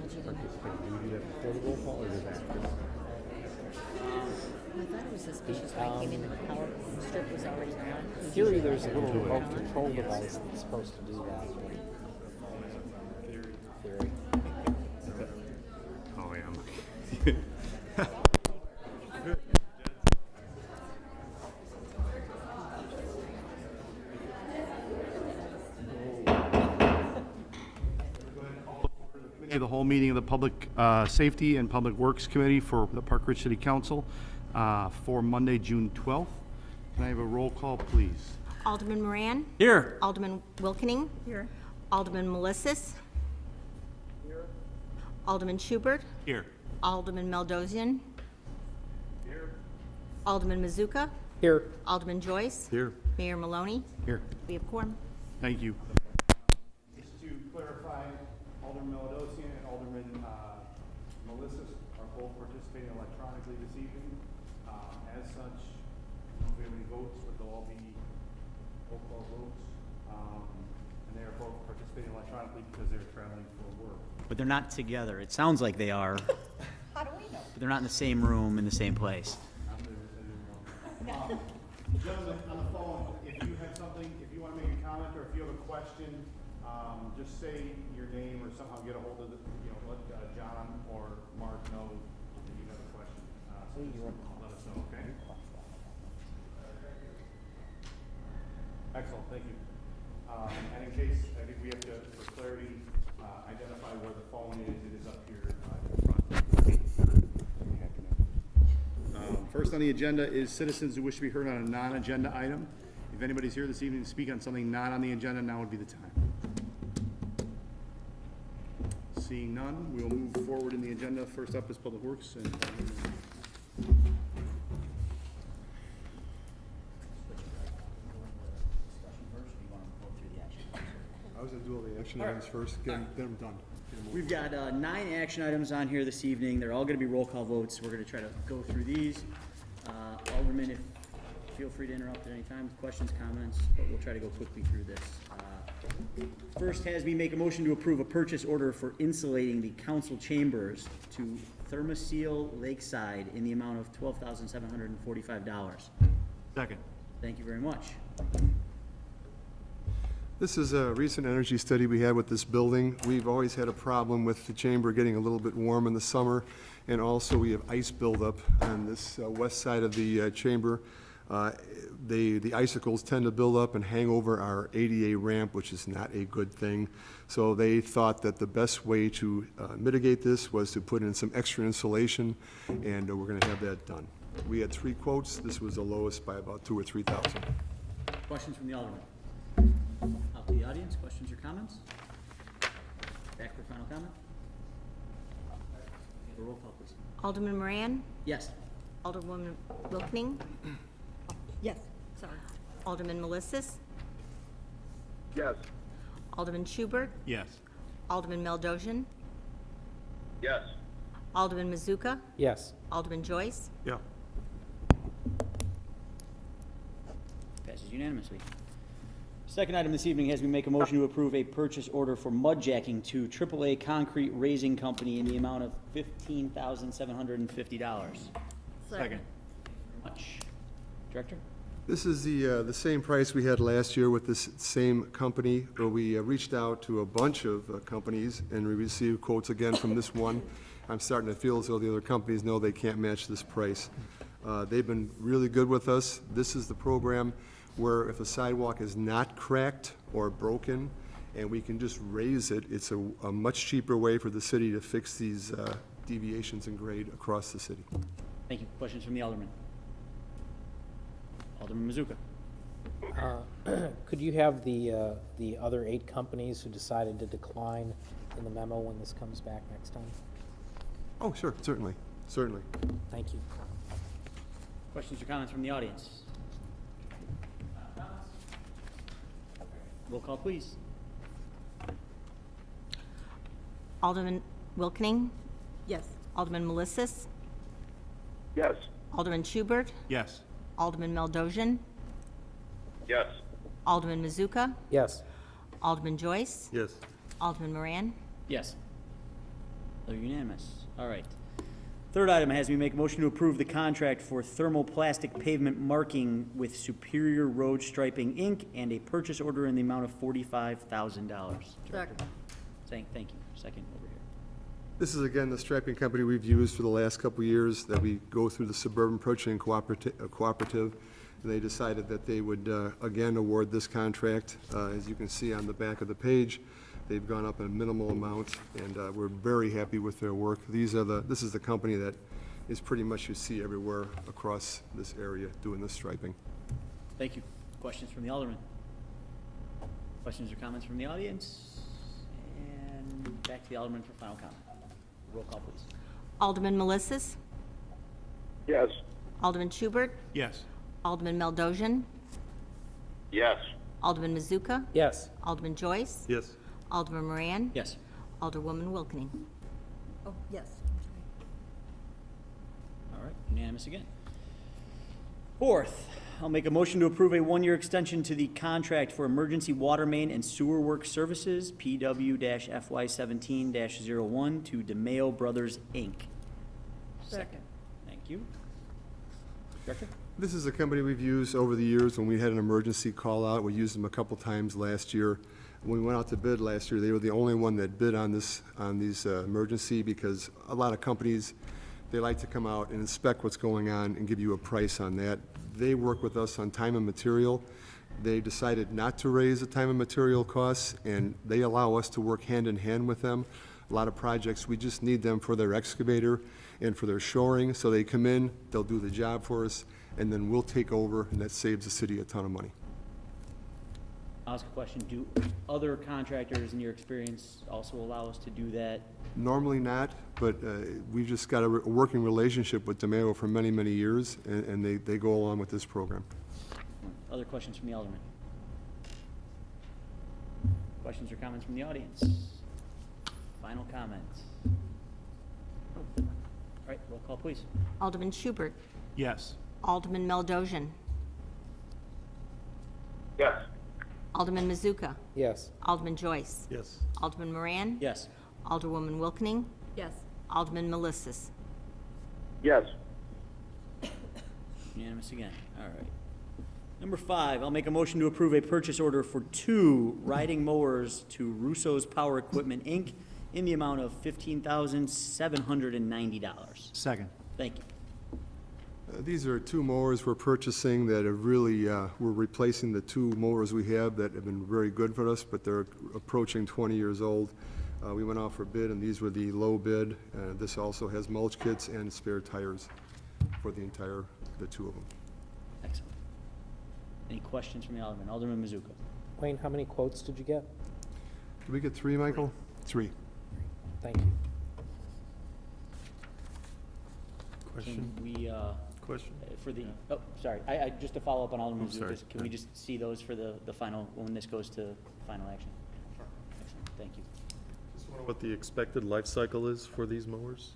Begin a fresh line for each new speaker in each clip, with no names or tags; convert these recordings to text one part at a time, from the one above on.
participant, do we do that before the roll call or is it after?
I thought it was suspicious when I came in that the power strip was already on.
In theory, there's a little remote control device that's supposed to do that. Theory.
Oh, yeah. The whole meeting of the Public Safety and Public Works Committee for the Park Ridge City Council for Monday, June 12th. Can I have a roll call, please?
Alderman Moran.
Here.
Alderman Wilkening. Here. Alderman Melissus. Here. Alderman Schubert.
Here.
Alderman Meldozian.
Here.
Alderman Mazuka.
Here.
Alderman Joyce.
Here.
Mayor Maloney.
Here.
We have quorum.
Thank you. Just to clarify, Alderman Melodosian and Alderman Melissa are both participating electronically this evening. As such, I don't know if we have any votes, but they'll all be roll call votes. And they are both participating electronically because they're traveling for work.
But they're not together. It sounds like they are.
How do we know?
But they're not in the same room, in the same place.
Gentlemen, on the phone, if you have something, if you want to make a comment or if you have a question, just say your name or somehow get a hold of the, let John or Mark know that you have a question. So just let us know, okay? Excellent, thank you. And in case, I think we have to, for clarity, identify where the phone is. It is up here in front. First on the agenda is citizens who wish to be heard on a non-agenda item. If anybody's here this evening to speak on something not on the agenda, now would be the time. Seeing none, we will move forward in the agenda. First up is Public Works. And
I was going to do all the action items first, get them done.
We've got 9 action items on here this evening. They're all going to be roll call votes. We're going to try to go through these. Alderman, feel free to interrupt at any time with questions, comments, but we'll try to go quickly through this. First has me make a motion to approve a purchase order for insulating the council chambers to Thermoseal Lakeside in the amount of $12,745.
second.
Thank you very much.
This is a recent energy study we had with this building. We've always had a problem with the chamber getting a little bit warm in the summer, and also we have ice buildup on this west side of the chamber. The icicles tend to build up and hang over our ADA ramp, which is not a good thing. So they thought that the best way to mitigate this was to put in some extra insulation, and we're going to have that done. We had 3 quotes. This was the lowest by about $2,000 or $3,000.
Questions from the Alderman? Out to the audience, questions or comments? Back for final comment? A roll call, please.
Alderman Moran.
Yes.
Alderwoman Wilkening. Yes. Sorry. Alderman Melissus.
Yes.
Alderman Schubert.
Yes.
Alderman Meldozian.
Yes.
Alderman Mazuka.
Yes.
Alderman Joyce.
Yeah.
Passes unanimously. Second item this evening has me make a motion to approve a purchase order for mud jacking to AAA Concrete Raising Company in the amount of $15,750.
Second.
Much. Director?
This is the same price we had last year with this same company, where we reached out to a bunch of companies and we received quotes again from this one. I'm starting to feel as though the other companies know they can't match this price. They've been really good with us. This is the program where if a sidewalk is not cracked or broken and we can just raise it, it's a much cheaper way for the city to fix these deviations in grade across the city.
Thank you. Questions from the Alderman? Alderman Mazuka.
Could you have the other 8 companies who decided to decline in the memo when this comes back next time?
Oh, sure, certainly.
Thank you.
Questions or comments from the audience? Roll call, please.
Alderman Wilkening. Yes. Alderman Melissus.
Yes.
Alderman Schubert.
Yes.
Alderman Meldozian.
Yes.
Alderman Mazuka.
Yes.
Alderman Joyce.
Yes.
Alderman Moran.
Yes. They're unanimous. All right. Third item has me make a motion to approve the contract for thermoplastic pavement marking with Superior Road Striping, Inc., and a purchase order in the amount of $45,000.
Second.
Thank you. Second over here.
This is, again, the striping company we've used for the last couple of years, that we go through the Suburban Purchasing Cooperative. And they decided that they would, again, award this contract. As you can see on the back of the page, they've gone up a minimal amount, and we're very happy with their work. This is the company that is pretty much you see everywhere across this area doing this striping.
Thank you. Questions from the Alderman? Questions or comments from the audience? And back to the Alderman for final comment. Roll call, please.
Alderman Melissus,
Yes.
Alderman Schubert,
Yes.
Alderman Meldosian,
Yes.
Alderman Mazuka,
Yes.
Alderman Joyce,
Yes.
Alderman Moran,
Yes.
Alderwoman Wilkening. Oh, yes.
All right, unanimous again. Fourth, I'll make a motion to approve a one-year extension to the contract for emergency water main and sewer work services, PW-FY17-01, to DeMayo Brothers, Inc.
Second.
Thank you. Director?
This is a company we've used over the years when we had an emergency call-out. We used them a couple times last year. When we went out to bid last year, they were the only one that bid on these emergency, because a lot of companies, they like to come out and inspect what's going on and give you a price on that. They work with us on time and material. They decided not to raise the time and material costs, and they allow us to work hand in hand with them. A lot of projects, we just need them for their excavator and for their shoring, so they come in, they'll do the job for us, and then we'll take over, and that saves the city a ton of money.
I'll ask a question. Do other contractors, in your experience, also allow us to do that?
Normally not, but we've just got a working relationship with DeMayo for many, many years, and they go along with this program.
Other questions from the Alderman? Questions or comments from the audience? Final comments? All right, roll call, please.
Alderman Schubert,
Yes.
Alderman Meldosian,
Yes.
Alderman Mazuka,
Yes.
Alderman Joyce,
Yes.
Alderman Moran,
Yes.
Alderwoman Wilkening. Yes. Alderman Melissus.
Yes.
Unanimous again. All right. Number 5, I'll make a motion to approve a purchase order for 2 riding mowers to Russo's Power Equipment, Inc. in the amount of $15,790.
Second.
Thank you.
These are 2 mowers we're purchasing that have really, we're replacing the 2 mowers we have that have been very good for us, but they're approaching 20 years old. We went out for bid, and these were the low bid. This also has mulch kits and spare tires for the 2 of them.
Excellent. Any questions from the Alderman? Alderman Mazuka.
Wayne, how many quotes did you get?
Did we get 3, Michael? 3.
Thank you.
Can we,
Question?
for the, oh, sorry, I, just to follow up on Alderman
Oh, sorry.
Mazuka, can we just see those for the final, when this goes to final action? Excellent, thank you.
Just wonder what the expected life cycle is for these mowers?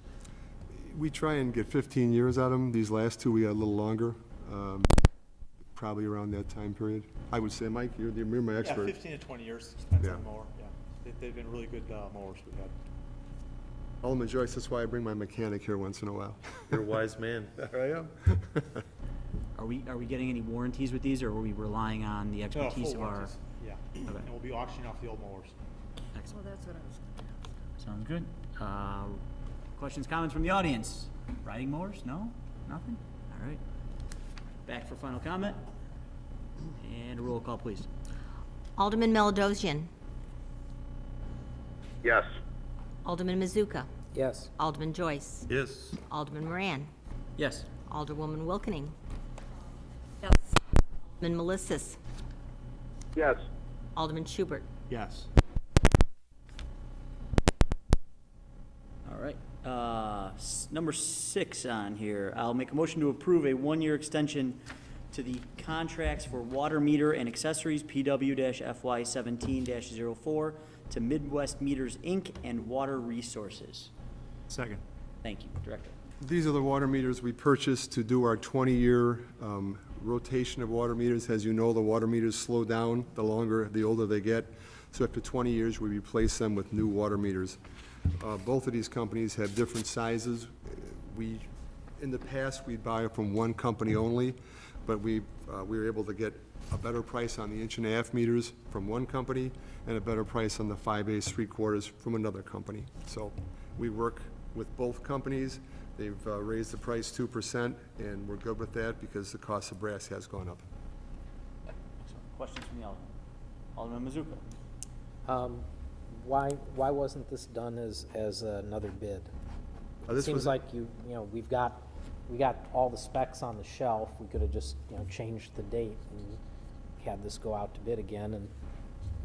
We try and get 15 years out of them. These last 2, we got a little longer, probably around that time period. I would say, Mike, you're my expert.
Yeah, 15 to 20 years, depends
Yeah.
on the mower, yeah. They've been really good mowers we've had.
Alderman Joyce, that's why I bring my mechanic here once in a while.
You're a wise man.
I am.
Are we getting any warranties with these, or are we relying on the
No,
expertise
full
of our?
warranties, yeah.
Okay.
And we'll be auctioning off the old mowers.
Excellent. Sounds good. Questions, comments from the audience? Riding mowers? No? Nothing? All right. Back for final comment. And a roll call, please.
Alderman Meldosian,
Yes.
Alderman Mazuka,
Yes.
Alderman Joyce,
Yes.
Alderman Moran,
Yes.
Alderwoman Wilkening. Yes. Alderman Melissus,
Yes.
Alderman Schubert.
Yes.
All right. Number 6 on here. I'll make a motion to approve a one-year extension to the contracts for water meter and accessories, PW-FY17-04, to Midwest Meters, Inc. and Water Resources.
Second.
Thank you, Director.
These are the water meters we purchased to do our 20-year rotation of water meters. As you know, the water meters slow down the older they get. So after 20 years, we replace them with new water meters. Both of these companies have different sizes. In the past, we'd buy from one company only, but we were able to get a better price on the 1.5 meters from one company and a better price on the 5/8 3/4 from another company. So we work with both companies. They've raised the price 2%, and we're good with that because the cost of brass has gone up.
Excellent. Questions from the Alderman? Alderman Mazuka.
Why wasn't this done as another bid? It
This
seems
was-
like we got all the specs on the shelf. We could have just, changed the date and had this go out to bid again and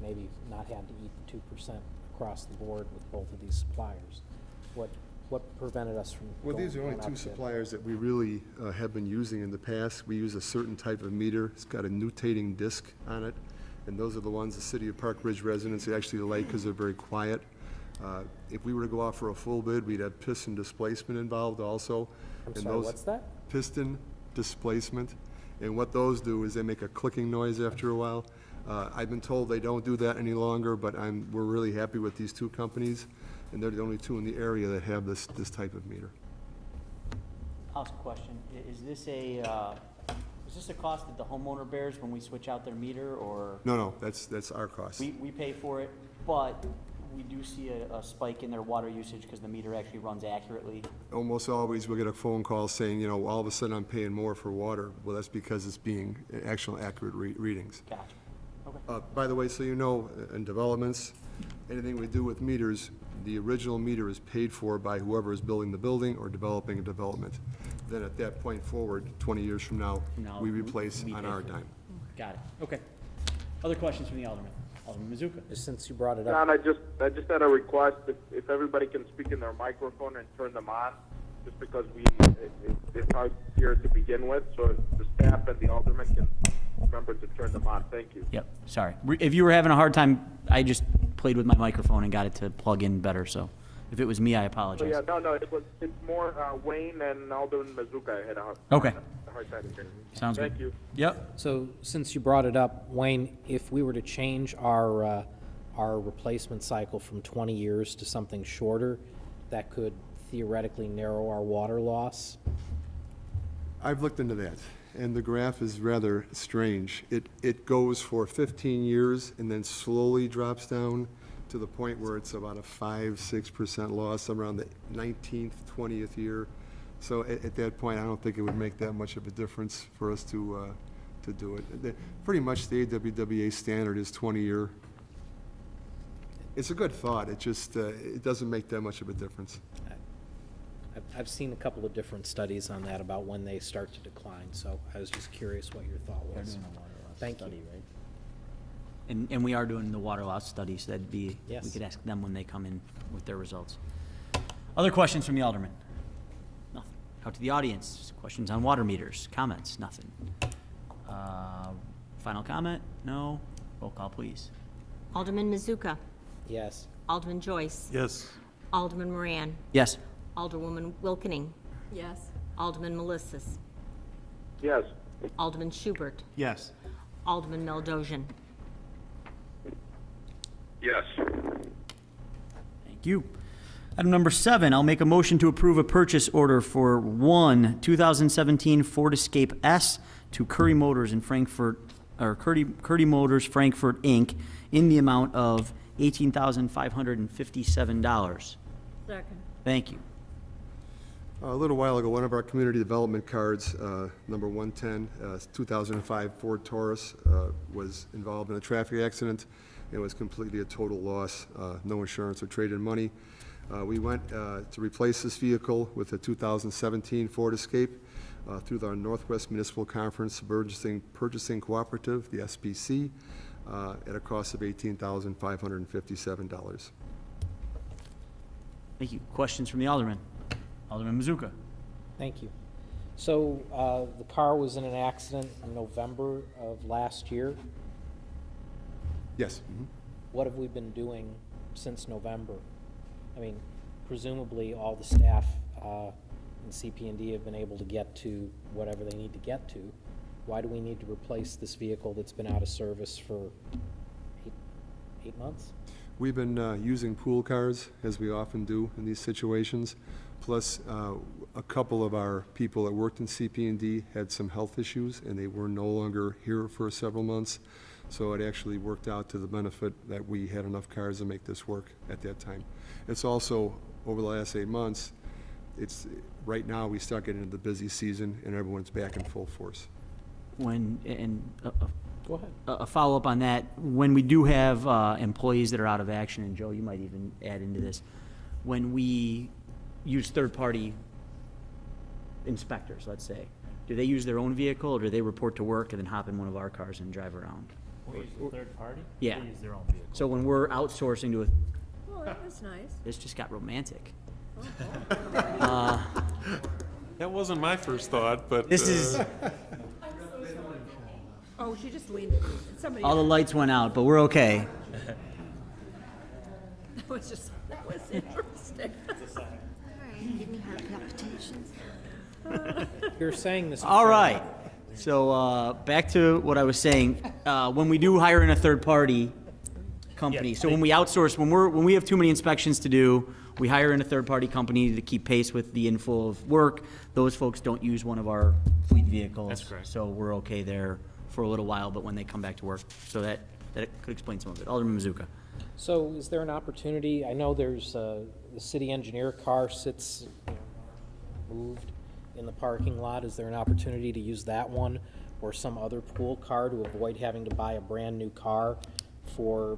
maybe not had to eat the 2% across the board with both of these suppliers. What prevented us from
Well, these are only
going out
two
to bid?
suppliers that we really have been using in the past. We use a certain type of meter. It's got a nutating disc on it, and those are the ones the city of Park Ridge residents actually like because they're very quiet. If we were to go out for a full bid, we'd have piston displacement involved also.
I'm
and
sorry,
those-
what's that?
Piston displacement, and what those do is they make a clicking noise after a while. I've been told they don't do that any longer, but we're really happy with these two companies, and they're the only two in the area that have this type of meter.
I'll ask a question. Is this a cost that the homeowner bears when we switch out their meter, or?
No, that's our cost.
We pay for it, but we do see a spike in their water usage because the meter actually runs accurately.
Almost always, we'll get a phone call saying, all of a sudden I'm paying more for water. Well, that's because it's being actual accurate readings.
Gotcha. Okay.
By the way, so you know, in developments, anything we do with meters, the original meter is paid for by whoever is building the building or developing a development. Then at that point forward, 20 years from now, we replace
we
on
pay
our
for it.
dime.
Got it. Okay. Other questions from the Alderman? Alderman Mazuka.
Just since you brought it up.
John, I just had a request, if everybody can speak in their microphone and turn them on, just because it's hard here to begin with, so if the staff and the alderman can remember to turn them on. Thank you.
Yep, sorry. If you were having a hard time, I just played with my microphone and got it to plug in better, so if it was me, I
So,
apologize.
yeah, no, it's more Wayne and Alderman Mazuka had a hard
Okay.
time hearing.
Sounds good.
Thank you.
Yep.
So, since you brought it up, Wayne, if we were to change our replacement cycle from 20 years to something shorter, that could theoretically narrow our water loss?
I've looked into that, and the graph is rather strange. It goes for 15 years and then slowly drops down to the point where it's about a 5-6% loss around the 19th, 20th year. So at that point, I don't think it would make that much of a difference for us to do it. Pretty much the AWWA standard is 20-year. It's a good thought, it just, it doesn't make that much of a difference.
I've seen a couple of different studies on that about when they start to decline, so I was just curious what your thought was. Thank you.
And we are doing the water loss study, so that'd be, we
Yes.
could ask them when they come in with their results. Other questions from the Alderman? Nothing. Out to the audience, questions on water meters, comments, nothing. Final comment? No? Roll call, please.
Alderman Mazuka.
Yes.
Alderman Joyce.
Yes.
Alderman Moran.
Yes.
Alderwoman Wilkening.
Yes.
Alderman Melissus.
Yes.
Alderman Schubert.
Yes.
Alderman Meldosian.
Yes.
Thank you. Item number 7, I'll make a motion to approve a purchase order for one 2017 Ford Escape S to Curry Motors in Frankfurt, or Curry Motors Frankfurt, Inc., in the amount of $18,557.
Second.
Thank you.
A little while ago, one of our community development cards, number 110, 2005 Ford Taurus, was involved in a traffic accident. It was completely a total loss, no insurance or trade-in money. We went to replace this vehicle with a 2017 Ford Escape through our Northwest Municipal Conference Purchasing Cooperative, the SPC, at a cost of $18,557.
Thank you. Questions from the Alderman? Alderman Mazuka.
Thank you. So, the car was in an accident in November of last year.
Yes.
What have we been doing since November? I mean, presumably all the staff in CP&D have been able to get to whatever they need to get to. Why do we need to replace this vehicle that's been out of service for eight months?
We've been using pool cars, as we often do in these situations. Plus, a couple of our people that worked in CP&D had some health issues, and they were no longer here for several months. So it actually worked out to the benefit that we had enough cars to make this work at that time. It's also, over the last 8 months, right now, we start getting into the busy season, and everyone's back in full force.
Go ahead.
A follow-up on that, when we do have employees that are out of action, and Joe, you might even add into this, when we use third-party inspectors, let's say, do they use their own vehicle, or do they report to work and then hop in one of our cars and drive around?
We use a third party?
Yeah.
They use their own vehicle.
So when we're outsourcing to a,
Well, that was nice.
this just got romantic.
That wasn't my first thought, but.
This is,
Oh, she just leaned, somebody,
all the lights went out, but we're okay.
that was interesting.
Give me heart palpitations.
You're saying this.
All right, so, back to what I was saying, when we do hire in a third-party company, so when we outsource, when we have too many inspections to do, we hire in a third-party company to keep pace with the inflow of work. Those folks don't use one of our fleet vehicles.
That's correct.
So we're okay there for a little while, but when they come back to work, so that could explain some of it. Alderman Mazuka.
So is there an opportunity, I know there's, the city engineer car sits, moved in the parking lot. Is there an opportunity to use that one or some other pool car to avoid having to buy a brand-new car for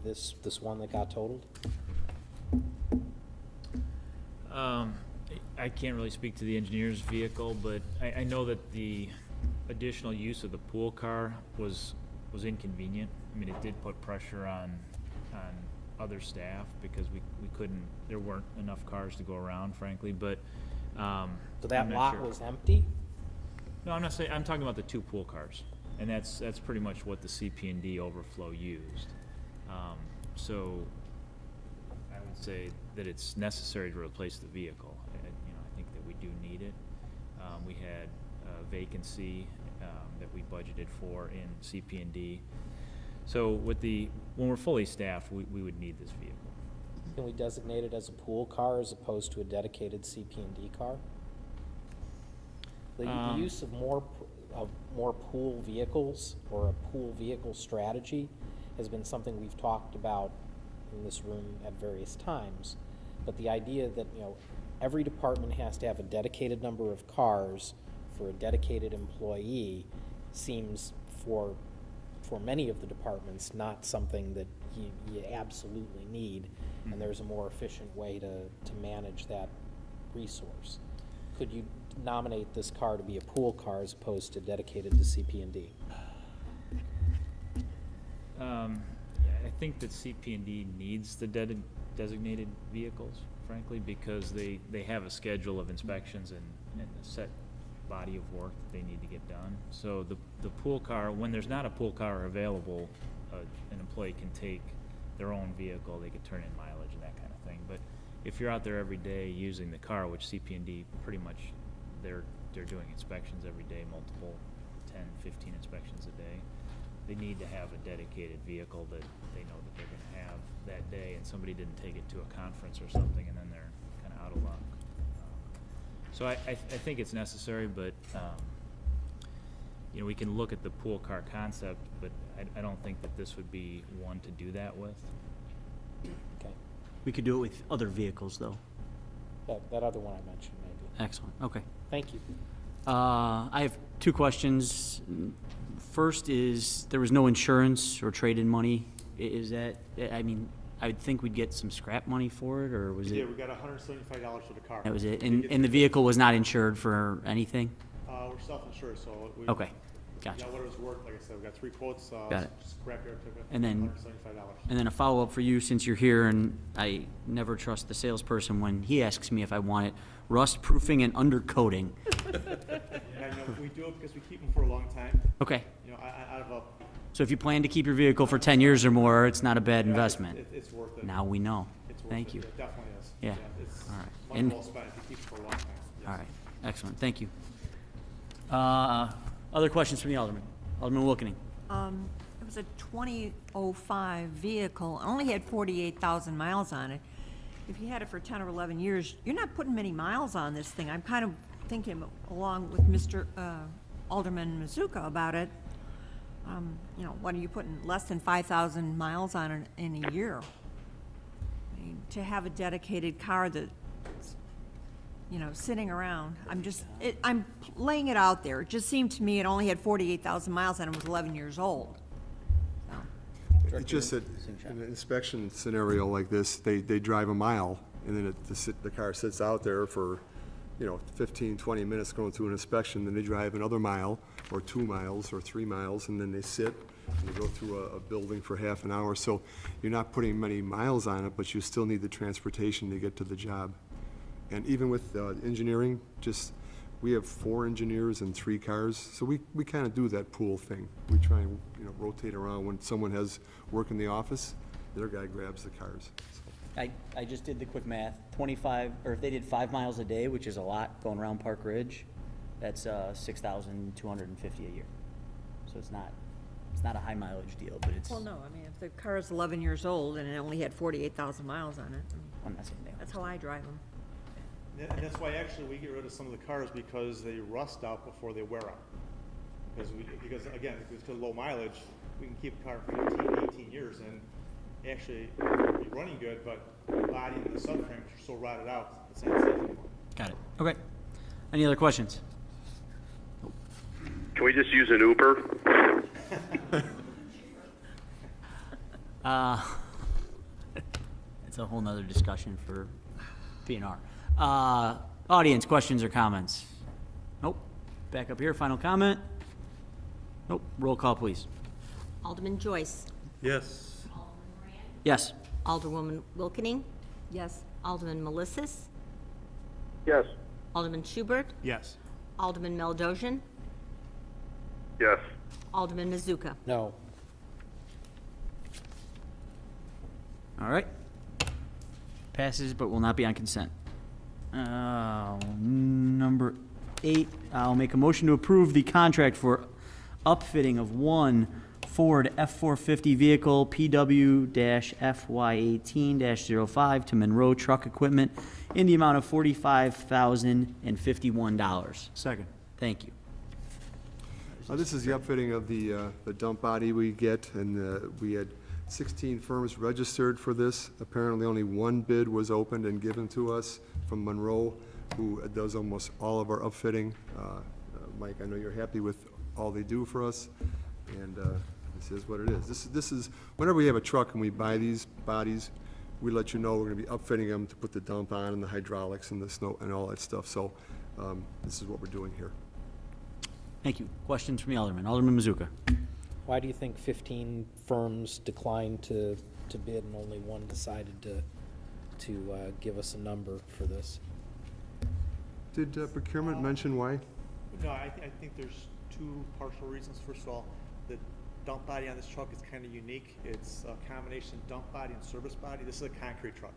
this one that got totaled?
I can't really speak to the engineer's vehicle, but I know that the additional use of the pool car was inconvenient. I mean, it did put pressure on other staff because we couldn't, there weren't enough cars to go around, frankly, but,
So that
I'm not
lot
sure.
was empty?
No, I'm not saying, I'm talking about the two pool cars, and that's pretty much what the CP&D overflow used. So I would say that it's necessary to replace the vehicle. I think that we do need it. We had a vacancy that we budgeted for in CP&D. So when we're fully staffed, we would need this vehicle.
Can we designate it as a pool car as opposed to a dedicated CP&D car? The use of more pool vehicles or a pool vehicle strategy has been something we've talked about in this room at various times. But the idea that, every department has to have a dedicated number of cars for a dedicated employee seems for many of the departments not something that you absolutely need, and there's a more efficient way to manage that resource. Could you nominate this car to be a pool car as opposed to dedicated to CP&D?
I think that CP&D needs the designated vehicles, frankly, because they have a schedule of inspections and a set body of work that they need to get done. So the pool car, when there's not a pool car available, an employee can take their own vehicle, they could turn in mileage and that kind of thing. But if you're out there every day using the car, which CP&D pretty much, they're doing inspections every day, multiple 10, 15 inspections a day. They need to have a dedicated vehicle that they know that they're gonna have that day, and somebody didn't take it to a conference or something, and then they're kinda out of luck. So I think it's necessary, but, we can look at the pool car concept, but I don't think that this would be one to do that with.
Okay,
We could do it with other vehicles, though.
that other one I mentioned maybe.
Excellent, okay.
Thank you.
I have two questions. First is, there was no insurance or trade-in money. Is that, I would think we'd get some scrap money for it, or was
Yeah,
it?
we got $175 for the car.
That was it? And the vehicle was not insured for anything?
We're self-insured, so we.
Okay, gotcha.
Yeah, what it was worth, like I said, we got 3 quotes.
Got it.
Scrapyard took it.
And then-
$175.
And then a follow-up for you, since you're here, and I never trust the salesperson when he asks me if I want it, rust proofing and undercoating.
And, we do it because we keep them for a long time,
Okay,
out of a.
so if you plan to keep your vehicle for 10 years or more, it's not a bad investment.
It's worth it.
Now we know.
It's worth
Thank
it.
you.
It definitely is.
Yeah.
It's
All right.
money
And-
well spent if you keep it for a long time. Yes.
All right, excellent, thank you. Other questions from the Alderman? Alderman Wilkening?
It
was a 2005 vehicle, only had 48,000 miles on it. If you had it for 10 or 11 years, you're not putting many miles on this thing. I'm kind of thinking along with Mr. Alderman Mazuka about it. You know, what are you putting, less than 5,000 miles on it in a year? I mean, to have a dedicated car that's, you know, sitting around, I'm laying it out there. It just seemed to me it only had 48,000 miles and it was 11 years old. So,
It's just that in an inspection scenario like this, they drive a mile, and then the car sits out there for, 15, 20 minutes going through an inspection, then they drive another mile, or 2 miles, or 3 miles, and then they sit, and they go through a building for half an hour. So you're not putting many miles on it, but you still need the transportation to get to the job. And even with engineering, we have 4 engineers and 3 cars, so we kind of do that pool thing. We try and, rotate around. When someone has work in the office, their guy grabs the cars. So.
I just did the quick math, 25, or if they did 5 miles a day, which is a lot going around Park Ridge, that's 6,250 a year. So it's not a high mileage deal, but it's.
well, no, I mean, if the car is 11 years old and it only had 48,000 miles on it,
I'm not saying they
that's how I drive them.
And that's why actually we get rid of some of the cars because they rust out before they wear out. Because again, if it's too low mileage, we can keep a car for 15, 18 years and actually be running good, but the body and the subframe are so rotted out, it's not safe anymore.
Got it. Okay. Any other questions?
Can we just use an Uber?
It's a whole nother discussion for PNR. Audience, questions or comments? Nope. Back up here, final comment? Nope. Roll call, please.
Alderman Joyce.
Yes.
Yes.
Alderwoman Wilkening.
Yes.
Alderman Melissus.
Yes.
Alderman Schubert.
Yes.
Alderman Meldosian.
Yes.
Alderman Mazuka.
No.
All right. Passes, but will not be on consent. Number 8, I'll make a motion to approve the contract for upfitting of one Ford F-450 vehicle PW-FY18-05 to Monroe Truck Equipment in the amount of $45,051.
Second.
Thank you.
This is the upfitting of the dump body we get, and we had 16 firms registered for this. Apparently, only 1 bid was opened and given to us from Monroe, who does almost all of our upfitting. Mike, I know you're happy with all they do for us, and this is what it is. This is, whenever we have a truck and we buy these bodies, we let you know we're gonna be upfitting them to put the dump on and the hydraulics and the snow and all that stuff. So this is what we're doing here.
Thank you. Questions from the Alderman. Alderman Mazuka.
Why do you think 15 firms declined to bid and only 1 decided to give us a number for this?
Did procurement mention why?
No, I think there's 2 partial reasons. First of all, the dump body on this truck is kind of unique. It's a combination dump body and service body. This is a concrete truck,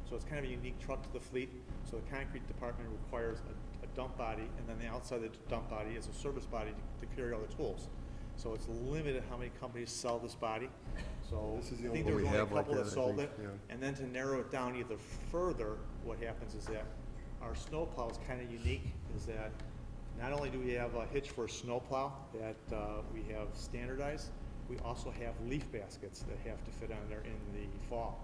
so it's kind of a unique truck to the fleet. So the concrete department requires a dump body, and then the outside of the dump body is a service body to carry all the tools. So it's limited how many companies sell this body. So
This is the
I think
only
there
one
was
we
only a
have like
couple that
that, I
sold
think,
it.
yeah.
And then to narrow it down even further, what happens is that our snowplow is kind of unique, is that not only do we have a hitch for a snowplow that we have standardized, we also have leaf baskets that have to fit on there in the fall.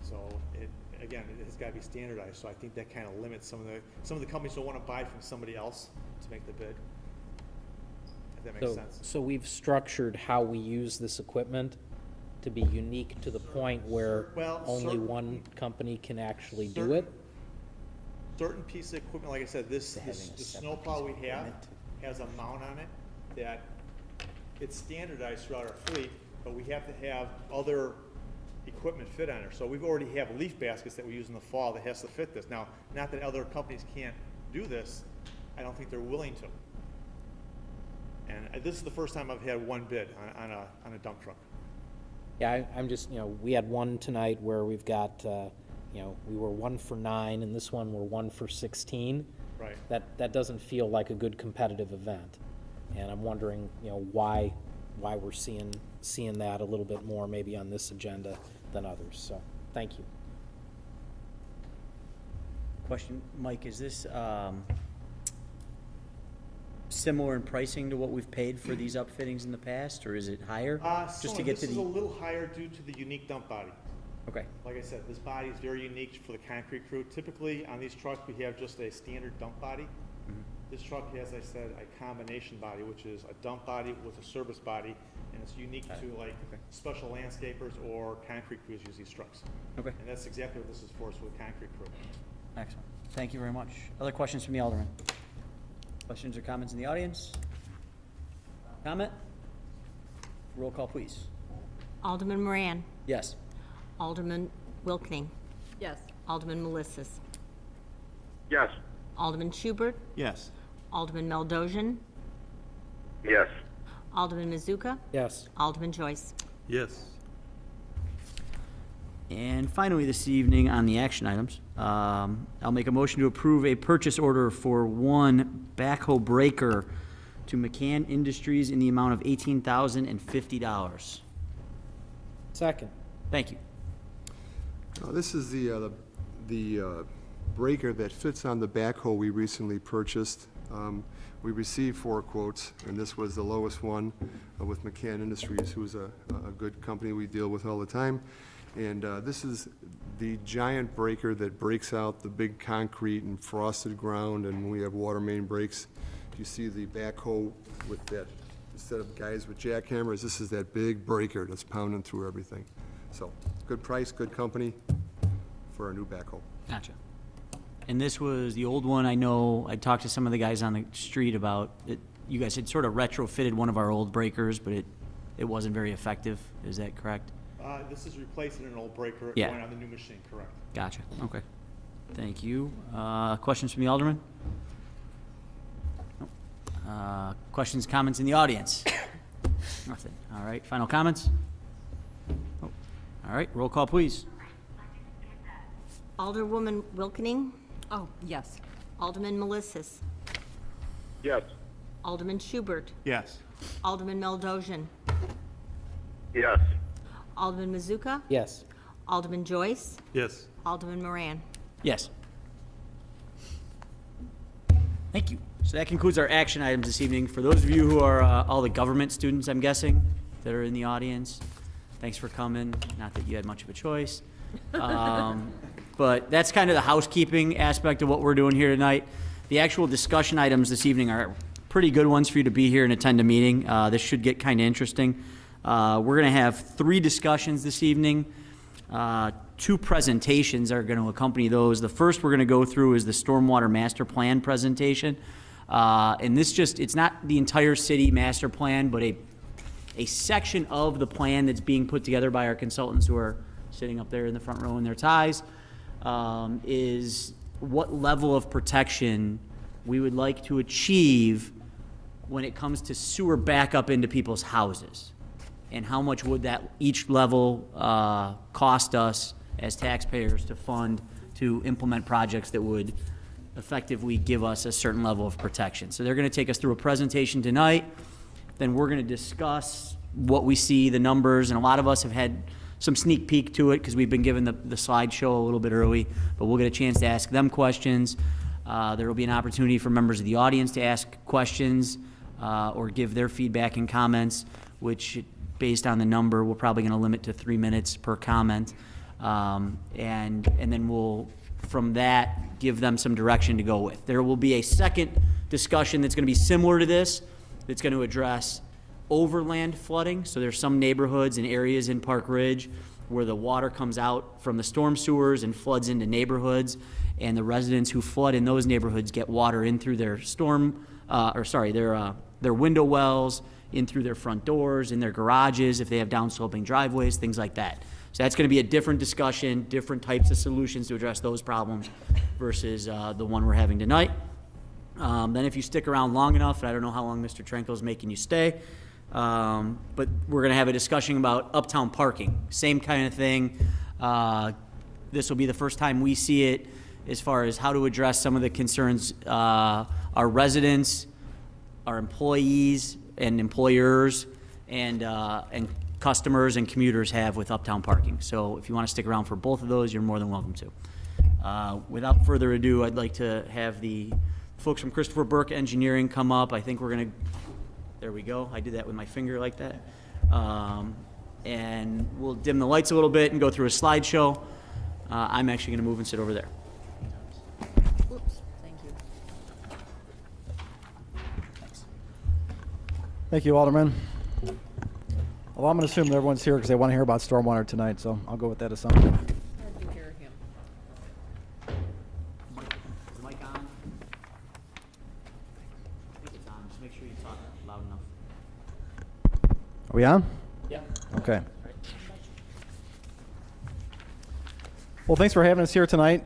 So it has got to be standardized. So I think that kind of limits some of the companies don't want to buy from somebody else to make the bid. If that makes sense.
So we've structured how we use this equipment to be unique to the point where
Well,
only
certain-
1 company can actually do
certain-
it?
Certain piece of equipment, like I said, the
having a separate
snowplow
piece
we
of
have
equipment.
has a mount on it that it's standardized throughout our fleet, but we have to have other equipment fit on there. So we've already have leaf baskets that we use in the fall that has to fit this. Now, not that other companies can't do this, I don't think they're willing to. And this is the first time I've had 1 bid on a dump truck.
Yeah, I'm just, we had one tonight where we've got, we were 1 for 9, and this one we're 1 for 16.
Right.
That doesn't feel like a good competitive event. And I'm wondering, why why we're seeing that a little bit more maybe on this agenda than others, so, thank you.
Question, Mike, is this, similar in pricing to what we've paid for these upfittings in the past, or is it higher? Just to get to
This is a
the,
little higher due to the unique dump body.
okay,
Like I said, this body is very unique for the concrete crew. Typically, on these trucks, we have just a standard dump body. This truck has, I said, a combination body, which is a dump body with a service body, and it's unique to like special landscapers or concrete crews use these trucks.
okay,
And that's exactly what this is for the concrete crew.
excellent. Thank you very much. Other questions from the Alderman? Questions or comments in the audience? Comment? Roll call, please.
Alderman Moran.
Yes.
Alderman Wilkening.
Yes.
Alderman Melissus.
Yes.
Alderman Schubert.
Yes.
Alderman Meldosian.
Yes.
Alderman Mazuka.
Yes.
Alderman Joyce.
Yes.
And finally, this evening on the action items, I'll make a motion to approve a purchase order for one backhoe breaker to McCann Industries in the amount of $18,050.
Second.
Thank you.
This is the breaker that fits on the backhoe we recently purchased. We received 4 quotes, and this was the lowest one with McCann Industries, who's a good company we deal with all the time. And this is the giant breaker that breaks out the big concrete and frosted ground, and we have water main breaks. You see the backhoe with that, instead of guys with jackhammers, this is that big breaker that's pounding through everything. So, good price, good company for a new backhoe.
Gotcha. And this was the old one. I know I talked to some of the guys on the street about it. You guys had sort of retrofitted one of our old breakers, but it wasn't very effective. Is that correct?
This is replacing an old breaker
Yeah.
going on the new machine, correct?
Gotcha. Okay. Thank you. Questions from the Alderman? Nope. Questions, comments in the audience? Nothing. All right. Final comments? Oh. All right. Roll call, please.
Alderwoman Wilkening.
Oh, yes.
Alderman Melissus.
Yes.
Alderman Schubert.
Yes.
Alderman Meldosian.
Yes.
Alderman Mazuka.
Yes.
Alderman Joyce.
Yes.
Alderman Moran.
Yes. Thank you. So that concludes our action items this evening. For those of you who are all the government students, I'm guessing, that are in the audience, thanks for coming. Not that you had much of a choice. But that's kind of the housekeeping aspect of what we're doing here tonight. The actual discussion items this evening are pretty good ones for you to be here and attend a meeting. This should get kind of interesting. We're going to have 3 discussions this evening. 2 presentations are going to accompany those. The first we're going to go through is the Stormwater Master Plan presentation. And this it's not the entire city master plan, but a section of the plan that's being put together by our consultants who are sitting up there in the front row in their ties, is what level of protection we would like to achieve when it comes to sewer backup into people's houses. And how much would that each level cost us as taxpayers to fund to implement projects that would effectively give us a certain level of protection. So they're going to take us through a presentation tonight. Then we're going to discuss what we see, the numbers, and a lot of us have had some sneak peek to it because we've been given the slideshow a little bit early, but we'll get a chance to ask them questions. There will be an opportunity for members of the audience to ask questions or give their feedback and comments, which, based on the number, we're probably going to limit to 3 minutes per comment. And then we'll, from that, give them some direction to go with. There will be a second discussion that's going to be similar to this, that's going to address overland flooding. So there's some neighborhoods and areas in Park Ridge where the water comes out from the storm sewers and floods into neighborhoods, and the residents who flood in those neighborhoods get water in through their their window wells, in through their front doors, in their garages, if they have downsloping driveways, things like that. So that's going to be a different discussion, different types of solutions to address those problems versus the one we're having tonight. Then if you stick around long enough, and I don't know how long Mr. Trenko is making you stay, but we're going to have a discussion about uptown parking. Same kind of thing. This will be the first time we see it as far as how to address some of the concerns our residents, our employees, and employers and customers and commuters have with Uptown parking. So if you want to stick around for both of those, you're more than welcome to. Without further ado, I'd like to have the folks from Christopher Burke Engineering come up. I think we're gonna, there we go. I did that with my finger like that. And we'll dim the lights a little bit and go through a slideshow. I'm actually gonna move and sit over there.
Whoops, thank you.
Thank you, Alderman. Well, I'm going to assume that everyone's here because they want to hear about stormwater tonight, so I'll go with that assumption.
Hard to hear him.
Is the mic on? I think it's on. Just make sure you talk loud enough.
Are we on?
Yeah.
Okay. Well, thanks for having us here tonight.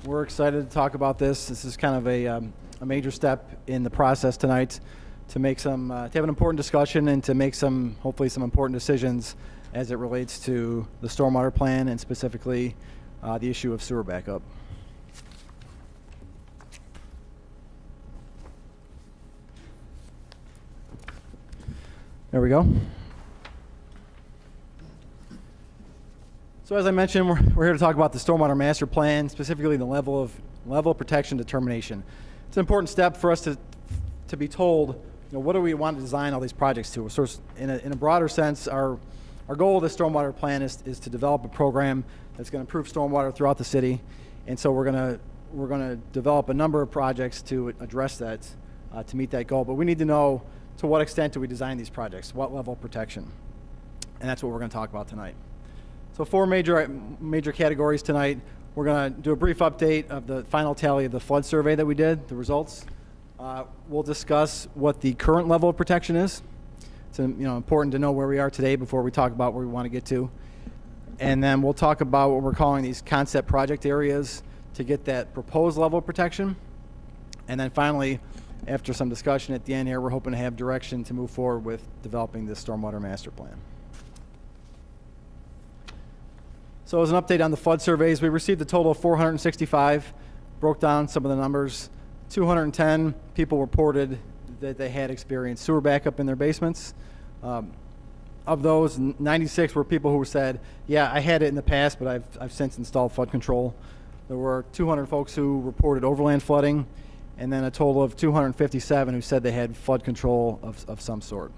We're excited to talk about this. This is kind of a major step in the process tonight to make some, to have an important discussion and to make some, hopefully some important decisions as it relates to the stormwater plan and specifically the issue of sewer backup. There we go. So as I mentioned, we're here to talk about the stormwater master plan, specifically the level of protection determination. It's an important step for us to be told, what do we want to design all these projects to? So in a broader sense, our goal of the stormwater plan is to develop a program that's going to improve stormwater throughout the city, and so we're going to develop a number of projects to address that, to meet that goal. But we need to know to what extent do we design these projects, what level of protection, and that's what we're going to talk about tonight. So 4 major categories tonight. We're going to do a brief update of the final tally of the flood survey that we did, the results. We'll discuss what the current level of protection is. It's important to know where we are today before we talk about where we want to get to. And then we'll talk about what we're calling these concept project areas to get that proposed level of protection. And then finally, after some discussion at the end here, we're hoping to have direction to move forward with developing this stormwater master plan. So as an update on the flood surveys, we received a total of 465, broke down some of the numbers. 210 people reported that they had experienced sewer backup in their basements. Of those, 96 were people who said, yeah, I had it in the past, but I've since installed flood control. There were 200 folks who reported overland flooding, and then a total of 257 who said they had flood control of some sort.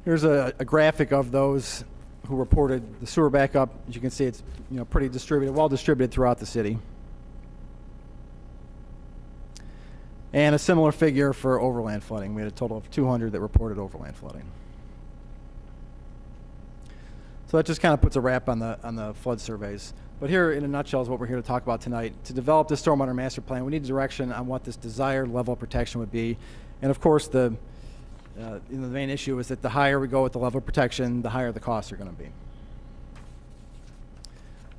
Here's a graphic of those who reported the sewer backup. As you can see, it's pretty distributed, well distributed throughout the city. And a similar figure for overland flooding. We had a total of 200 that reported overland flooding. So that just kind of puts a wrap on the flood surveys. But here, in a nutshell, is what we're here to talk about tonight. To develop this stormwater master plan, we need direction on what this desired level of protection would be. And of course, the main issue is that the higher we go with the level of protection, the higher the costs are going to be.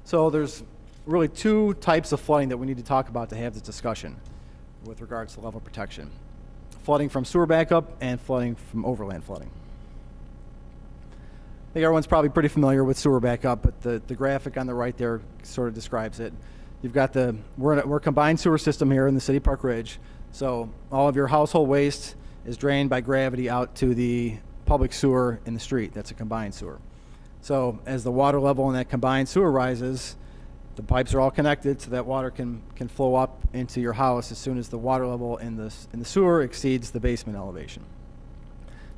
So there's really 2 types of flooding that we need to talk about to have this discussion with regards to level of protection. Flooding from sewer backup and flooding from overland flooding. I think everyone's probably pretty familiar with sewer backup, but the graphic on the right there sort of describes it. You've got we're a combined sewer system here in the city of Park Ridge. So all of your household waste is drained by gravity out to the public sewer in the street. That's a combined sewer. So as the water level in that combined sewer rises, the pipes are all connected so that water can flow up into your house as soon as the water level in the sewer exceeds the basement elevation.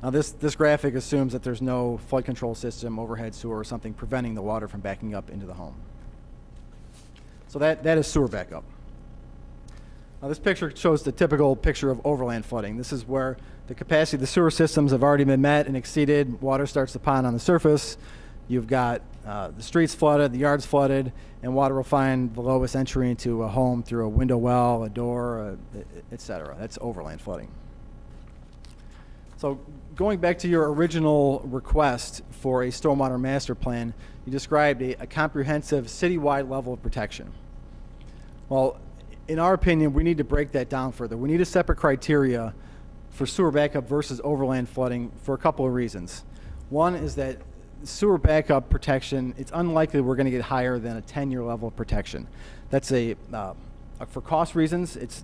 Now this graphic assumes that there's no flood control system, overhead sewer, or something preventing the water from backing up into the home. So that is sewer backup. Now this picture shows the typical picture of overland flooding. This is where the capacity of the sewer systems have already been met and exceeded. Water starts to pond on the surface. You've got the streets flooded, the yards flooded, and water will find the lowest entry into a home through a window well, a door, etc. That's overland flooding. So going back to your original request for a stormwater master plan, you described a comprehensive citywide level of protection. Well, in our opinion, we need to break that down further. We need a separate criteria for sewer backup versus overland flooding for a couple of reasons. One is that sewer backup protection, it's unlikely we're going to get higher than a 10-year level of protection. That's a for cost reasons, it's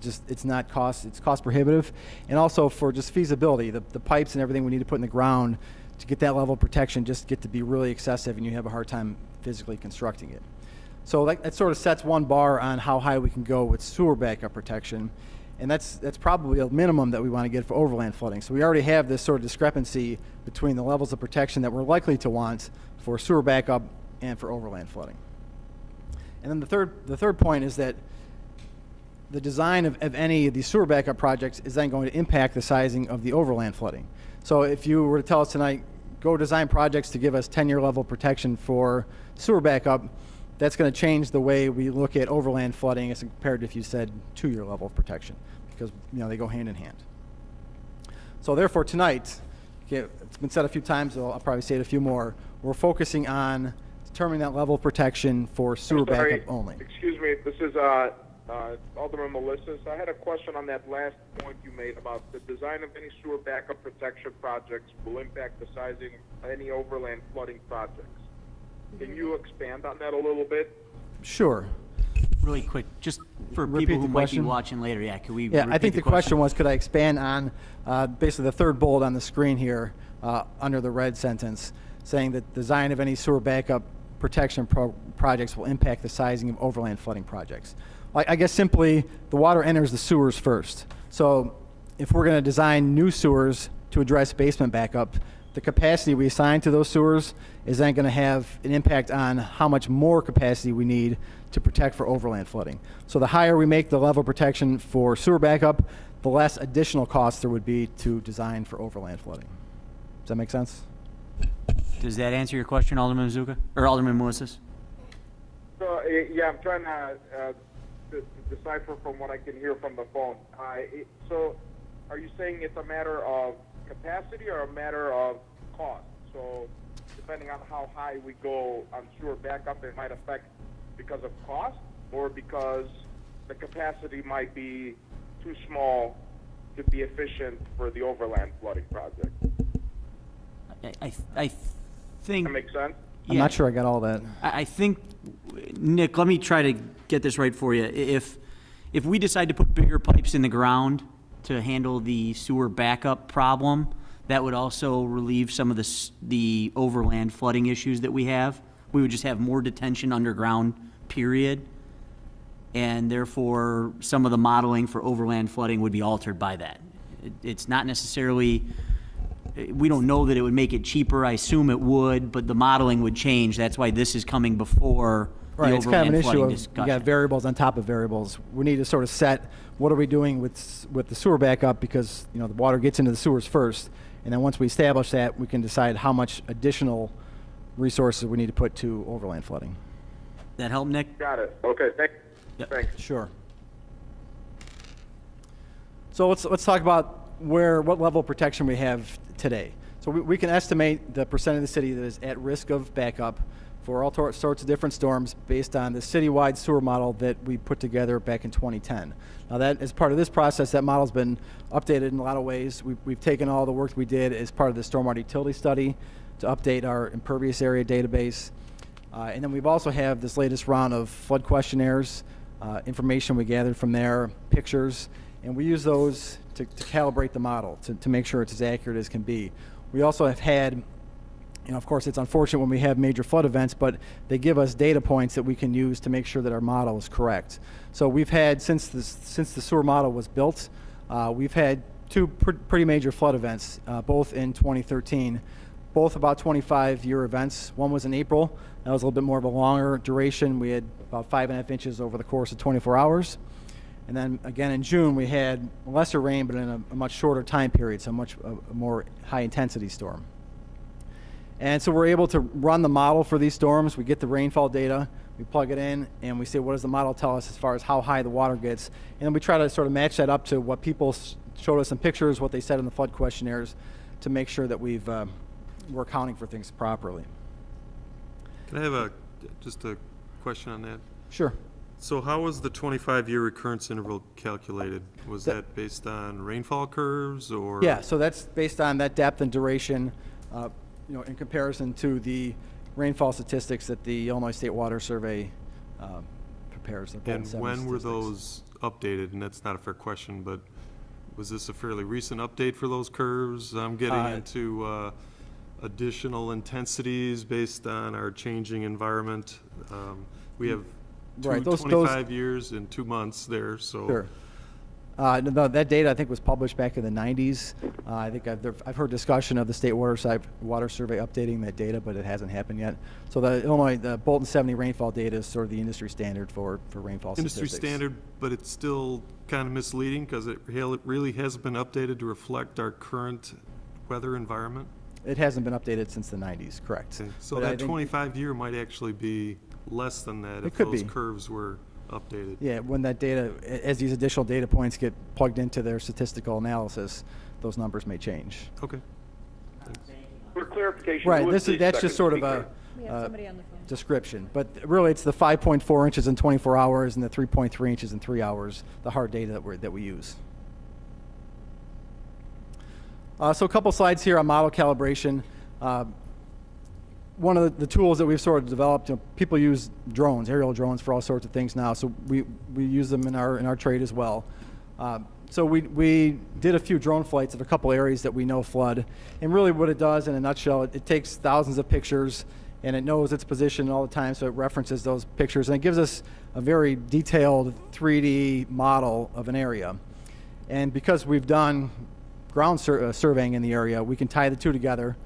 cost prohibitive, and also for just feasibility. The pipes and everything we need to put in the ground to get that level of protection just get to be really excessive, and you have a hard time physically constructing it. So that sort of sets one bar on how high we can go with sewer backup protection, and that's probably a minimum that we want to get for overland flooding. So we already have this sort of discrepancy between the levels of protection that we're likely to want for sewer backup and for overland flooding. And then the third point is that the design of any of these sewer backup projects is then going to impact the sizing of the overland flooding. So if you were to tell us tonight, go design projects to give us 10-year level protection for sewer backup, that's going to change the way we look at overland flooding as compared to if you said 2-year level of protection, because they go hand in hand. So therefore tonight, okay, it's been said a few times, so I'll probably say it a few more, we're focusing on determining that level of protection for sewer backup only.
Excuse me, this is Alderman Melissus. I had a question on that last point you made about the design of any sewer backup protection projects will impact the sizing of any overland flooding projects. Can you expand on that a little bit?
Sure.
Really quick, just for
Repeat
people who
the
might be
question.
watching later, yeah, can we
Yeah, I
repeat
think the question was, could I expand on basically the third bullet on the screen here under the red sentence, saying that design of any sewer backup protection projects will impact the sizing of overland flooding projects. I guess simply, the water enters the sewers first. So if we're going to design new sewers to address basement backup, the capacity we assign to those sewers is then going to have an impact on how much more capacity we need to protect for overland flooding. So the higher we make the level of protection for sewer backup, the less additional costs there would be to design for overland flooding. Does that make sense?
Does that answer your question, Alderman Mazuka? Or Alderman Melissus?
So, yeah, I'm trying to decipher from what I can hear from the phone. So are you saying it's a matter of capacity or a matter of cost? So depending on how high we go on sewer backup, it might affect because of cost or because the capacity might be too small to be efficient for the overland flooding project.
I think...
That makes sense?
I'm not sure I got all that.
I think, Nick, let me try to get this right for you. If we decide to put bigger pipes in the ground to handle the sewer backup problem, that would also relieve some of the overland flooding issues that we have. We would just have more detention underground, period. And therefore, some of the modeling for overland flooding would be altered by that. It's not necessarily... We don't know that it would make it cheaper. I assume it would, but the modeling would change. That's why this is coming before the
Right, it's kind of an
overland
issue
flooding
of,
discussion.
you got variables on top of variables. We need to sort of set, what are we doing with the sewer backup, because, the water gets into the sewers first, and then once we establish that, we can decide how much additional resources we need to put to overland flooding.
That help, Nick?
Got it. Okay,
Yep.
thanks.
Sure. So let's talk about what level of protection we have today. So we can estimate the percent of the city that is at risk of backup for all sorts of different storms based on the citywide sewer model that we put together back in 2010. Now that, as part of this process, that model's been updated in a lot of ways. We've taken all the work we did as part of the stormwater utility study to update our impervious area database. And then we've also have this latest round of flood questionnaires, information we gathered from there, pictures, and we use those to calibrate the model, to make sure it's as accurate as can be. We also have had, of course, it's unfortunate when we have major flood events, but they give us data points that we can use to make sure that our model is correct. So we've had, since the sewer model was built, we've had two pretty major flood events, both in 2013, both about 25-year events. One was in April. That was a little bit more of a longer duration. We had about 5.5 inches over the course of 24 hours. And then again in June, we had lesser rain, but in a much shorter time period, so a more high-intensity storm. And so we're able to run the model for these storms. We get the rainfall data, we plug it in, and we say, what does the model tell us as far as how high the water gets? And then we try to sort of match that up to what people showed us in pictures, what they said in the flood questionnaires, to make sure that we're accounting for things properly.
Can I have just a question on that?
Sure.
So how was the 25-year recurrence interval calculated? Was that based on rainfall curves or?
Yeah, so that's based on that depth and duration, in comparison to the rainfall statistics that the Illinois State Water Survey pairs. They're Bolton
And
70
when were
statistics.
those updated? And that's not a fair question, but was this a fairly recent update for those curves? I'm getting into additional intensities based on our changing environment. We have
Right, those-
25 years and 2 months there, so.
Sure. No, that data I think was published back in the 90s. I think I've heard discussion of the state water survey updating that data, but it hasn't happened yet. So the Bolton 70 rainfall data is sort of the industry standard for rainfall
Industry
statistics.
standard, but it's still kind of misleading because it really hasn't been updated to reflect our current weather environment.
It hasn't been updated since the 90s, correct.
Okay, so
But I
that
think-
25-year might actually be less than that
It
if
could
those
be.
curves were updated.
Yeah, when that data, as these additional data points get plugged into their statistical analysis, those numbers may change.
Okay.
For clarification,
Right,
who is the
that's just
second
sort of
speaker?
We have somebody on the phone.
description. But really, it's the 5.4 inches in 24 hours and the 3.3 inches in 3 hours, the hard data that we use. So a couple slides here on model calibration. One of the tools that we've sort of developed, people use drones, aerial drones, for all sorts of things now. So we use them in our trade as well. So we did a few drone flights of a couple areas that we know flood. And really what it does in a nutshell, it takes thousands of pictures and it knows its position all the time, so it references those pictures. And it gives us a very detailed 3D model of an area. And because we've done ground surveying in the area, we can tie the two together.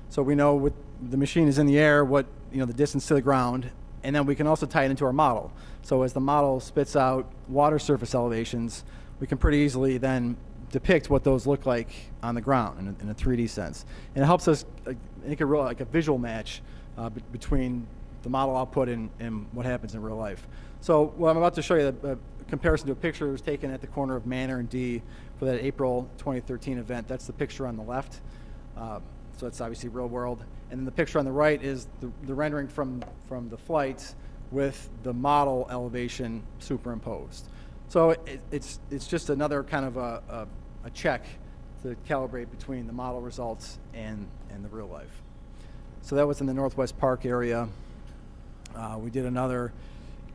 So we know what the machine is in the air, what the distance to the ground, and then we can also tie it into our model. So as the model spits out water surface elevations, we can pretty easily then depict what those look like on the ground in a 3D sense. And it helps us make a real, like a visual match between the model output and what happens in real life. So what I'm about to show you, a comparison to a picture that was taken at the corner of Manor and D for that April 2013 event. That's the picture on the left. So it's obviously real world. And then the picture on the right is the rendering from the flight with the model elevation superimposed. So it's just another kind of a check to calibrate between the model results and the real life. So that was in the Northwest Park area. We did another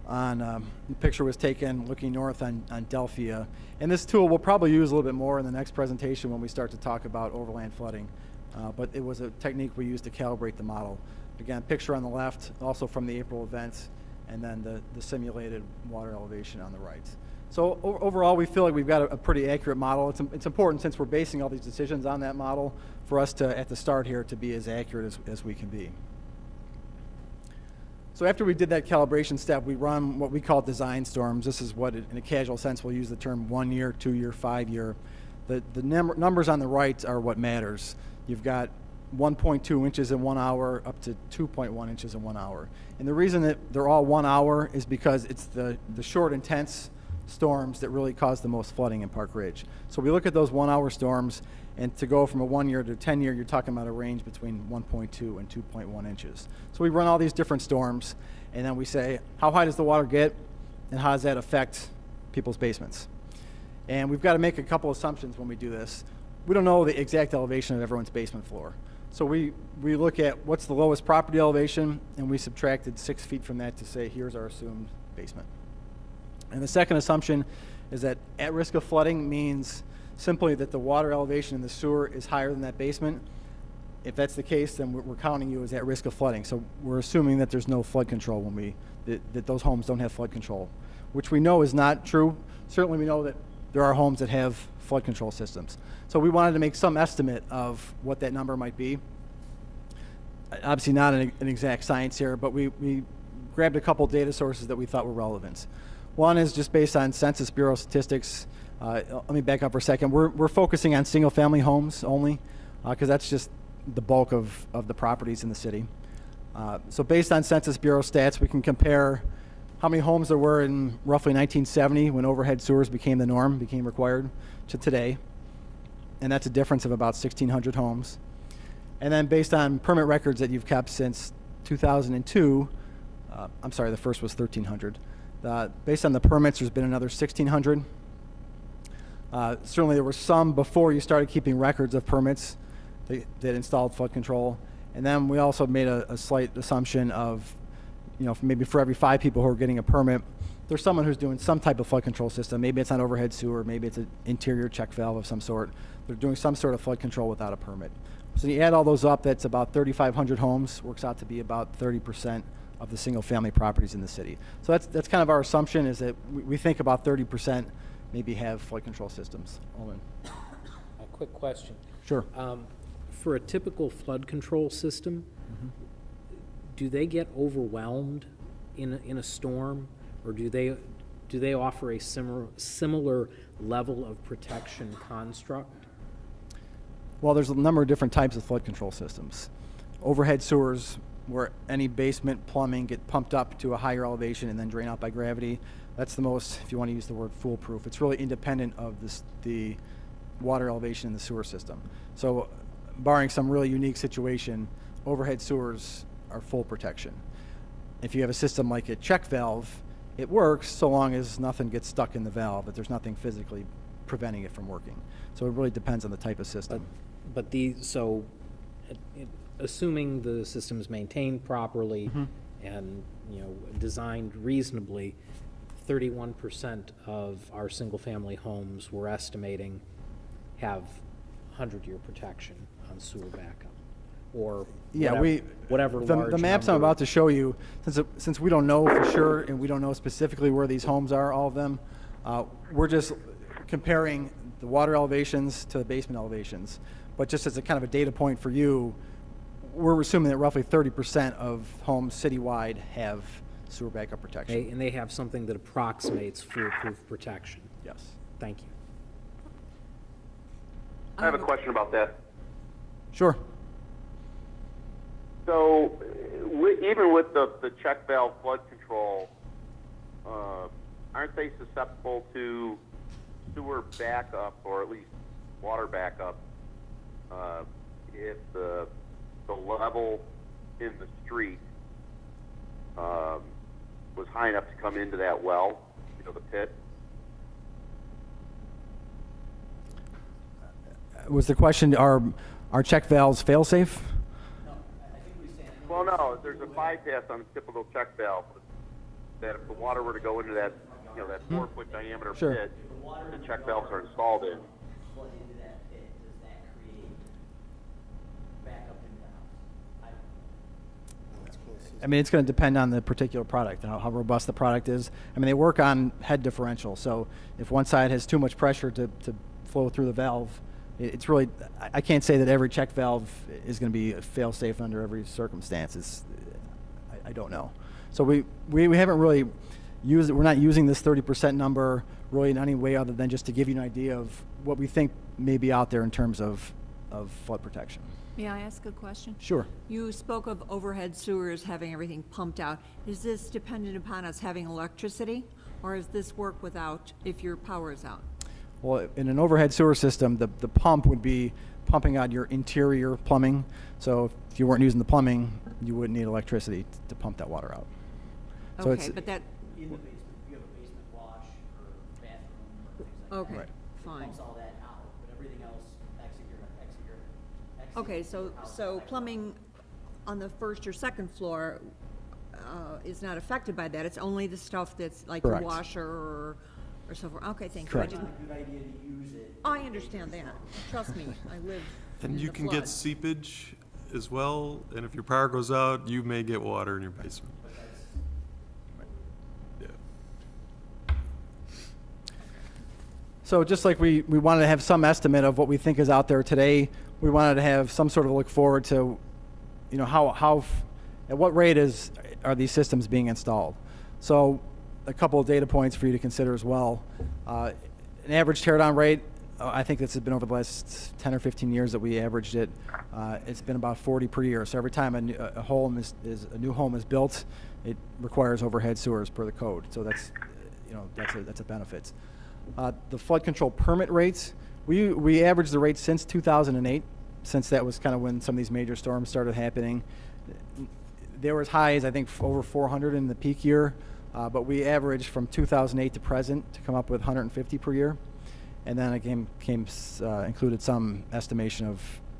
on, the picture was taken looking north on Delphia. And this tool we'll probably use a little bit more in the next presentation when we start to talk about overland flooding. But it was a technique we used to calibrate the model. Again, picture on the left, also from the April event, and then the simulated water elevation on the right. So overall, we feel like we've got a pretty accurate model. It's important, since we're basing all these decisions on that model, for us to, at the start here, to be as accurate as we can be. So after we did that calibration step, we run what we call design storms. This is what, in a casual sense, we'll use the term 1 year, 2 year, 5 year. The numbers on the right are what matters. You've got 1.2 inches in 1 hour up to 2.1 inches in 1 hour. And the reason that they're all 1 hour is because it's the short, intense storms that really cause the most flooding in Park Ridge. So we look at those 1 hour storms, and to go from a 1 year to 10 year, you're talking about a range between 1.2 and 2.1 inches. So we run all these different storms, and then we say, how high does the water get, and how does that affect people's basements? And we've got to make a couple assumptions when we do this. We don't know the exact elevation of everyone's basement floor. So we look at what's the lowest property elevation, and we subtracted 6 feet from that to say, here's our assumed basement. And the second assumption is that at risk of flooding means simply that the water elevation in the sewer is higher than that basement. If that's the case, then we're counting you as at risk of flooding. So we're assuming that there's no flood control that those homes don't have flood control, which we know is not true. Certainly we know that there are homes that have flood control systems. So we wanted to make some estimate of what that number might be. Obviously not an exact science here, but we grabbed a couple data sources that we thought were relevant. One is just based on Census Bureau statistics. Let me back up for a second. We're focusing on single family homes only, because that's just the bulk of the properties in the city. So based on Census Bureau stats, we can compare how many homes there were in roughly 1970 when overhead sewers became the norm, became required, to today. And that's a difference of about 1,600 homes. And then based on permit records that you've kept since 2002, I'm sorry, the first was 1,300. Based on the permits, there's been another 1,600. Certainly there were some before you started keeping records of permits that installed flood control. And then we also made a slight assumption of, maybe for every 5 people who are getting a permit, there's someone who's doing some type of flood control system. Maybe it's not overhead sewer, maybe it's an interior check valve of some sort. They're doing some sort of flood control without a permit. So you add all those up, that's about 3,500 homes, works out to be about 30% of the single-family properties in the city. So that's kind of our assumption, is that we think about 30% maybe have flood control systems. Alden.
A quick question.
Sure.
For a typical flood control system, do they get overwhelmed in a storm, or do they offer a similar level of protection construct?
Well, there's a number of different types of flood control systems. Overhead sewers, where any basement plumbing get pumped up to a higher elevation and then drain out by gravity. That's the most, if you want to use the word foolproof. It's really independent of the water elevation in the sewer system. So barring some really unique situation, overhead sewers are full protection. If you have a system like a check valve, it works so long as nothing gets stuck in the valve, that there's nothing physically preventing it from working. So it really depends on the type of system.
Assuming the system is maintained properly and, designed reasonably, 31% of our single-family homes, we're estimating, have 100-year protection on sewer backup, or whatever large
the maps I'm
number.
about to show you, since we don't know for sure and we don't know specifically where these homes are, all of them, we're just comparing the water elevations to the basement elevations. But just as a kind of a data point for you, we're assuming that roughly 30% of homes citywide have sewer backup protection.
And they have something that approximates foolproof protection.
Yes.
Thank you.
I have a question about that.
Sure.
So, even with the check valve flood control, aren't they susceptible to sewer backup, or at least water backup, if the level in the street was high enough to come into that well, the pit?
Was the question, are check valves fail-safe?
Well, no, there's a bypass on a typical check valve that if the water were to go into that, that 4-foot diameter
Sure.
pit, the check valves are installed in.
Flood into that pit, does that create backup into the house?
I mean, it's going to depend on the particular product and how robust the product is. I mean, they work on head differential, so if one side has too much pressure to flow through the valve, it's really, I can't say that every check valve is going to be fail-safe under every circumstance. I don't know. So we haven't really used it. We're not using this 30% number really in any way other than just to give you an idea of what we think may be out there in terms of flood protection.
May I ask a question?
Sure.
You spoke of overhead sewers having everything pumped out. Is this dependent upon us having electricity, or does this work without, if your power is out?
Well, in an overhead sewer system, the pump would be pumping out your interior plumbing. So if you weren't using the plumbing, you wouldn't need electricity to pump that water out. So
Okay, but that,
In the basement, you have a basement wash or bathroom or things like that.
okay,
Right.
fine.
Pumps all that out, but everything else, exit your.
Okay, so plumbing on the first or second floor is not affected by that. It's only the stuff that's like your
Correct.
washer or so forth. Okay, thank you.
Correct.
I didn't,
Good idea to use it.
I understand that. Trust me, I live in
And you
the
can
flood.
get seepage as well, and if your power goes out, you may get water in your basement. Yeah.
So just like we wanted to have some estimate of what we think is out there today, we wanted to have some sort of look forward to, at what rate are these systems being installed. So a couple of data points for you to consider as well. An average teardown rate, I think this has been over the last 10 or 15 years that we averaged it. It's been about 40 per year. So every time a new home is built, it requires overhead sewers per the code. So that's a benefit. The flood control permit rates, we averaged the rate since 2008, since that was kind of when some of these major storms started happening. They were as high as, I think, over 400 in the peak year, but we averaged from 2008 to present to come up with 150 per year. And then it included some estimation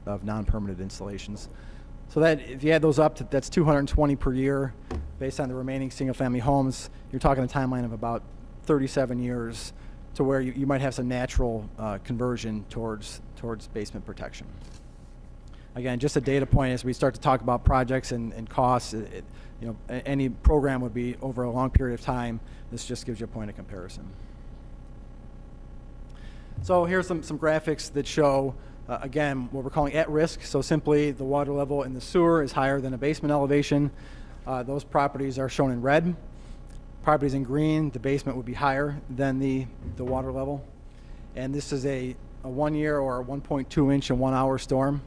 of non-permanent installations. So that, if you add those up, that's 220 per year. based on the remaining single-family homes, you're talking a timeline of about 37 years to where you might have some natural conversion towards basement protection. Again, just a data point as we start to talk about projects and costs. Any program would be over a long period of time. This just gives you a point of comparison. So here's some graphics that show, again, what we're calling at risk. So simply the water level in the sewer is higher than a basement elevation. Those properties are shown in red. Properties in green, the basement would be higher than the water level. And this is a 1 year or a 1.2 inch in 1 hour storm.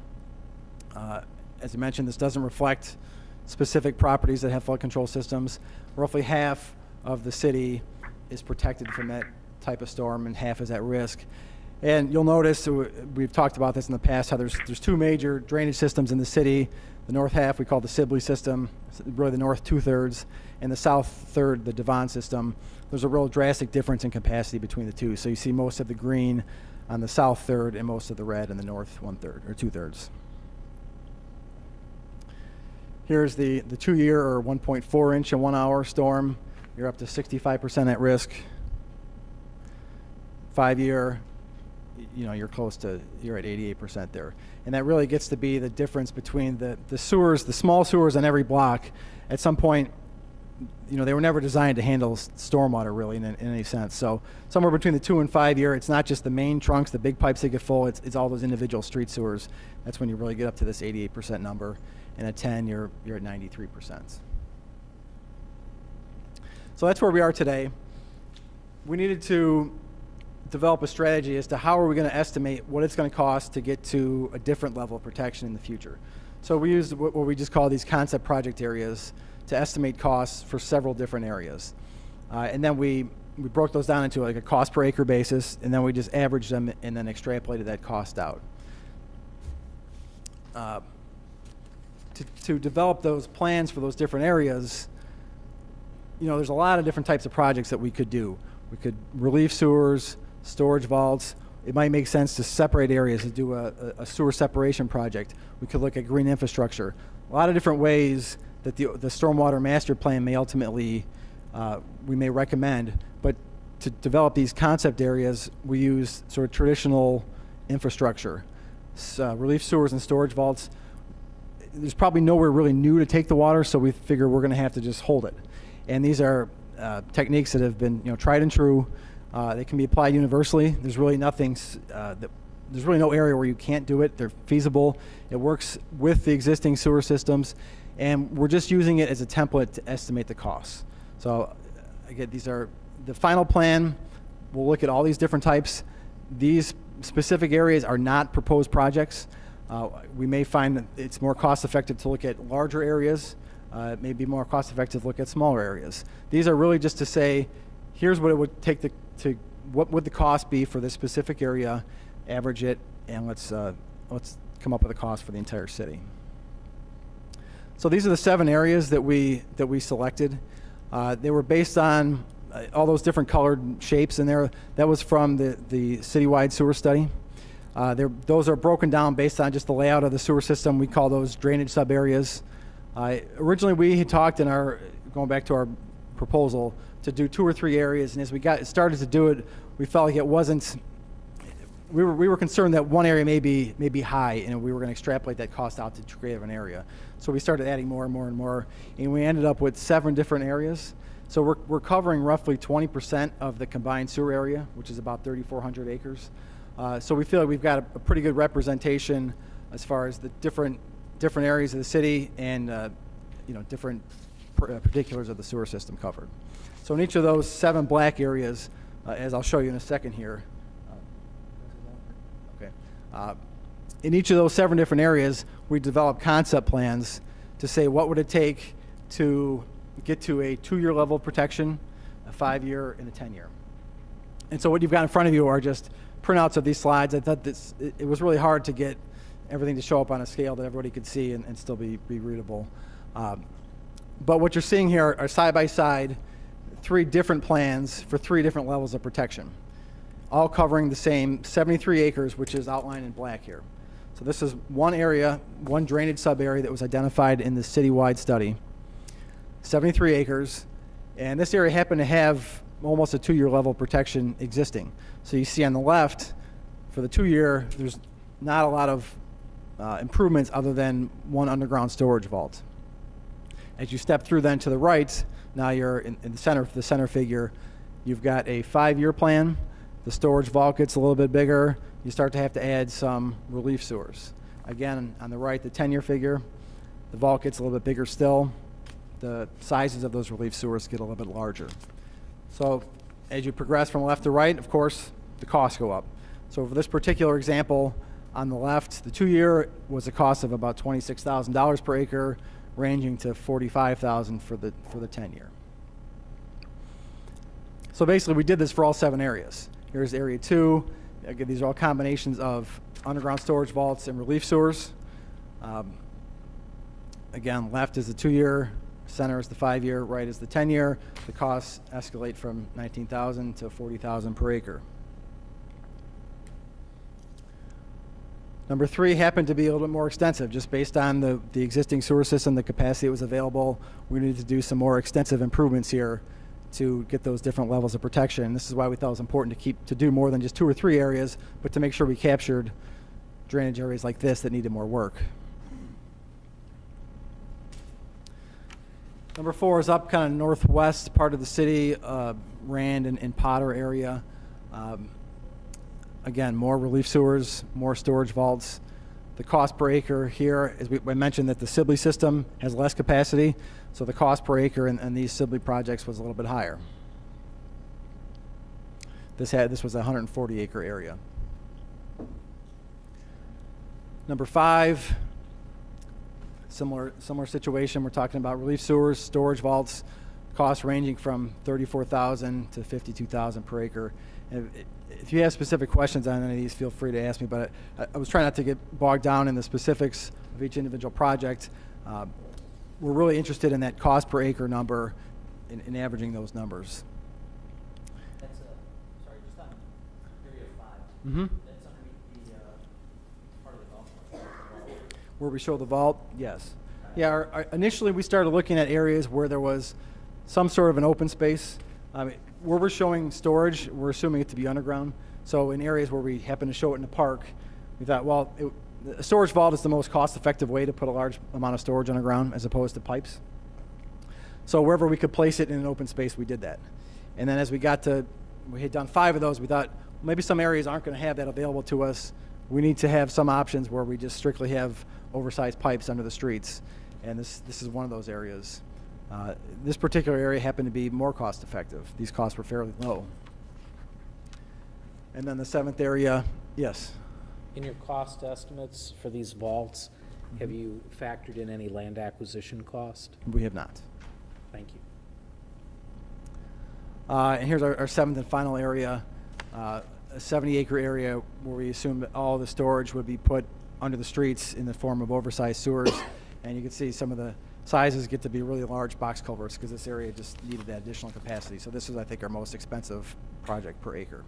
As I mentioned, this doesn't reflect specific properties that have flood control systems. Roughly half of the city is protected from that type of storm and half is at risk. And you'll notice, we've talked about this in the past, how there's two major drainage systems in the city. The north half we call the Sibley system, really the north 2/3, and the south third, the Devon system. There's a real drastic difference in capacity between the two. So you see most of the green on the south third and most of the red in the north 1/3 or 2/3. Here's the 2 year or 1.4 inch in 1 hour storm. You're up to 65% at risk. 5 year, you're at 88% there. And that really gets to be the difference between the sewers, the small sewers on every block. At some point, they were never designed to handle stormwater really in any sense. So somewhere between the 2 and 5 year, it's not just the main trunks, the big pipes that get full, it's all those individual street sewers. That's when you really get up to this 88% number. And at 10, you're at 93%. So that's where we are today. We needed to develop a strategy as to how are we going to estimate what it's going to cost to get to a different level of protection in the future. So we used what we just call these concept project areas to estimate costs for several different areas. And then we broke those down into like a cost per acre basis, and then we just averaged them and then extrapolated that cost out. To develop those plans for those different areas, there's a lot of different types of projects that we could do. We could relieve sewers, storage vaults. It might make sense to separate areas, to do a sewer separation project. We could look at green infrastructure. A lot of different ways that the stormwater master plan may ultimately, we may recommend. But to develop these concept areas, we use sort of traditional infrastructure. Relief sewers and storage vaults. There's probably nowhere really new to take the water, so we figure we're going to have to just hold it. And these are techniques that have been tried and true. They can be applied universally. There's really nothing there's really no area where you can't do it. They're feasible. It works with the existing sewer systems, and we're just using it as a template to estimate the costs. So again, these are the final plan. We'll look at all these different types. These specific areas are not proposed projects. We may find that it's more cost effective to look at larger areas. It may be more cost effective to look at smaller areas. These are really just to say, here's what it would take what would the cost be for this specific area, average it, and let's come up with a cost for the entire city. So these are the 7 areas that we selected. They were based on all those different colored shapes in there. That was from the citywide sewer study. Those are broken down based on just the layout of the sewer system. We call those drainage sub-areas. Originally, we had talked going back to our proposal, to do 2 or 3 areas, and as we started to do it, we felt like it wasn't, we were concerned that one area may be high, and we were going to extrapolate that cost out to create an area. So we started adding more and more and more, and we ended up with 7 different areas. So we're covering roughly 20% of the combined sewer area, which is about 3,400 acres. So we feel like we've got a pretty good representation as far as the different areas of the city and different particulars of the sewer system covered. So in each of those 7 black areas, as I'll show you in a second here, in each of those 7 different areas, we developed concept plans to say what would it take to get to a 2-year level of protection, a 5-year, and a 10-year. And so what you've got in front of you are just printouts of these slides. I thought it was really hard to get everything to show up on a scale that everybody could see and still be readable. But what you're seeing here are side-by-side 3 different plans for 3 different levels of protection, all covering the same 73 acres, which is outlined in black here. So this is one area, one drainage sub-area that was identified in the citywide study. 73 acres, and this area happened to have almost a 2-year level of protection existing. So you see on the left, for the 2-year, there's not a lot of improvements other than one underground storage vault. As you step through then to the right, now you're in the center figure, you've got a 5-year plan. The storage vault gets a little bit bigger. You start to have to add some relief sewers. Again, on the right, the 10-year figure, the vault gets a little bit bigger still. The sizes of those relief sewers get a little bit larger. So as you progress from left to right, of course, the costs go up. So for this particular example, on the left, the 2-year was a cost of about $26,000 per acre, ranging to $45,000 for the 10-year. So basically, we did this for all 7 areas. Here's area 2. Again, these are all combinations of underground storage vaults and relief sewers. Again, left is the 2-year, center is the 5-year, right is the 10-year. The costs escalate from $19,000 to $40,000 per acre. Number 3 happened to be a little bit more extensive, just based on the existing sewer system, the capacity that was available. We needed to do some more extensive improvements here to get those different levels of protection. This is why we thought it was important to do more than just 2 or 3 areas, but to make sure we captured drainage areas like this that needed more work. Number 4 is up kind of northwest part of the city, Rand and Potter area. Again, more relief sewers, more storage vaults. The cost per acre here, as we mentioned, that the Sibley system has less capacity, so the cost per acre in these Sibley projects was a little bit higher. This was a 140-acre area. Number 5, similar situation. We're talking about relief sewers, storage vaults, costs ranging from $34,000 to $52,000 per acre. And if you have specific questions on any of these, feel free to ask me, but I was trying not to get bogged down in the specifics of each individual project. We're really interested in that cost per acre number in averaging those numbers. That's just on area 5. Mm-hmm. That's underneath the part of the golf course. Where we show the vault? Yes. Yeah, initially we started looking at areas where there was some sort of an open space. Where we're showing storage, we're assuming it to be underground. So in areas where we happen to show it in the park, we thought, well, a storage vault is the most cost-effective way to put a large amount of storage underground as opposed to pipes. So wherever we could place it in an open space, we did that. And then as we had done 5 of those, we thought, maybe some areas aren't going to have that available to us. We need to have some options where we just strictly have oversized pipes under the streets. And this is one of those areas. This particular area happened to be more cost effective. These costs were fairly low. And then the 7th area, yes.
In your cost estimates for these vaults, have you factored in any land acquisition cost?
We have not.
Thank you.
And here's our 7th and final area, a 70-acre area where we assume that all the storage would be put under the streets in the form of oversized sewers. And you can see some of the sizes get to be really large box culverts because this area just needed that additional capacity. So this is, I think, our most expensive project per acre.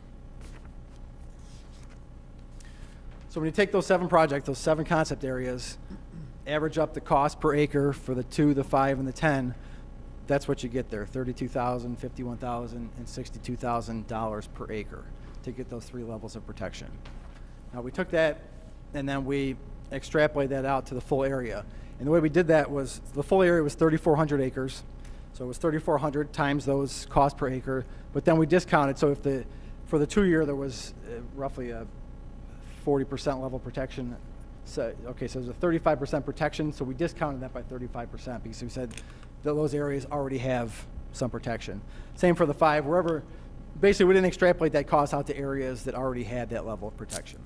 So when you take those 7 projects, those 7 concept areas, average up the cost per acre for the 2, the 5, and the 10, that's what you get there, $32,000, $51,000, and $62,000 per acre to get those 3 levels of protection. Now we took that and then we extrapolated that out to the full area. And the way we did that was the full area was 3,400 acres. So it was 3,400 times those costs per acre. But then we discounted. So for the 2-year, there was roughly a 40% level protection. So there's a 35% protection. So we discounted that by 35% because we said that those areas already have some protection. Same for the 5, wherever. Basically, we didn't extrapolate that cost out to areas that already had that level of protection.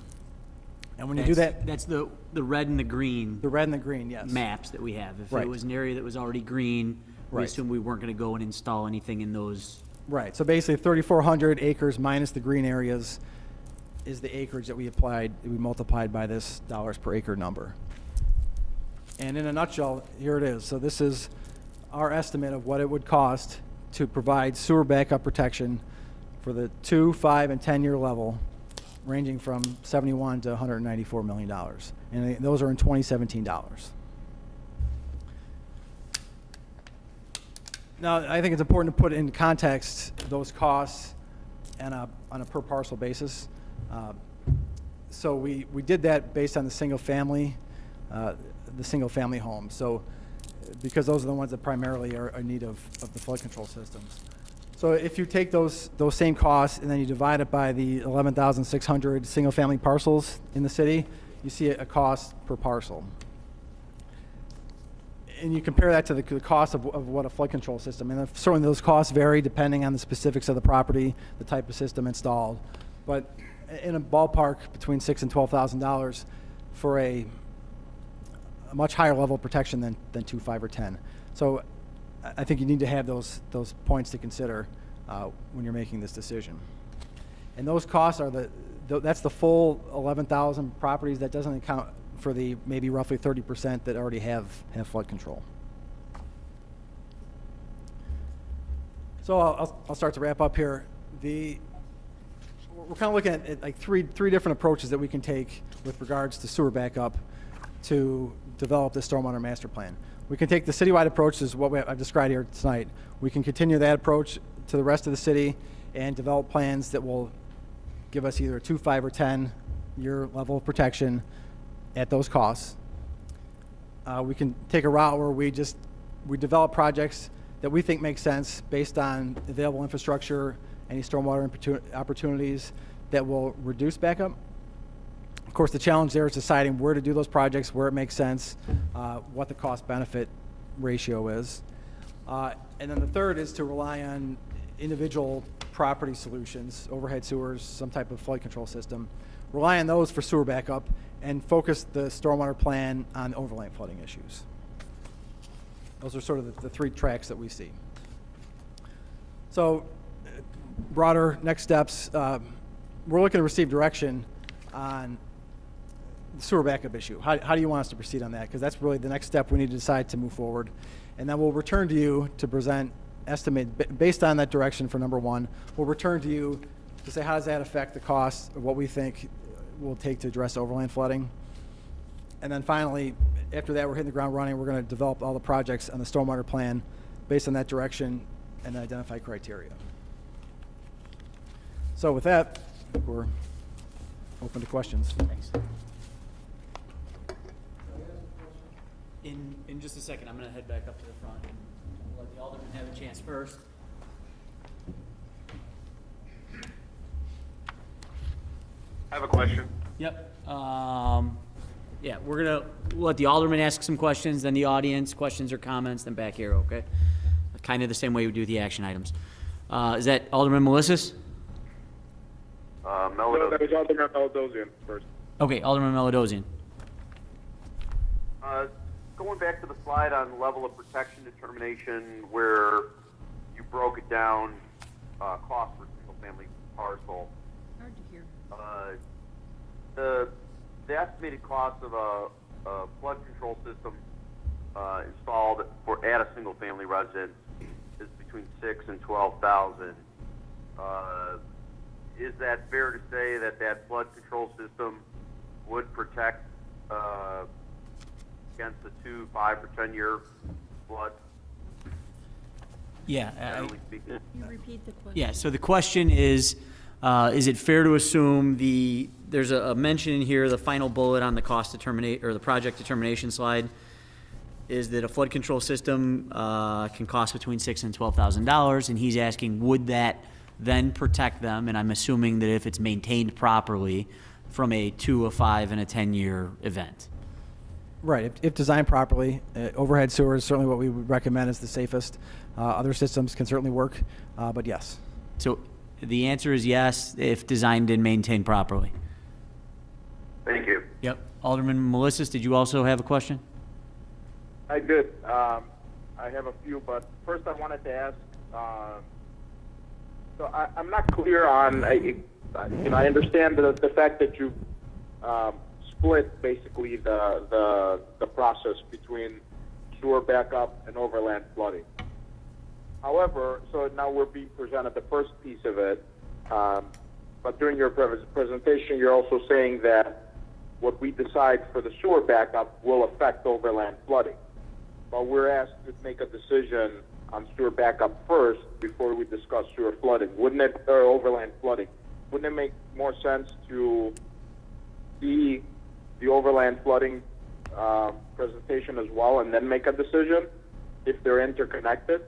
And when you do that,
That's the red and the green.
The red and the green, yes.
Maps that we have. If
Right.
it was an area that was already green, we
Right.
assumed we weren't going to go and install anything in those.
Right. So basically, 3,400 acres minus the green areas is the acreage that we multiplied by this dollars per acre number. And in a nutshell, here it is. So this is our estimate of what it would cost to provide sewer backup protection for the 2, 5, and 10-year level, ranging from $71 to $194 million. And those are in 2017 dollars. Now, I think it's important to put into context those costs on a per parcel basis. So we did that based on the single family home. So because those are the ones that primarily are in need of the flood control systems. So if you take those same costs and then you divide it by the 11,600 single family parcels in the city, you see a cost per parcel. And you compare that to the cost of what a flood control system, and certainly those costs vary depending on the specifics of the property, the type of system installed. But in a ballpark between $6,000 and $12,000 for a much higher level of protection than 2, 5, or 10. So I think you need to have those points to consider when you're making this decision. And those costs are that's the full 11,000 properties. That doesn't account for the maybe roughly 30% that already have flood control. So I'll start to wrap up here. We're kind of looking at like three different approaches that we can take with regards to sewer backup to develop this stormwater master plan. We can take the citywide approach, is what I've described here tonight. We can continue that approach to the rest of the city and develop plans that will give us either a 2, 5, or 10 year level of protection at those costs. We can take a route where we develop projects that we think make sense based on available infrastructure, any stormwater opportunities that will reduce backup. Of course, the challenge there is deciding where to do those projects, where it makes sense, what the cost-benefit ratio is. And then the third is to rely on individual property solutions, overhead sewers, some type of flood control system. Rely on those for sewer backup and focus the stormwater plan on overland flooding issues. Those are sort of the three tracks that we see. So, broader next steps, we're looking to receive direction on the sewer backup issue. How do you want us to proceed on that? Because that's really the next step we need to decide to move forward. And then we'll return to you to present estimate based on that direction for number one. We'll return to you to say how does that affect the cost of what we think will take to address overland flooding. And then finally, after that, we're hitting the ground running. We're going to develop all the projects on the stormwater plan based on that direction and identify criteria. So with that, I think we're open to questions.
Thanks. In just a second, I'm going to head back up to the front and let the alderman have a chance first.
I have a question.
Yep. Yeah, we're going to let the alderman ask some questions, then the audience, questions or comments, then back here, okay? Kind of the same way we do the action items. Is that Alderman Melissus?
No, that was Alderman Meladosian first.
Okay, Alderman Meladosian.
Going back to the slide on level of protection determination where you broke it down, cost per single family parcel.
Hard to hear.
The estimated cost of a flood control system installed at a single family residence is between $6,000 and $12,000. Is that fair to say that flood control system would protect against the 2, 5, or 10 year flood?
Yeah.
Generally speaking.
Can you repeat the question?
Yeah, so the question is it fair to assume there's a mention in here, the final bullet on the cost determinate, or the project determination slide, is that a flood control system can cost between $6,000 and $12,000, and he's asking, would that then protect them? And I'm assuming that if it's maintained properly, from a 2, a 5, and a 10-year event.
Right, if designed properly, overhead sewer is certainly what we would recommend as the safest. Other systems can certainly work, but yes.
So the answer is yes, if designed and maintained properly.
Thank you.
Yep. Alderman Melissus, did you also have a question?
I did. I have a few, but first I wanted to ask, so I'm not clear on, I understand the fact that you split basically the process between sewer backup and overland flooding. However, so now we're being presented the first piece of it, but during your presentation, you're also saying that what we decide for the sewer backup will affect overland flooding. But we're asked to make a decision on sewer backup first before we discuss sewer flooding? Wouldn't it, or overland flooding? Wouldn't it make more sense to see the overland flooding presentation as well and then make a decision if they're interconnected?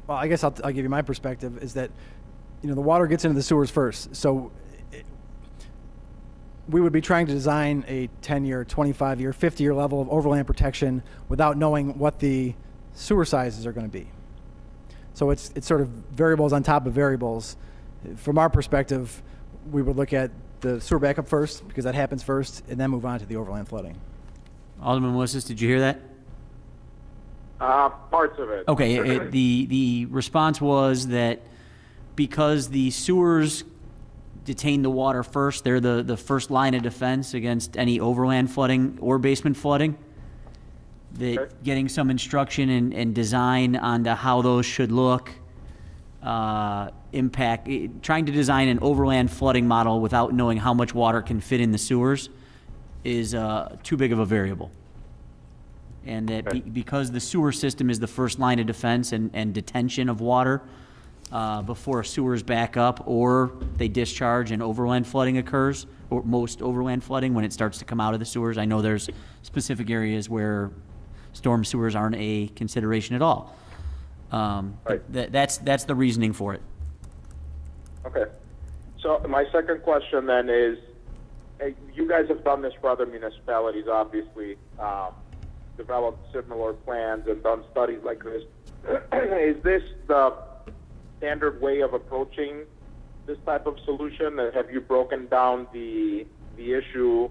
Well, I guess I'll give you my perspective, is that, the water gets into the sewers first. So we would be trying to design a 10-year, 25-year, 50-year level of overland protection without knowing what the sewer sizes are going to be. So it's sort of variables on top of variables. From our perspective, we would look at the sewer backup first, because that happens first, and then move on to the overland flooding.
Alderman Melissus, did you hear that?
Parts of it.
Okay, the response was that because the sewers detain the water first, they're the first line of defense against any overland flooding or basement flooding, that
Okay.
getting some instruction and design onto how those should look, impact, trying to design an overland flooding model without knowing how much water can fit in the sewers is too big of a variable. And that because the sewer system is the first line of defense and detention of water before sewers back up or they discharge and overland flooding occurs, or most overland flooding when it starts to come out of the sewers. I know there's specific areas where storm sewers aren't a consideration at all.
Right.
That's the reasoning for it.
Okay. So my second question then is, you guys have done this for other municipalities, obviously, developed similar plans and done studies like this. Is this the standard way of approaching this type of solution? Have you broken down the issue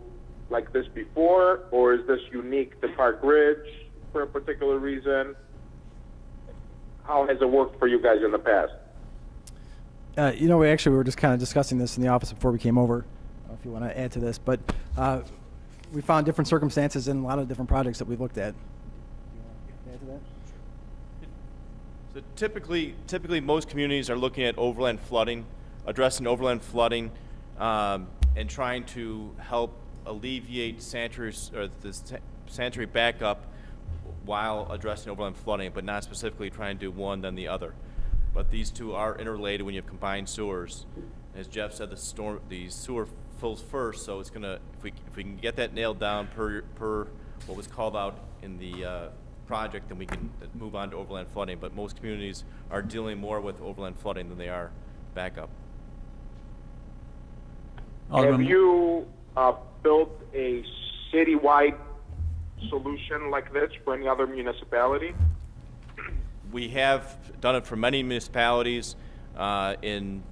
like this before, or is this unique to Park Ridge for a particular reason? How has it worked for you guys in the past?
We were just kind of discussing this in the office before we came over, if you want to add to this, but we found different circumstances in a lot of different projects that we've looked at. Add to that?
So typically most communities are looking at overland flooding, addressing overland flooding, and trying to help alleviate sanitary backup while addressing overland flooding, but not specifically trying to do one then the other. But these two are interrelated when you have combined sewers. As Jeff said, the sewer fills first, so it's gonna, if we can get that nailed down per what was called out in the project, then we can move on to overland flooding. But most communities are dealing more with overland flooding than they are backup.
Have you built a citywide solution like this for any other municipality?
We have done it for many municipalities in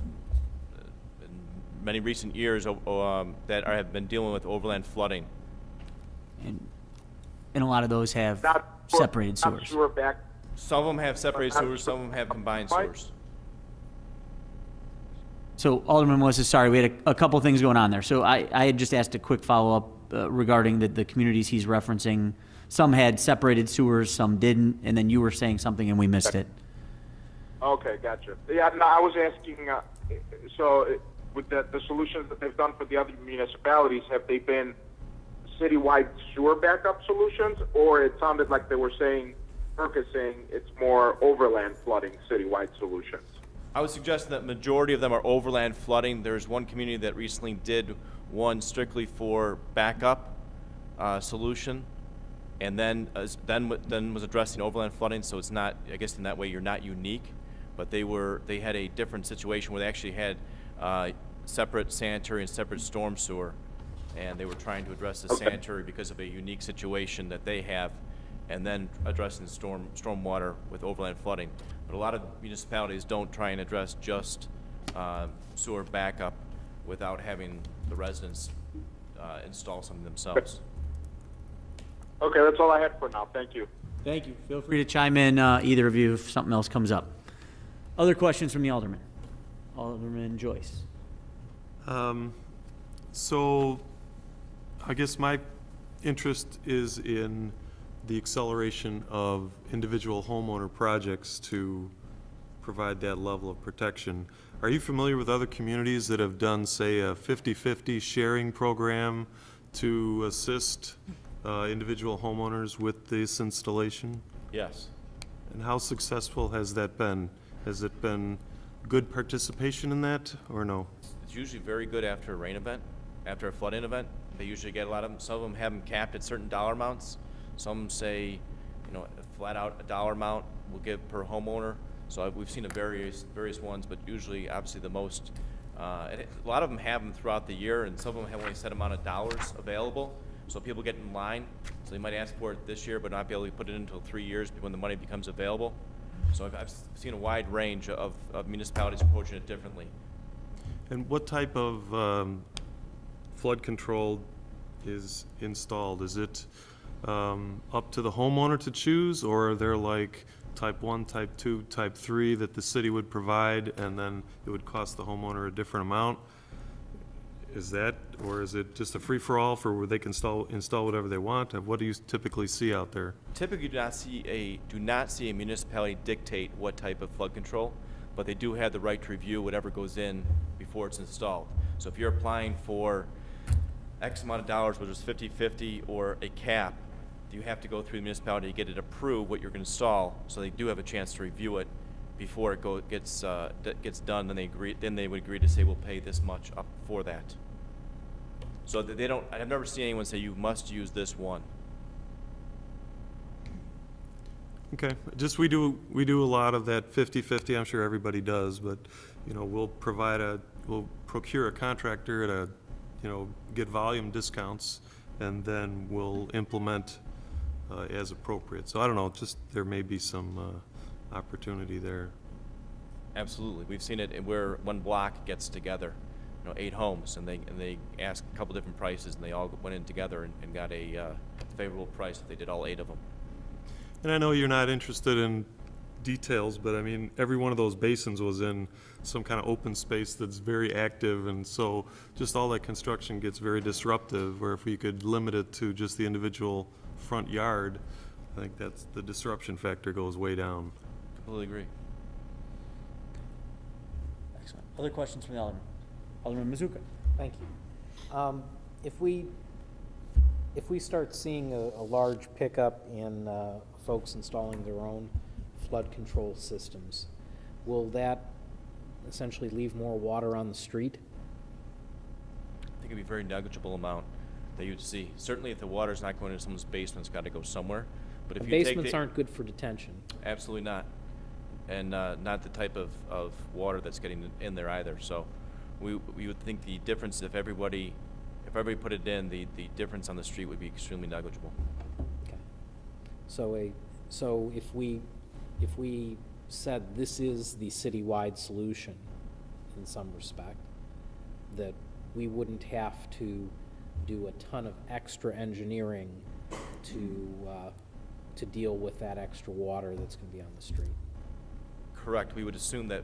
many recent years that have been dealing with overland flooding.
And a lot of those have
Not
separated
not
sewers.
sewer back.
Some of them have separated sewers, some of them have combined sewers.
So Alderman Melissa, sorry, we had a couple things going on there. So I had just asked a quick follow-up regarding the communities he's referencing. Some had separated sewers, some didn't, and then you were saying something and we missed it.
Okay, gotcha. Yeah, no, I was asking, with the solutions that they've done for the other municipalities, have they been citywide sewer backup solutions, or it sounded like they were saying, Kirk is saying it's more overland flooding citywide solutions?
I would suggest that majority of them are overland flooding. There's one community that recently did one strictly for backup solution, and then was addressing overland flooding. So it's not, I guess in that way you're not unique, but they had a different situation where they actually had separate sanitary and separate storm sewer, and they were trying to address the sanitary because of a unique situation that they have, and then addressing storm water with overland flooding. But a lot of municipalities don't try and address just sewer backup without having the residents install something themselves.
Okay, that's all I had for now. Thank you.
Thank you. Feel free to chime in, either of you, if something else comes up. Other questions from the Alderman? Alderman Joyce.
So I guess my interest is in the acceleration of individual homeowner projects to provide that level of protection. Are you familiar with other communities that have done, say, a 50-50 sharing program to assist individual homeowners with this installation?
Yes.
And how successful has that been? Has it been good participation in that, or no?
It's usually very good after a rain event, after a flooding event. They usually get a lot of them. Some of them have them capped at certain dollar amounts. Some say, flat out a dollar amount we'll give per homeowner. So we've seen various ones, but usually, obviously, the most. A lot of them have them throughout the year, and some of them have only a set amount of dollars available. So people get in line. So they might ask for it this year, but not be able to put it in until 3 years when the money becomes available. So I've seen a wide range of municipalities approaching it differently.
And what type of flood control is installed? Is it up to the homeowner to choose, or are there like type 1, type 2, type 3 that the city would provide, and then it would cost the homeowner a different amount? Is that, or is it just a free-for-all for where they can install whatever they want? And what do you typically see out there?
Typically, do not see a municipality dictate what type of flood control, but they do have the right to review whatever goes in before it's installed. So if you're applying for X amount of dollars, whether it's 50/50 or a cap, you have to go through the municipality to get it approved what you're going to install. So they do have a chance to review it before it gets done. Then they would agree to say we'll pay this much up for that. So that they don't. I've never seen anyone say you must use this one.
Okay, just we do a lot of that 50/50. I'm sure everybody does, but we'll procure a contractor at get volume discounts, and then we'll implement as appropriate. So I don't know, just there may be some opportunity there.
Absolutely, we've seen it where one block gets together, 8 homes, and they asked a couple different prices, and they all went in together and got a favorable price if they did all 8 of them.
And I know you're not interested in details, but I mean, every one of those basins was in some kind of open space that's very active, and so just all that construction gets very disruptive, where if we could limit it to just the individual front yard, I think that's the disruption factor goes way down.
Completely agree.
Excellent. Other questions from the Alderman? Alderman Mazuka.
Thank you. If we start seeing a large pickup in folks installing their own flood control systems, will that essentially leave more water on the street?
I think it'd be a very negligible amount that you'd see. Certainly, if the water's not going into someone's basement, it's got to go somewhere. But if
The
you
basements aren't good for detention.
Absolutely not, and not the type of water that's getting in there either. So, we would think the difference if everybody put it in, the difference on the street would be extremely negligible.
Okay. So if we said this is the citywide solution in some respect, that we wouldn't have to do a ton of extra engineering to deal with that extra water that's going to be on the street.
Correct. We would assume that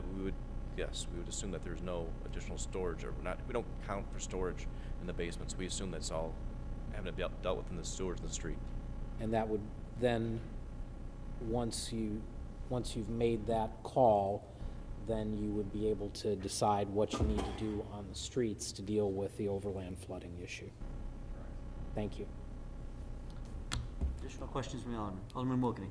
assume that there's no additional storage, or we don't count for storage in the basements. We assume that's all having to be dealt with in the sewers in the street.
And that would then, once you've made that call, then you would be able to decide what you need to do on the streets to deal with the overland flooding issue. Thank you.
Additional questions from the Alderman? Alderman Wilkeny.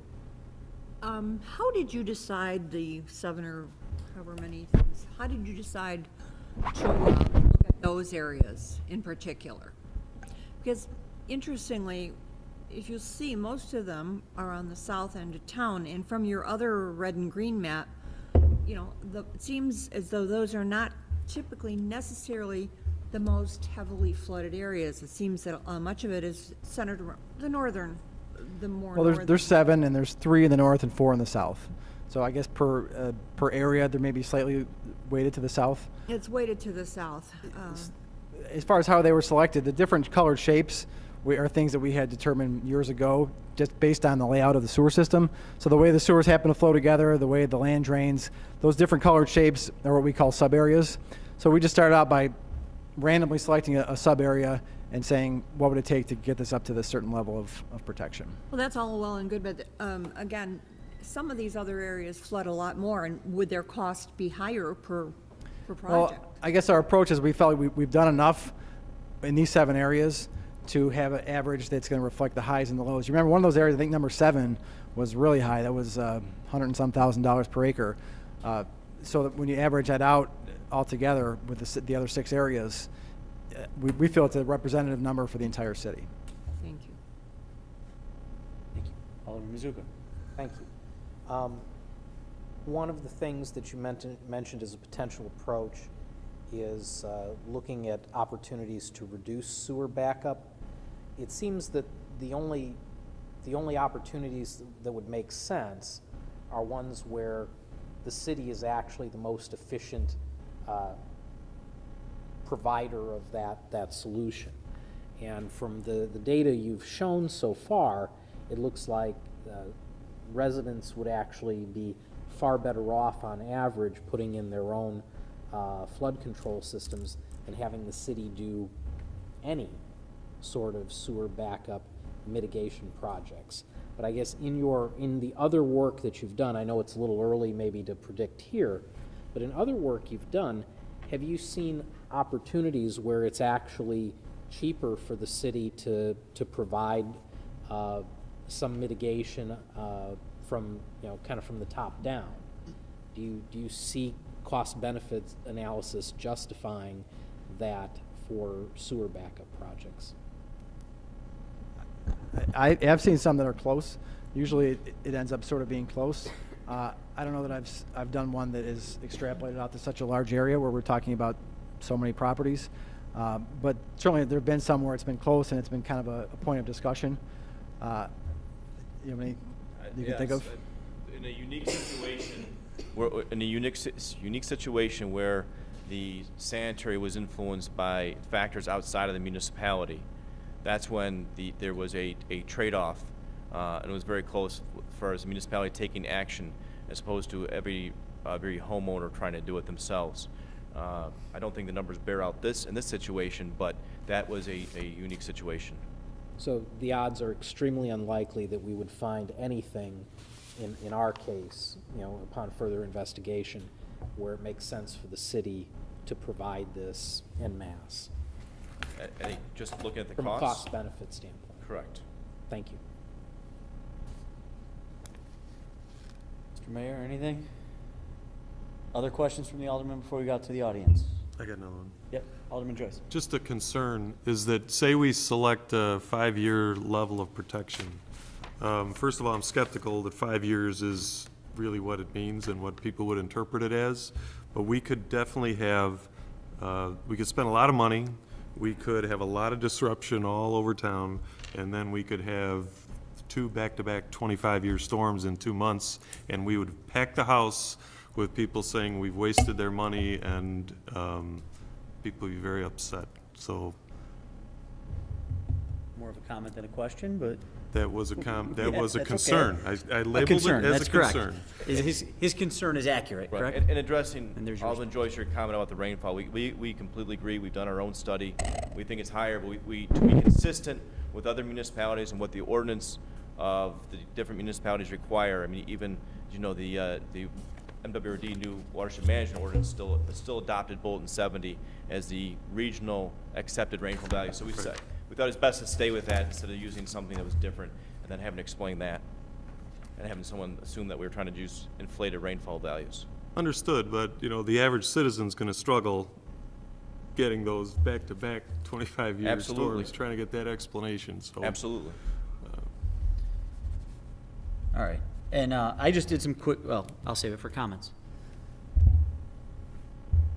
How did you decide the 7 or however many things, how did you decide to look at those areas in particular? Because interestingly, if you see, most of them are on the south end of town, and from your other red and green map, it seems as though those are not typically necessarily the most heavily flooded areas. It seems that much of it is centered around the more
Well, there's 7, and there's 3 in the north and 4 in the south. So I guess per area, there may be slightly weighted to the south.
It's weighted to the south.
As far as how they were selected, the different colored shapes are things that we had determined years ago, just based on the layout of the sewer system. So the way the sewers happen to flow together, the way the land drains, those different colored shapes are what we call sub areas. So we just started out by randomly selecting a sub area and saying, what would it take to get this up to this certain level of protection?
Well, that's all well and good, but again, some of these other areas flood a lot more, and would their cost be higher per project?
Well, I guess our approach is we felt we've done enough in these 7 areas to have an average that's going to reflect the highs and the lows. You remember one of those areas, I think number 7 was really high. That was $100 and some thousand per acre. So that when you average that out altogether with the other 6 areas, we feel it's a representative number for the entire city.
Thank you.
Thank you. Alderman Mizuko.
Thank you. One of the things that you mentioned as a potential approach is looking at opportunities to reduce sewer backup. It seems that the only opportunities that would make sense are ones where the city is actually the most efficient provider of that solution. And from the data you've shown so far, it looks like residents would actually be far better off on average putting in their own flood control systems than having the city do any sort of sewer backup mitigation projects. But I guess in the other work that you've done, I know it's a little early maybe to predict here, but in other work you've done, have you seen opportunities where it's actually cheaper for the city to provide some mitigation from, kind of from the top down? Do you see cost benefits analysis justifying that for sewer backup projects?
I have seen some that are close. Usually it ends up sort of being close. I don't know that I've done one that is extrapolated out to such a large area where we're talking about so many properties. But certainly there have been some where it's been close and it's been kind of a point of discussion. You have any you can think of?
In a unique situation where the sanitary was influenced by factors outside of the municipality, that's when there was a trade-off, and it was very close for as the municipality taking action as opposed to every homeowner trying to do it themselves. I don't think the numbers bear out in this situation, but that was a unique situation.
So the odds are extremely unlikely that we would find anything in our case, upon further investigation, where it makes sense for the city to provide this en masse.
Just looking at the
From
costs?
a cost-benefit standpoint.
Correct.
Thank you.
Mr. Mayor, anything? Other questions from the alderman before we got to the audience?
I got another one.
Yep, Alderman Joyce.
Just a concern is that, say we select a 5-year level of protection. First of all, I'm skeptical that 5 years is really what it means and what people would interpret it as. But we could definitely have, we could spend a lot of money, we could have a lot of disruption all over town, and then we could have 2 back-to-back 25-year storms in 2 months, and we would pack the house with people saying we've wasted their money, and people would be very upset. So
More of a comment than a question, but.
that was a that was a
that's
concern.
okay.
I labeled it as
That's
a
correct.
concern.
His concern is accurate,
Right.
correct?
And addressing
And there's yours.
Alderman Joyce, your comment about the rainfall, we completely agree. We've done our own study. We think it's higher, but to be consistent with other municipalities and what the ordinance of the different municipalities require. I mean, even, the MWRD new watershed management ordinance still adopted Bulletin 70 as the regional accepted rainfall value. So we thought it's best to stay with that instead of using something that was different and then having to explain that and having someone assume that we were trying to use inflated rainfall values.
Understood, but, the average citizen's gonna struggle getting those back-to-back 25-year
Absolutely.
storms, trying to get that explanation, so.
Absolutely.
All right. And I just did some quick, I'll save it for comments.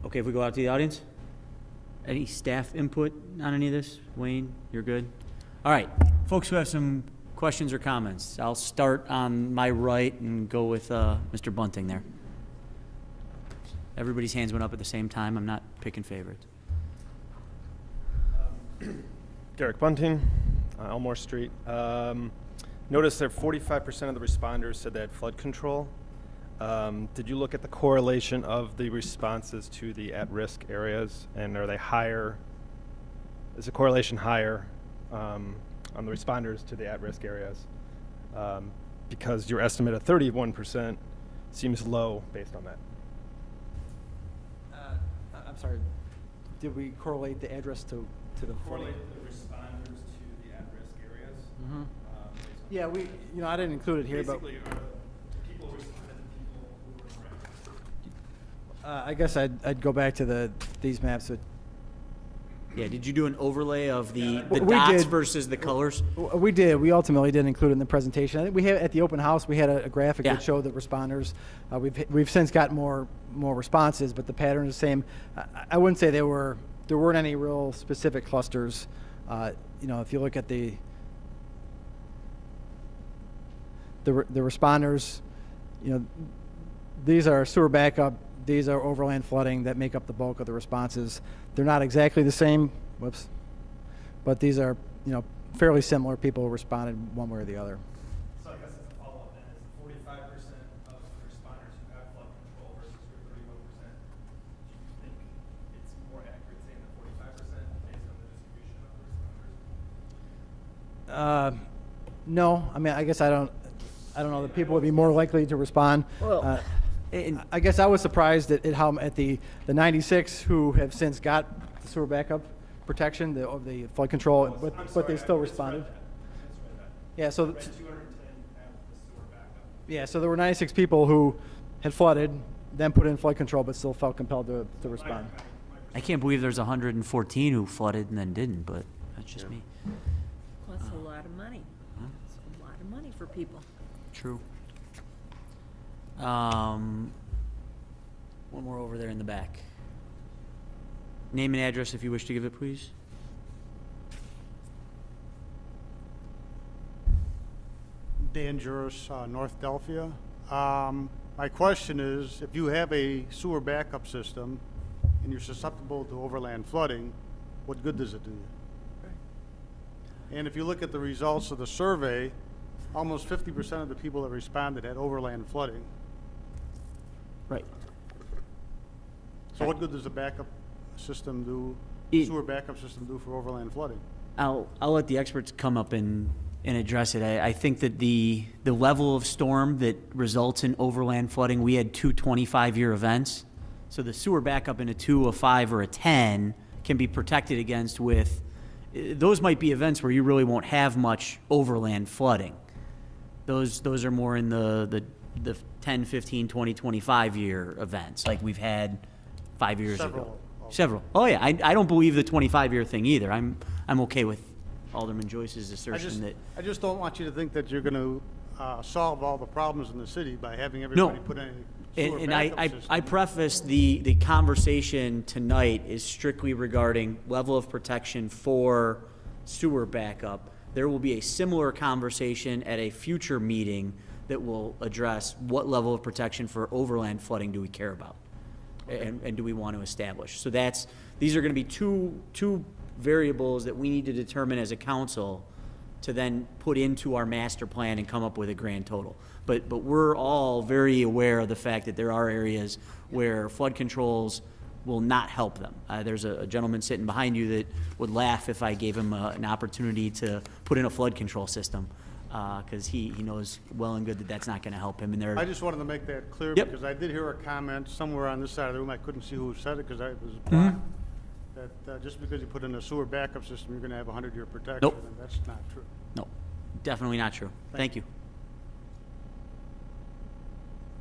Okay, if we go out to the audience? Any staff input on any of this? Wayne, you're good? All right, folks who have some questions or comments, I'll start on my right and go with Mr. Bunting there. Everybody's hands went up at the same time. I'm not picking favorites.
Derek Bunting, Elmore Street. Notice that 45% of the responders said they had flood control. Did you look at the correlation of the responses to the at-risk areas, and are they higher? Is the correlation higher on the responders to the at-risk areas? Because your estimate of 31% seems low based on that.
I'm sorry. Did we correlate the address to the
Correlate the responders to
Yeah, I didn't include it here, but
Basically, people responded to people who were
I guess I'd go back to these maps. That
Yeah, did you do an overlay of the
We
dots
did.
versus the colors?
we did. We ultimately did include it in the presentation. I think we had at the open house. We had a graphic
Yeah.
that showed the responders. We've since got more responses, but the pattern is the same. I wouldn't say there weren't any real specific clusters. If you look at the responders, these are sewer backup, these are overland flooding that make up the bulk of the responses. They're not exactly the same, but these are, fairly similar. People responded one way or the other.
So I guess it's a follow-up then, is 45% of the responders who have flood control versus your 31%. Do you think it's more accurate saying the 45% based on the distribution of the responders?
No, I mean, I guess I don't know that people would be more likely to respond.
Well,
I guess I was surprised at how at the 96 who have since got the sewer backup protection, the flood control, but they still responded. Yeah, so
210 have the sewer backup.
yeah, so there were 96 people who had flooded, then put in flood control, but still felt compelled to respond.
I can't believe there's 114 who flooded and then didn't, but that's just me.
That's a lot of money. That's a lot of money for people.
True. One more over there in the back. Name and address if you wish to give it, please.
Dan Juris, North Delphia. My question is, if you have a sewer backup system and you're susceptible to overland flooding, what good does it do you? And if you look at the results of the survey, almost 50% of the people that responded had overland flooding.
Right.
So what good does the backup system do, sewer backup system do for overland flooding?
I'll let the experts come up and address it. I think that the level of storm that results in overland flooding, we had two 25-year events. So the sewer backup in a 2, a 5, or a 10 can be protected against with, those might be events where you really won't have much overland flooding. Those are more in the 10, 15, 20, 25-year events like we've had 5 years ago. Several. Oh yeah, I don't believe the 25-year thing either. I'm okay with Alderman Joyce's assertion that.
I just don't want you to think that you're going to solve all the problems in the city by having everybody put in a sewer
And
backup system.
I preface the conversation tonight is strictly regarding level of protection for sewer backup. There will be a similar conversation at a future meeting that will address what level of protection for overland flooding do we care about and do we want to establish. So these are going to be two variables that we need to determine as a council to then put into our master plan and come up with a grand total. But we're all very aware of the fact that there are areas where flood controls will not help them. There's a gentleman sitting behind you that would laugh if I gave him an opportunity to put in a flood control system, because he knows well and good that that's not going to help him. And
I just wanted to make that clear
Yep.
because I did hear a comment somewhere on this side of the room. I couldn't see who said it because I was blocked. That just because you put in a sewer backup system, you're going to have 100-year protection.
Nope.
And that's not true.
No, definitely not true. Thank you.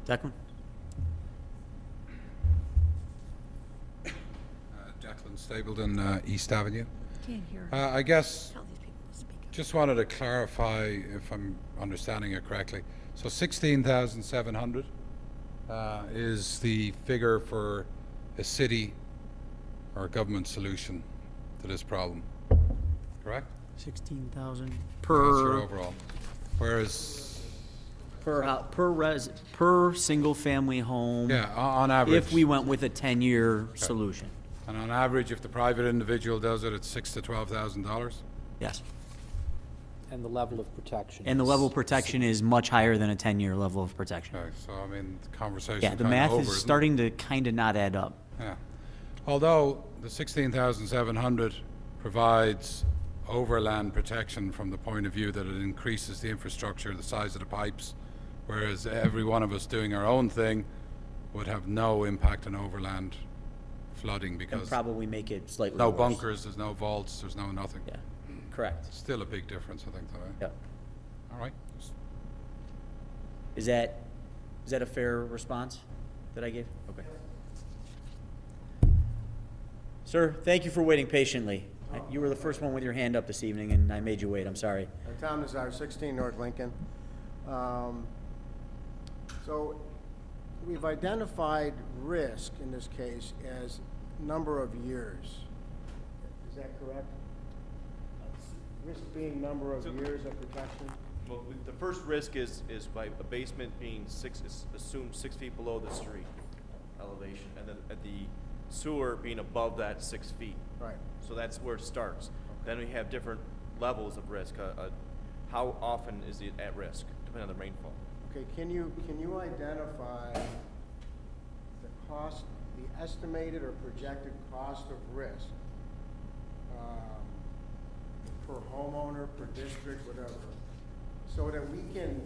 Declan?
Declan Stapleton, East Avenue.
Can't hear.
I guess,
Tell these people to speak.
just wanted to clarify if I'm understanding it correctly. So 16,700 is the figure for a city or a government solution to this problem, correct?
16,000
That's
per
your overall. Whereas,
per single family home.
yeah, on average.
If we went with a 10-year solution.
And on average, if the private individual does it, it's $6,000 to $12,000?
Yes.
And the level of protection.
And the
is-
level of protection is much higher than a 10-year level of protection.
Okay, so I mean, the conversation
Yeah, the
kinda
math
over,
is
isn't it?
starting to kind of not add up.
Yeah. Although the 16,700 provides overland protection from the point of view that it increases the infrastructure, the size of the pipes, whereas every one of us doing our own thing would have no impact on overland flooding
And
because
probably make it slightly
no
worse.
bunkers, there's no vaults, there's no nothing.
Yeah, Correct.
Still a big difference, I think, though. Eh?
Yep.
All right.
Is that a fair response that I gave? Okay. Sir, thank you for waiting patiently. You were the first one with your hand up this evening, and I made you wait. I'm sorry.
Tom Nazar, 16 North Lincoln. So we've identified risk in this case as number of years. Is that correct? Risk being number of years of protection?
Well, the first risk is by a basement being assumed 6 feet below the street elevation, and then at the sewer being above that 6 feet.
Right.
So that's where it starts. Then we have different levels of risk. How often is it at risk, depending on the rainfall?
Okay, can you identify the cost, the estimated or projected cost of risk per homeowner, per district, whatever, so that we can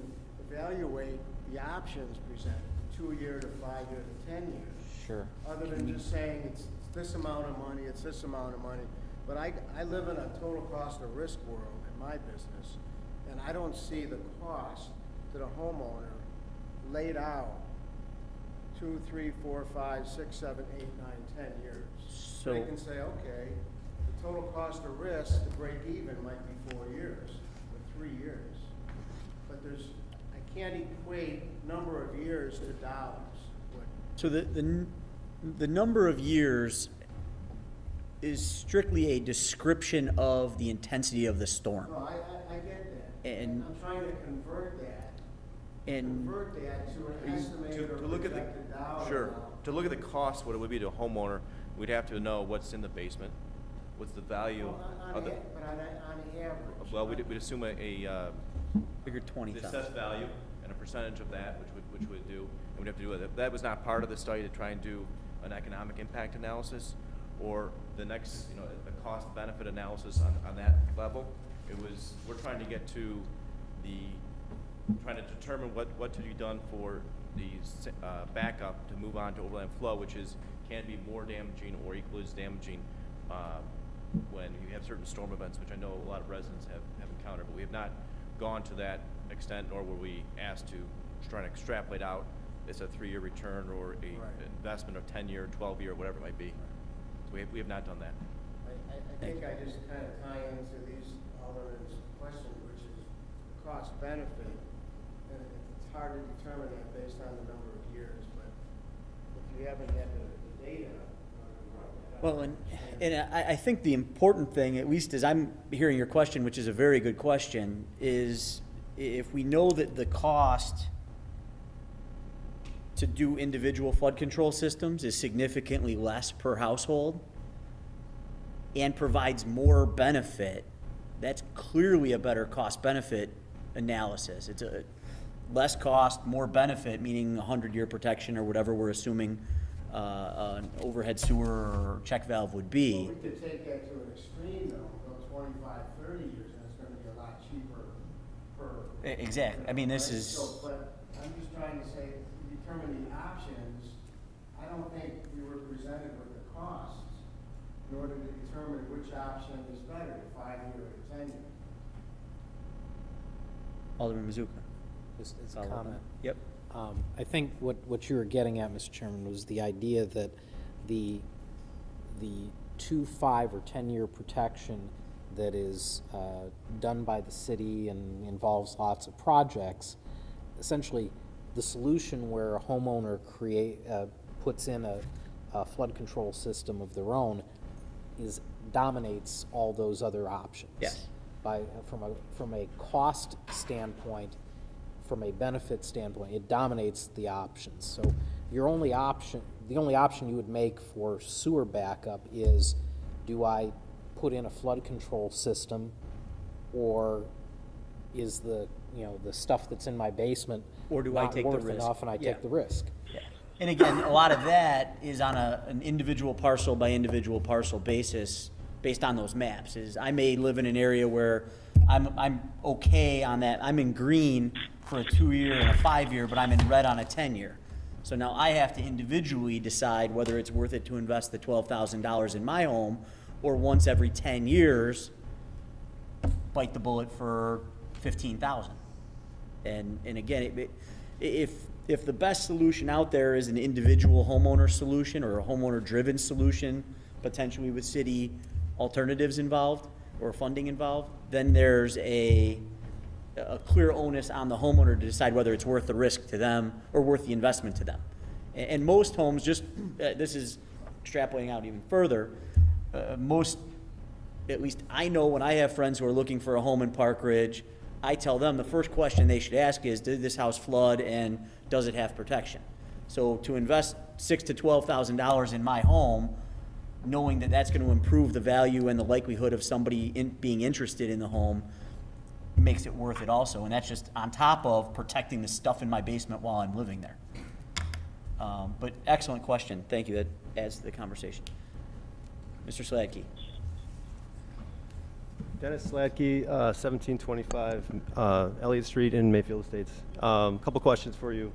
evaluate the options presented, 2 year to 5 year to 10 years?
Sure.
Other than just saying it's this amount of money, it's this amount of money. But I live in a total cost of risk world in my business, and I don't see the cost to the homeowner laid out 2, 3, 4, 5, 6, 7, 8, 9, 10 years.
So
they can say, okay, the total cost of risk to break even might be 4 years or 3 years. But I can't equate number of years to dollars.
So the number of years is strictly a description of the intensity of the storm.
No, I get that.
And
I'm trying to convert that.
And
Convert that to an estimated or
To look at
projected dollar
sure.
amount.
To look at the cost, what it would be to a homeowner, we'd have to know what's in the basement, what's the value
Well,
of the.
but on average.
Well, we'd assume a
figure
the
20,000.
assessed value and a percentage of that, which would do, and we'd have to do it. That was not part of the study to try and do an economic impact analysis, or the next, a cost-benefit analysis on that level. It was, we're trying to get to trying to determine what to be done for the backup to move on to overland flow, which can be more damaging or equally as damaging when you have certain storm events, which I know a lot of residents have encountered, but we have not gone to that extent, nor were we asked to try to extrapolate out it's a 3-year return or a investment of 10-year, 12-year, whatever it might be. So we have not done that.
I think I just kind of tie into these aldermen's question, which is cost benefit. And it's hard to determine that based on the number of years, but if you haven't had the data.
Well, and I think the important thing, at least as I'm hearing your question, which is a very good question, is if we know that the cost to do individual flood control systems is significantly less per household and provides more benefit, that's clearly a better cost-benefit analysis. It's a less cost, more benefit, meaning 100-year protection or whatever we're assuming an overhead sewer or check valve would be.
Well, we could take that to an extreme, though, go 25, 30 years, and it's gonna be a lot cheaper per.
Exactly. I mean, this
right?
is.
So, but I'm just trying to say, to determine the options, I don't think we were presented with the costs in order to determine which option is better, 5-year or 10-year.
Alderman Mazuka.
Just as a
Follow up.
comment.
Yep.
I think what you were getting at, Mr. Chairman, was the idea that the 2, 5, or 10-year protection that is done by the city and involves lots of projects, essentially the solution where a homeowner puts in a flood control system of their own dominates all those other options.
Yes.
From a cost standpoint, from a benefit standpoint, it dominates the options. So the only option you would make for sewer backup is, do I put in a flood control system, or is the stuff that's in my basement
Or do I
not
take the
worth
risk?
enough and I
Yeah.
take the risk?
Yeah. And again, a lot of that is on an individual parcel by individual parcel basis, based on those maps. Is I may live in an area where I'm okay on that. I'm in green for a 2-year and a 5-year, but I'm in red on a 10-year. So now I have to individually decide whether it's worth it to invest the $12,000 in my home, or once every 10 years bite the bullet for 15,000. And again, if the best solution out there is an individual homeowner solution or a homeowner-driven solution, potentially with city alternatives involved or funding involved, then there's a clear onus on the homeowner to decide whether it's worth the risk to them or worth the investment to them. And most homes, just this is extrapolating out even further, most, at least I know when I have friends who are looking for a home in Park Ridge, I tell them the first question they should ask is, did this house flood and does it have protection? So to invest $6,000 to $12,000 in my home, knowing that that's going to improve the value and the likelihood of somebody being interested in the home, makes it worth it also. And that's just on top of protecting the stuff in my basement while I'm living there. But excellent question. Thank you. That adds to the conversation. Mr. Sladkey.
Dennis Sladkey, 1725 Elliott Street in Mayfield Estates. Couple questions for you.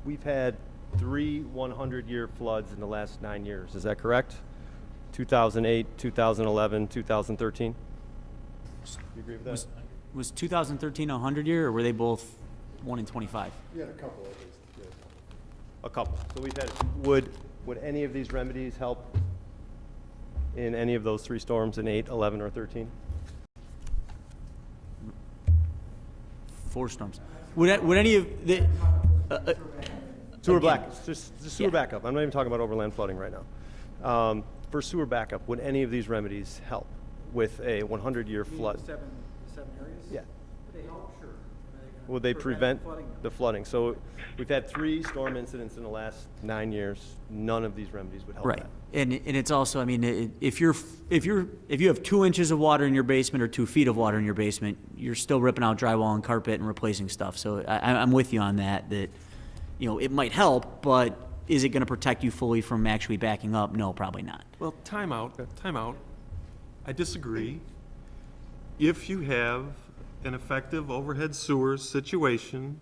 We've had 3 100-year floods in the last 9 years. Is that correct? 2008, 2011, 2013? Do you agree with that?
Was 2013 a 100-year, or were they both 1 in 25?
We had a couple of these.
A couple. So we've had, would any of these remedies help in any of those 3 storms in 8, 11, or 13?
4 storms. Would any of the
Sewer
again,
sewer backup. I'm not even talking about overland flooding right now. For sewer backup, would any of these remedies help with a 100-year flood?
Seven areas?
Yeah.
Would they help? Sure.
Would they prevent the flooding? So we've had 3 storm incidents in the last 9 years. None of these remedies would help
right?
that.
And it's also, I mean, if you have 2 inches of water in your basement or 2 feet of water in your basement, you're still ripping out drywall and carpet and replacing stuff. So I'm with you on that. That, you know, it might help, but is it going to protect you fully from actually backing up? No, probably not.
Well, time out. I disagree. If you have an effective overhead sewers situation,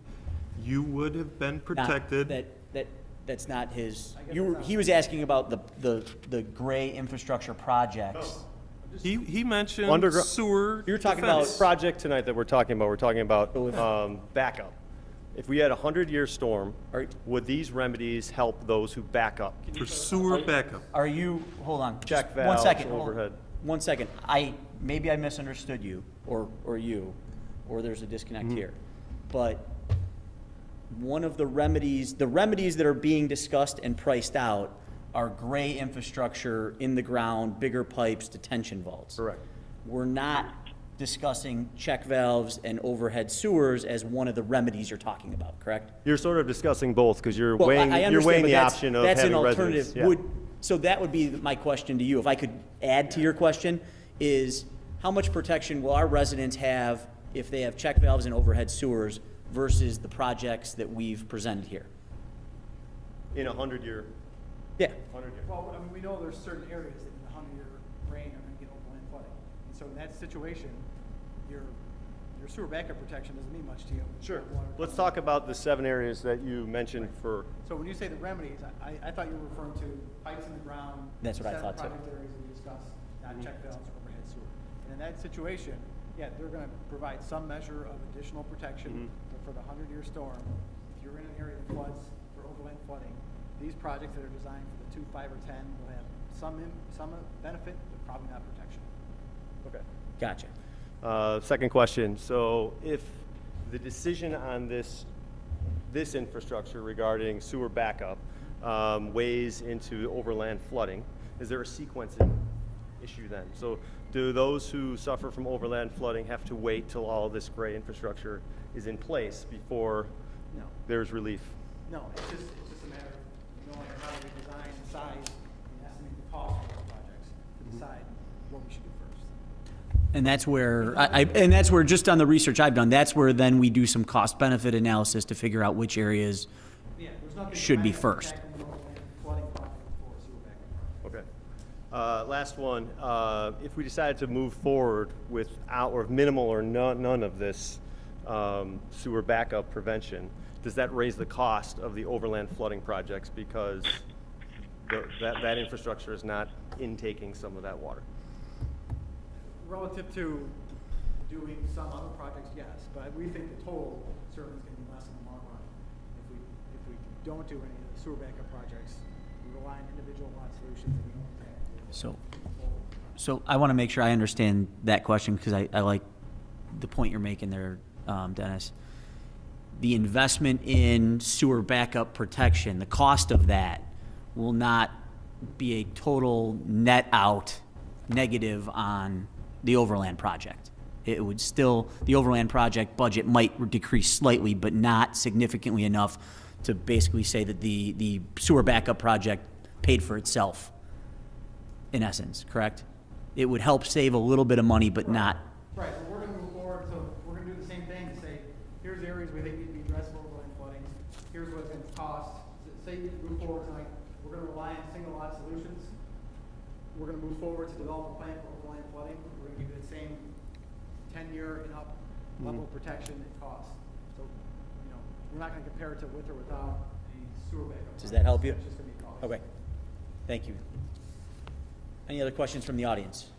you would have been protected.
That's not his. He was asking about the gray infrastructure projects.
He mentioned sewer.
You're talking
defense.
This project tonight that we're talking about backup. If we had a 100-year storm, would these remedies help those who back up?
For sewer backup.
Are you, hold on.
Check
just
valves,
1 second.
overhead.
1 second. Maybe I misunderstood you, or you, or there's a disconnect here. But one of the remedies that are being discussed and priced out are gray infrastructure, in the ground, bigger pipes, detention vaults.
Correct.
We're not discussing check valves and overhead sewers as one of the remedies you're talking about, correct?
You're sort of discussing both because you're
Well,
weighing,
I
you're
understand,
weighing
but
the
that's-
option of
that's
having
an
residents.
alternative.
Yeah.
So that would be my question to you, if I could add to your question, is how much protection will our residents have if they have check valves and overhead sewers versus the projects that we've presented here?
In a 100-year.
Yeah.
100-year.
Well, I mean, we know there's certain areas that in the 100-year rain are gonna get overland flooding. And so in that situation, your sewer backup protection doesn't mean much to you.
Sure.
Water
Let's
comes
talk about the 7 areas that you mentioned for.
So when you say the remedies, I thought you were referring to pipes in the ground.
That's what I thought, too.
Project areas that we discussed, not check valves or overhead sewer. And in that situation, yeah, they're gonna provide some measure of additional protection. But for the 100-year storm, if you're in an area that floods for overland flooding, these projects that are designed for the 2, 5, or 10 will have some benefit, but probably not protection.
Okay.
Gotcha.
Second question. So if the decision on this infrastructure regarding sewer backup weighs into overland flooding, is there a sequencing issue then? So do those who suffer from overland flooding have to wait till all this gray infrastructure is in place before
No.
there's relief?
No, it's just a matter of knowing how to design and size and estimate the cost of those projects to decide what we should do first.
And that's where, and that's where, just on the research I've done, that's where then we do some cost-benefit analysis to figure out which areas
Yeah, there's nothing
should be
designed
first.
to tackle the overland flooding project for a sewer backup project.
Okay. Last one. If we decided to move forward without or minimal or none of this sewer backup prevention, does that raise the cost of the overland flooding projects because that infrastructure is not intaking some of that water?
Relative to doing some other projects, yes, but we think the total certainly is gonna be less in the long run. If we don't do any of the sewer backup projects, we rely on individual lot solutions and we don't think.
So I want to make sure I understand that question because I like the point you're making there, Dennis. The investment in sewer backup protection, the cost of that will not be a total net out negative on the overland project. It would still, the overland project budget might decrease slightly, but not significantly enough to basically say that the sewer backup project paid for itself, in essence, correct? It would help save a little bit of money, but not.
Right, so we're gonna move forward, so we're gonna do the same thing, to say, here's areas we think need to be addressed for overland flooding, here's what it's gonna cost. Say you move forward tonight, we're gonna rely on single lot solutions. We're gonna move forward to develop a plan for overland flooding. We're gonna give you the same 10-year and up level of protection and cost. So, you know, we're not gonna compare it to with or without the sewer backup.
Does that help you?
It's just gonna be cost.
Okay, thank you. Any other questions from the audience?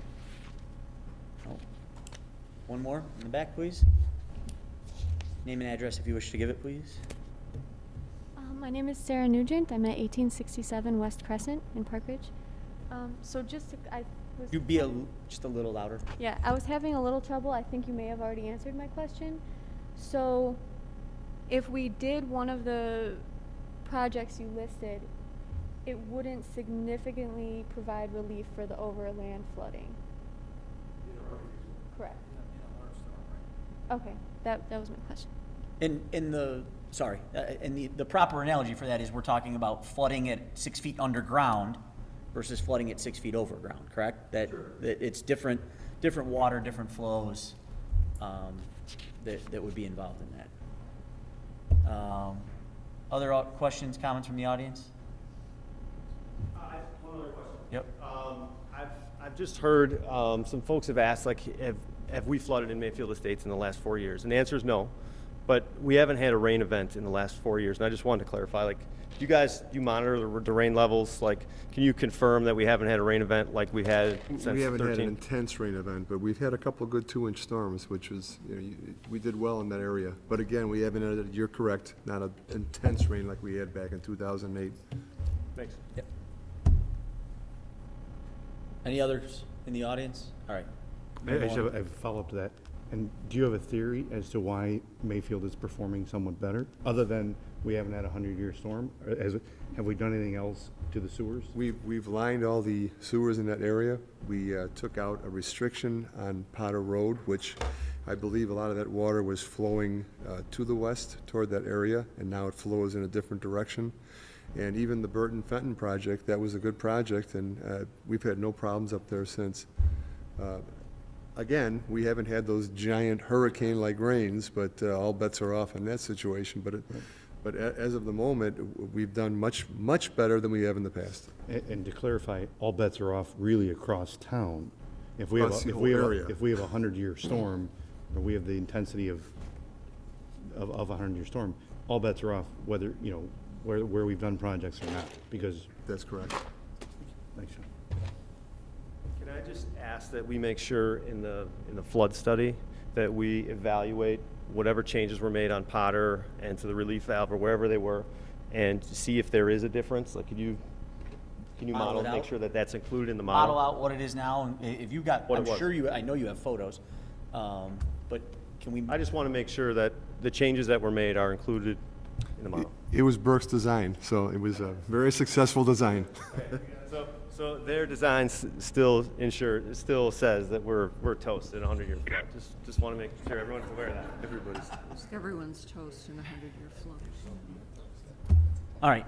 No? One more in the back, please. Name and address if you wish to give it, please.
My name is Sarah Nugent. I'm at 1867 West Crescent in Park Ridge.
You be just a little louder.
Yeah, I was having a little trouble. I think you may have already answered my question. So, if we did one of the projects you listed, it wouldn't significantly provide relief for the overland flooding. Correct. Okay, that was my question.
The proper analogy for that is we're talking about flooding at 6 feet underground versus flooding at 6 feet overground, correct? That it's different water, different flows, that would be involved in that. Other questions, comments from the audience?
One other question.
Yep.
I've just heard some folks have asked, like, have we flooded in Mayfield Estates in the last 4 years? And the answer is no. But we haven't had a rain event in the last 4 years. And I just wanted to clarify, like, do you monitor the rain levels? Like, can you confirm that we haven't had a rain event like we had since 13?
We haven't had an intense rain event, but we've had a couple of good 2-inch storms, which was, we did well in that area. But again, we haven't had, you're correct, not an intense rain like we had back in 2008.
Thanks.
Yep. Any others in the audience? All right.
I just have a follow-up to that. And do you have a theory as to why Mayfield is performing somewhat better, other than we haven't had a 100-year storm? Have we done anything else to the sewers?
We've lined all the sewers in that area. We took out a restriction on Potter Road, which I believe a lot of that water was flowing to the west toward that area, and now it flows in a different direction. And even the Burton Fenton project, that was a good project, and we've had no problems up there since. Again, we haven't had those giant hurricane-like rains, but all bets are off in that situation. But as of the moment, we've done much better than we have in the past.
And to clarify, all bets are off really across town. If we
Across
have
the whole area.
if we have a 100-year storm, or we have the intensity of a 100-year storm, all bets are off whether, where we've done projects or not, because.
That's correct.
Thanks, Sean.
Can I just ask that we make sure in the flood study that we evaluate whatever changes were made on Potter and to the relief valve or wherever they were, and see if there is a difference? Like, can you
Model it
make
out?
sure that that's included in the model?
Model out what it is now, and if you got,
What
I'm
it was.
sure I know you have photos, but can we?
I just want to make sure that the changes that were made are included in the model.
It was Burke's design, so it was a very successful design.
So their design still says that we're toast in a 100-year flood. Just want to make sure everyone's aware of that.
Everyone's toast in a 100-year flood.
All right,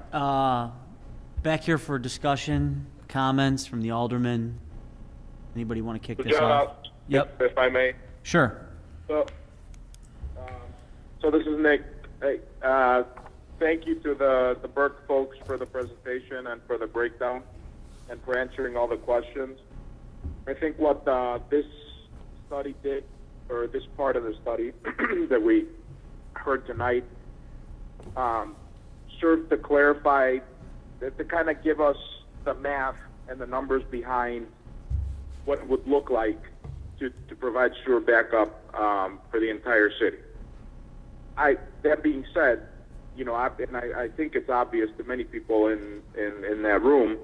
back here for discussion, comments from the alderman. Anybody want to kick this off? Yep.
If I may.
Sure.
So this is Nick. Hey, thank you to the Burke folks for the presentation and for the breakdown and for answering all the questions. I think what this study did, or this part of the study that we heard tonight, served to clarify, to kind of give us the math and the numbers behind what it would look like to provide sewer backup for the entire city. That being said, you know, I think it's obvious to many people in that room,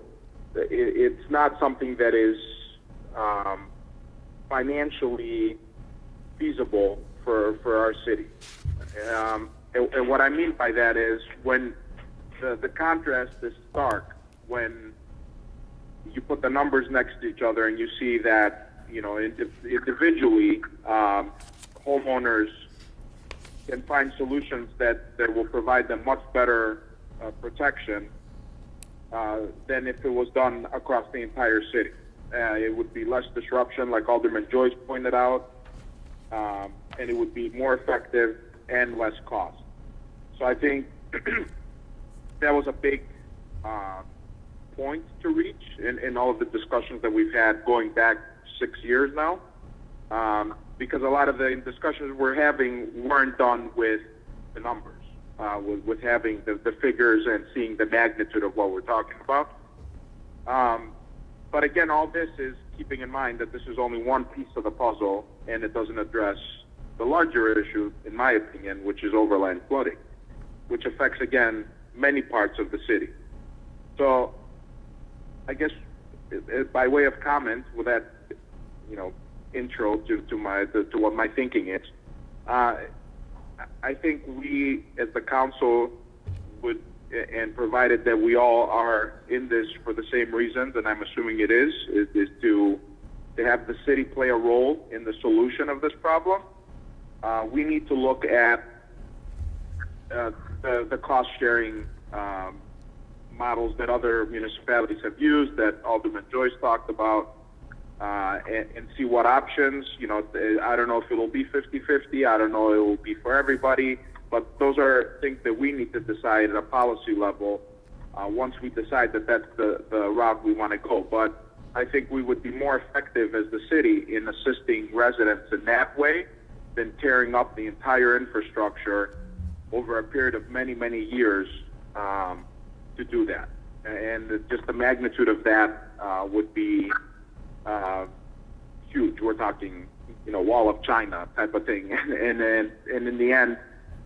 that it's not something that is financially feasible for our city. And what I mean by that is when the contrast is stark when you put the numbers next to each other and you see that, you know, individually, homeowners can find solutions that will provide them much better protection than if it was done across the entire city. It would be less disruption, like Alderman Joyce pointed out, and it would be more effective and less cost. So I think that was a big point to reach in all of the discussions that we've had going back 6 years now, because a lot of the discussions we're having weren't done with the numbers, with having the figures and seeing the magnitude of what we're talking about. But again, all this is keeping in mind that this is only one piece of the puzzle, and it doesn't address the larger issue, in my opinion, which is overland flooding, which affects, again, many parts of the city. So I guess by way of comment, with that, you know, intro to what my thinking is, I think we as the council would, and provided that we all are in this for the same reasons, and I'm assuming it is to have the city play a role in the solution of this problem. We need to look at the cost sharing models that other municipalities have used, that Alderman Joyce talked about, and see what options, you know, I don't know if it'll be 50-50, I don't know it will be for everybody, but those are things that we need to decide at a policy level once we decide that that's the route we want to go. But I think we would be more effective as the city in assisting residents in that way than tearing up the entire infrastructure over a period of many, many years to do that. And just the magnitude of that would be huge. We're talking, you know, Wall of China type of thing. And in the end,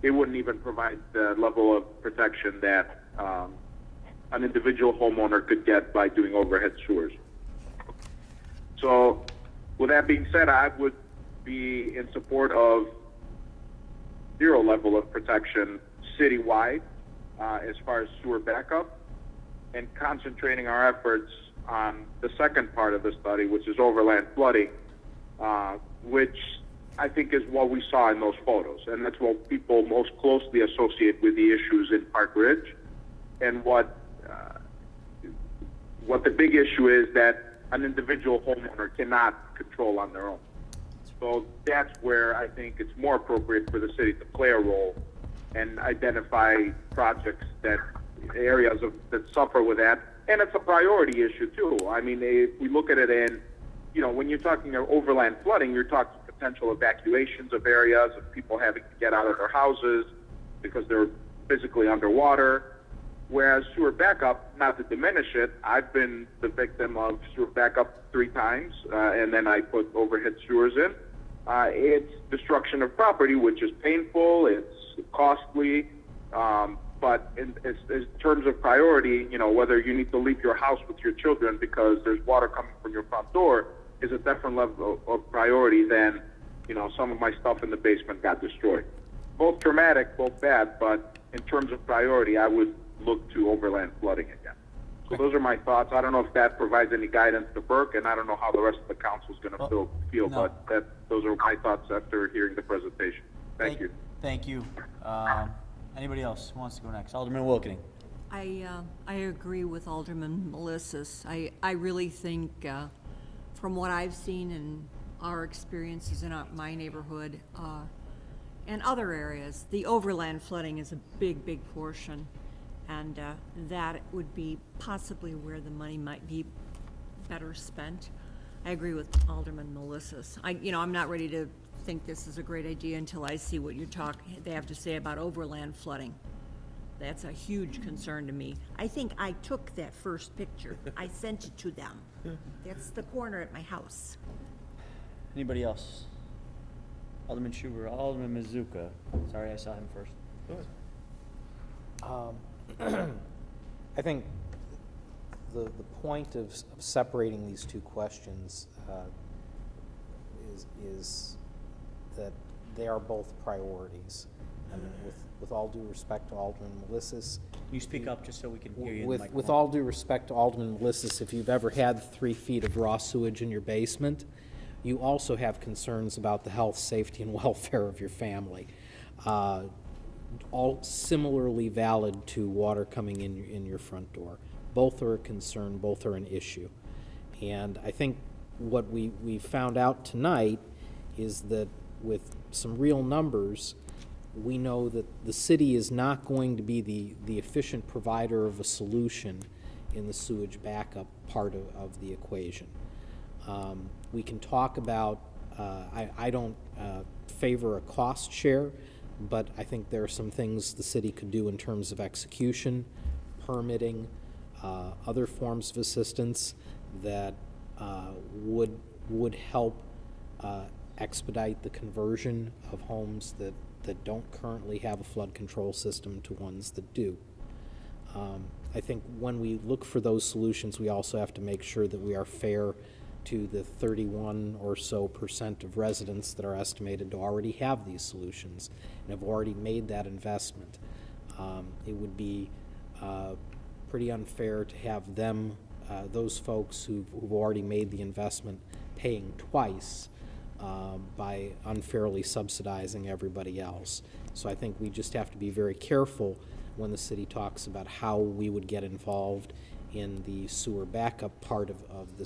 it wouldn't even provide the level of protection that an individual homeowner could get by doing overhead sewers. So with that being said, I would be in support of zero level of protection citywide as far as sewer backup, and concentrating our efforts on the second part of the study, which is overland flooding, which I think is what we saw in those photos, and that's what people most closely associate with the issues in Park Ridge. And what the big issue is that an individual homeowner cannot control on their own. So that's where I think it's more appropriate for the city to play a role and identify projects areas that suffer with that. And it's a priority issue too. I mean, if we look at it in, you know, when you're talking overland flooding, you're talking potential evacuations of areas of people having to get out of their houses because they're physically underwater. Whereas sewer backup, not to diminish it, I've been the victim of sewer backup 3 times, and then I put overhead sewers in. It's destruction of property, which is painful, it's costly, but in terms of priority, you know, whether you need to leave your house with your children because there's water coming from your front door is a different level of priority than, you know, some of my stuff in the basement got destroyed. Both traumatic, both bad, but in terms of priority, I would look to overland flooding again. So those are my thoughts. I don't know if that provides any guidance to Burke, and I don't know how the rest of the council is going to feel,
no.
but those are my thoughts after hearing the presentation. Thank you.
Thank you. Anybody else who wants to go next? Alderman Wilkening.
I agree with Alderman Melissus. I really think, from what I've seen in our experiences in my neighborhood and other areas, the overland flooding is a big, big portion, and that would be possibly where the money might be better spent. I agree with Alderman Melissus. I'm not ready to think this is a great idea until I see what they have to say about overland flooding. That's a huge concern to me. I think I took that first picture. I sent it to them. That's the corner at my house.
Anybody else? Alderman Schubert, Alderman Mazuka. Sorry, I saw him first. Go ahead.
I think the point of separating these two questions is that they are both priorities. And with all due respect to Alderman Melissus.
Can you speak up just so we can hear you in the microphone?
With all due respect to Alderman Melissus, if you've ever had 3 feet of raw sewage in your basement, you also have concerns about the health, safety, and welfare of your family. All similarly valid to water coming in your front door. Both are a concern, both are an issue. And I think what we found out tonight is that with some real numbers, we know that the city is not going to be the efficient provider of a solution in the sewage backup part of the equation. We can talk about, I don't favor a cost share, but I think there are some things the city could do in terms of execution, permitting, other forms of assistance that would help expedite the conversion of homes that don't currently have a flood control system to ones that do. I think when we look for those solutions, we also have to make sure that we are fair to the 31% or so of residents that are estimated to already have these solutions and have already made that investment. It would be pretty unfair to have them, those folks who've already made the investment, paying twice by unfairly subsidizing everybody else. So I think we just have to be very careful when the city talks about how we would get involved in the sewer backup part of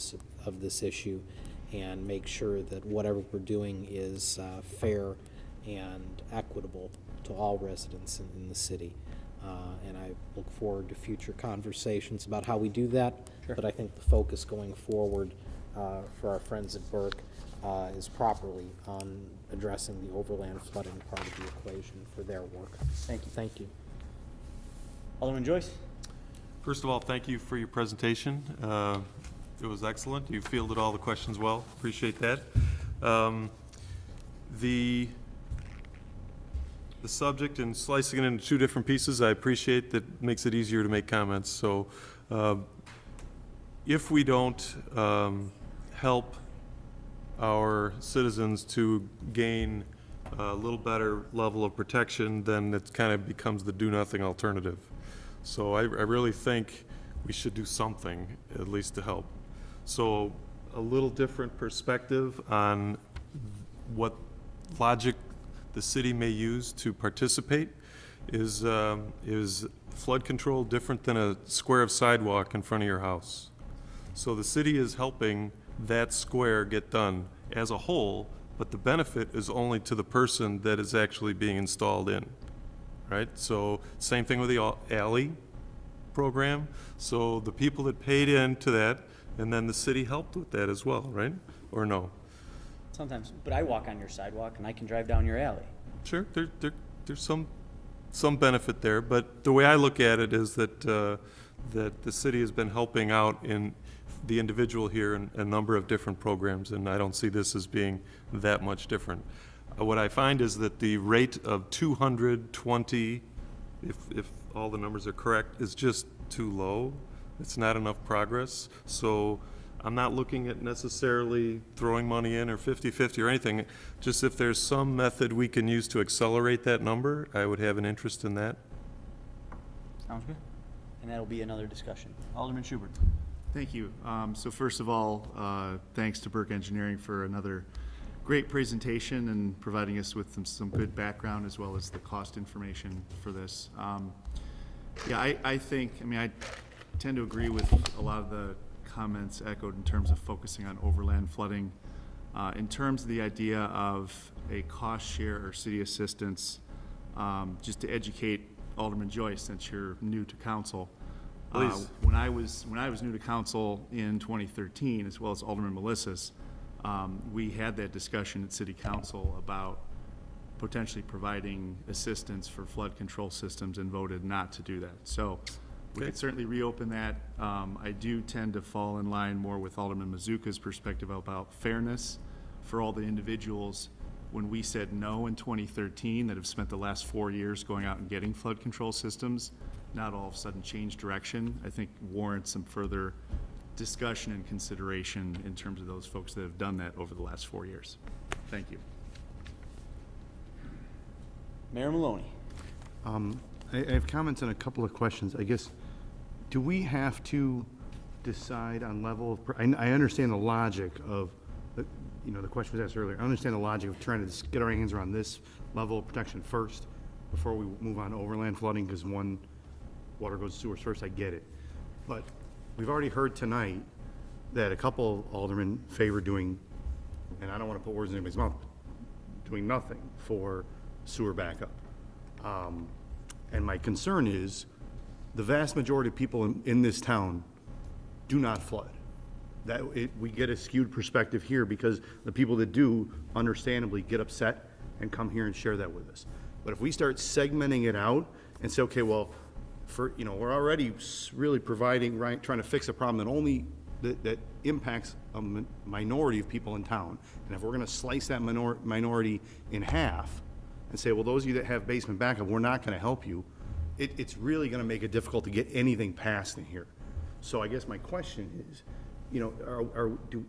this issue, and make sure that whatever we're doing is fair and equitable to all residents in the city. And I look forward to future conversations about how we do that. Sure. But I think the focus going forward for our friends at Burke is properly on addressing the overland flooding part of the equation for their work.
Thank you.
Thank you.
Alderman Joyce?
First of all, thank you for your presentation. It was excellent. You fielded all the questions well. Appreciate that. The subject and slicing it into 2 different pieces, I appreciate that. Makes it easier to make comments. So if we don't help our citizens to gain a little better level of protection, then it kind of becomes the do-nothing alternative. So I really think we should do something, at least to help. So a little different perspective on what logic the city may use to participate is flood control different than a square of sidewalk in front of your house? So the city is helping that square get done as a whole, but the benefit is only to the person that is actually being installed in, right? So same thing with the alley program. So the people that paid into that, and then the city helped with that as well, right? Or no?
Sometimes, but I walk on your sidewalk and I can drive down your alley.
Sure, there's some benefit there, but the way I look at it is that that the city has been helping out in the individual here in a number of different programs, and I don't see this as being that much different. What I find is that the rate of 220, if all the numbers are correct, is just too low. It's not enough progress. So I'm not looking at necessarily throwing money in or 50-50 or anything. Just if there's some method we can use to accelerate that number, I would have an interest in that.
Sounds good. And that'll be another discussion. Alderman Schubert.
Thank you. So first of all, thanks to Burke Engineering for another great presentation and providing us with some good background as well as the cost information for this. Yeah, I think, I mean, I tend to agree with a lot of the comments echoed in terms of focusing on overland flooding. In terms of the idea of a cost share or city assistance, just to educate Alderman Joyce, since you're new to council.
Please.
When I was new to council in 2013, as well as Alderman Melissus, we had that discussion at City Council about potentially providing assistance for flood control systems and voted not to do that. So we could certainly reopen that. I do tend to fall in line more with Alderman Mazuka's perspective about fairness for all the individuals when we said no in 2013 that have spent the last 4 years going out and getting flood control systems, not all of a sudden change direction, I think warrants some further discussion and consideration in terms of those folks that have done that over the last 4 years. Thank you.
Mayor Maloney.
I have comments on a couple of questions. I guess, do we have to decide on level of, I understand the logic of, the question was asked earlier. I understand the logic of trying to just get our hands around this level of protection first before we move on to overland flooding, because one, water goes to sewers first, I get it. But we've already heard tonight that a couple of aldermen favor doing, and I don't want to put words in anybody's mouth, doing nothing for sewer backup. And my concern is the vast majority of people in this town do not flood. We get a skewed perspective here because the people that do understandably get upset and come here and share that with us. But if we start segmenting it out and say, okay, well, we're already really providing, right, trying to fix a problem that only that impacts a minority of people in town. And if we're going to slice that minority in half and say, well, those of you that have basement backup, we're not going to help you, it's really going to make it difficult to get anything passed in here. So I guess my question is,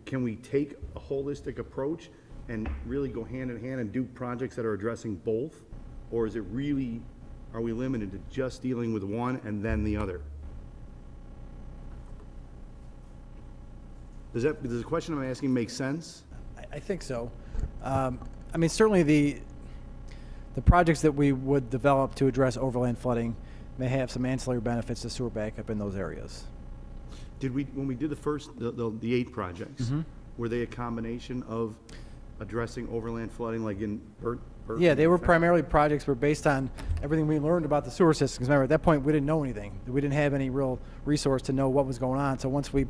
can we take a holistic approach and really go hand in hand and do projects that are addressing both? Or is it really, are we limited to just dealing with one and then the other? Does the question I'm asking make sense?
I think so. Certainly the projects that we would develop to address overland flooding may have some ancillary benefits to sewer backup in those areas.
When we did the 8 projects, were they a combination of addressing overland flooding, like in Burton?
Yeah, they were primarily projects were based on everything we learned about the sewer systems. Remember, at that point, we didn't know anything. We didn't have any real resource to know what was going on. So once we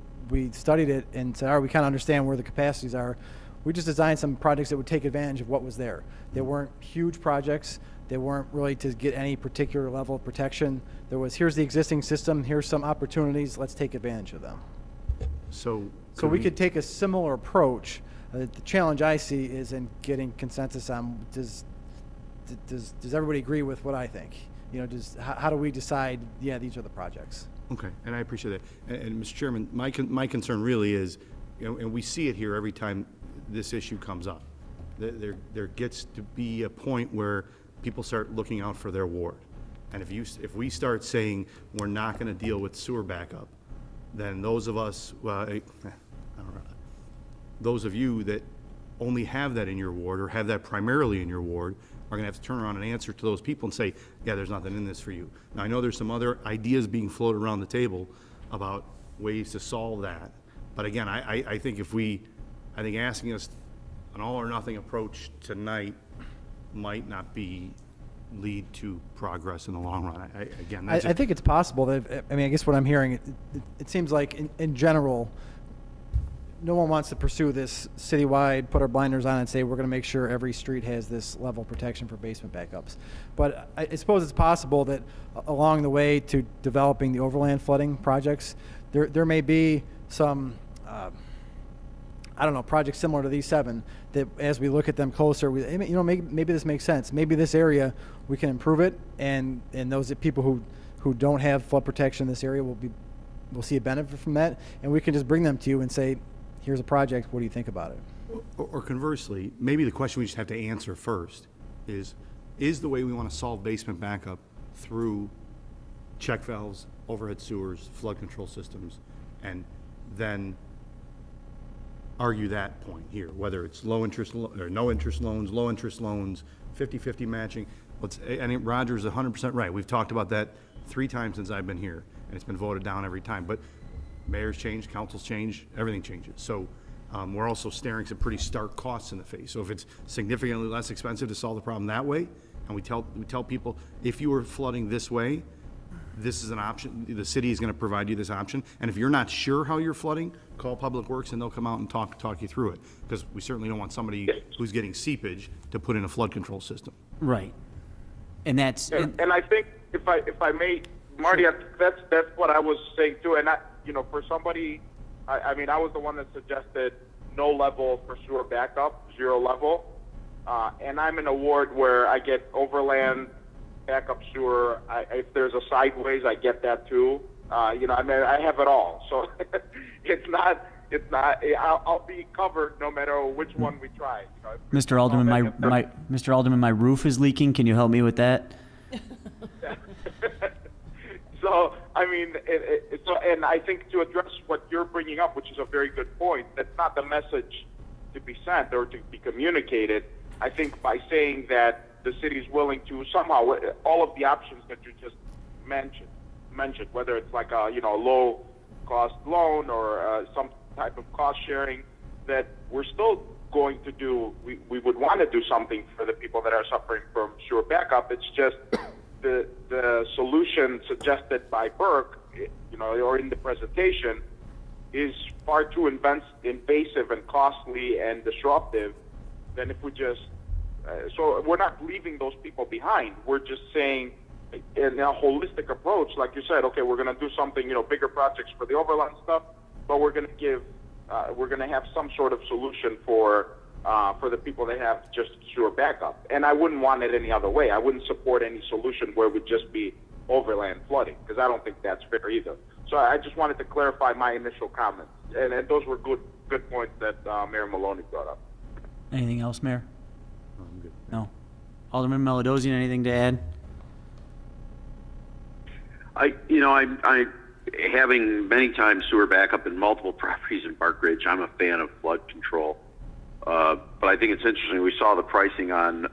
studied it and said, all right, we kind of understand where the capacities are, we just designed some projects that would take advantage of what was there. They weren't huge projects. They weren't really to get any particular level of protection. There was, here's the existing system, here's some opportunities, let's take advantage of them.
So
we could take a similar approach. The challenge I see is in getting consensus on, does everybody agree with what I think? How do we decide, yeah, these are the projects?
Okay, and I appreciate that. And Mr. Chairman, my concern really is, and we see it here every time this issue comes up, there gets to be a point where people start looking out for their ward. And if we start saying we're not going to deal with sewer backup, then those of us, those of you that only have that in your ward or have that primarily in your ward are going to have to turn around and answer to those people and say, yeah, there's nothing in this for you. Now, I know there's some other ideas being floated around the table about ways to solve that. But again, I think I think asking us an all or nothing approach tonight might not lead to progress in the long run.
I think it's possible that, I guess what I'm hearing, it seems like in general, no one wants to pursue this citywide, put our blinders on and say we're going to make sure every street has this level of protection for basement backups. But I suppose it's possible that along the way to developing the overland flooding projects, there may be some, projects similar to these 7 that as we look at them closer, maybe this makes sense. Maybe this area, we can improve it, and those people who don't have flood protection in this area will see a benefit from that, and we can just bring them to you and say, here's a project, what do you think about it?
Or conversely, maybe the question we just have to answer first is the way we want to solve basement backup through check valves, overhead sewers, flood control systems, and then argue that point here, whether it's low interest or no interest loans, low interest loans, 50-50 matching. I think Roger's 100% right. We've talked about that 3 times since I've been here, and it's been voted down every time. But mayors change, councils change, everything changes. So we're also staring some pretty stark costs in the face. So if it's significantly less expensive to solve the problem that way, and we tell people, if you were flooding this way, this is an option. The city is going to provide you this option. And if you're not sure how you're flooding, call Public Works and they'll come out and talk you through it. Because we certainly don't want somebody who's getting seepage to put in a flood control system.
Right. And that's
and I think if I may, Marty, that's what I was saying too. And for somebody, I was the one that suggested no level for sewer backup, 0 level. And I'm in a ward where I get overland backup sewer. If there's a sideways, I get that too. You know, I mean, I have it all. So it's not, I'll be covered no matter which one we try. You know,
Mr. Alderman, Mr. Alderman, my roof is leaking. Can you help me with that?
So, I mean, and I think to address what you're bringing up, which is a very good point, that's not the message to be sent or to be communicated. I think by saying that the city is willing to somehow, all of the options that you just mentioned, whether it's like a, you know, low cost loan or some type of cost sharing, that we're still going to do, we would want to do something for the people that are suffering from sewer backup. It's just the solution suggested by Burke, you know, or in the presentation, is far too invasive and costly and disruptive than if we just, so we're not leaving those people behind. We're just saying, in a holistic approach, like you said, okay, we're going to do something, you know, bigger projects for the overland stuff, but we're going to give, we're going to have some sort of solution for the people that have just sewer backup. And I wouldn't want it any other way. I wouldn't support any solution where it would just be overland flooding, because I don't think that's fair either. So I just wanted to clarify my initial comments, and those were good points that Mayor Maloney brought up.
Anything else, Mayor? I'm good. No. Alderman Melodosian, anything to add?
I having many times sewer backup in multiple properties in Park Ridge, I'm a fan of flood control. But I think it's interesting. We saw the pricing on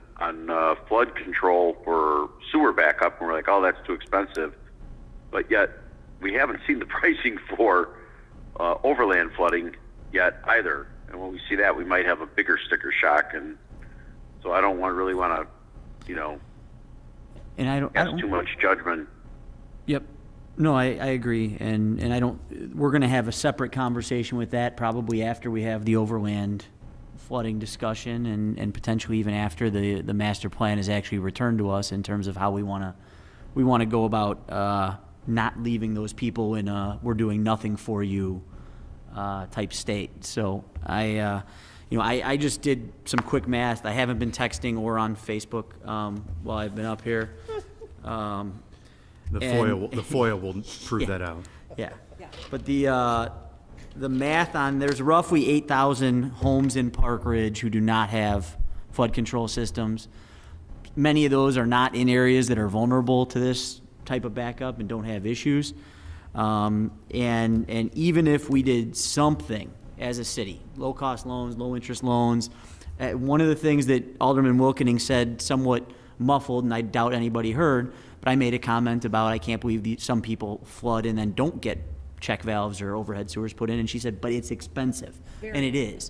flood control for sewer backup, and we're like, oh, that's too expensive. But yet, we haven't seen the pricing for overland flooding yet either. And when we see that, we might have a bigger sticker shock. And so I don't really want to, you know,
And I don't.
too much judgment.
Yep. No, I agree, and I don't, we're gonna have a separate conversation with that probably after we have the overland flooding discussion and potentially even after the master plan is actually returned to us in terms of how we wanna go about, not leaving those people in a, we're doing nothing for you, type state. So I just did some quick math. I haven't been texting or on Facebook, while I've been up here.
The FOIA will prove that out.
Yeah, but the math on, there's roughly 8,000 homes in Park Ridge who do not have flood control systems. Many of those are not in areas that are vulnerable to this type of backup and don't have issues. And even if we did something as a city, low-cost loans, low-interest loans, one of the things that Alderman Wilkening said, somewhat muffled, and I doubt anybody heard, but I made a comment about, I can't believe some people flood and then don't get check valves or overhead sewers put in, and she said, but it's expensive, and it is.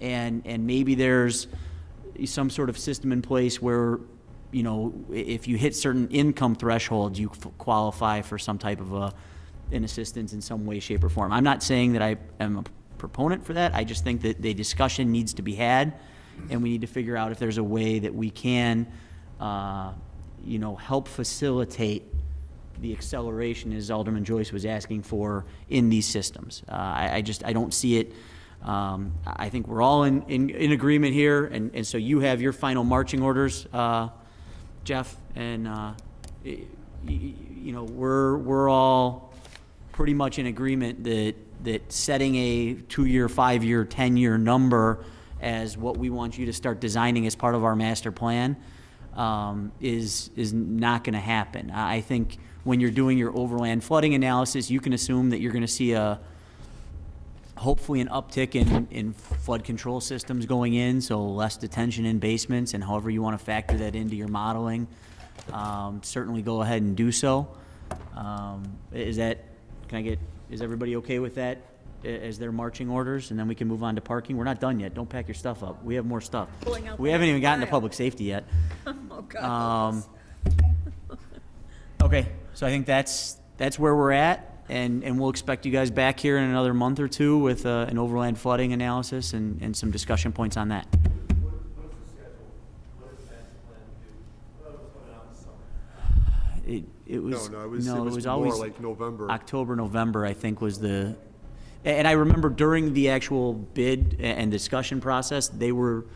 And maybe there's some sort of system in place where, you know, if you hit certain income thresholds, you qualify for some type of an assistance in some way, shape, or form. I'm not saying that I am a proponent for that. I just think that the discussion needs to be had, and we need to figure out if there's a way that we can help facilitate the acceleration, as Alderman Joyce was asking for, in these systems. I don't see it. I think we're all in agreement here, and so you have your final marching orders, Jeff, and we're all pretty much in agreement that setting a 2-year, 5-year, 10-year number as what we want you to start designing as part of our master plan is not going to happen. I think when you're doing your overland flooding analysis, you can assume that you're going to see hopefully an uptick in flood control systems going in, so less detention in basements, and however you want to factor that into your modeling, certainly go ahead and do so. Is everybody okay with that as their marching orders? And then we can move on to parking. We're not done yet. Don't pack your stuff up. We have more stuff. We haven't even gotten to public safety yet.
Oh, God.
Okay, so I think that's where we're at, and we'll expect you guys back here in another month or two with an overland flooding analysis and some discussion points on that. It was
No, it was
always
more like November.
October, November, I think, was the, And I remember during the actual bid and discussion process, Burke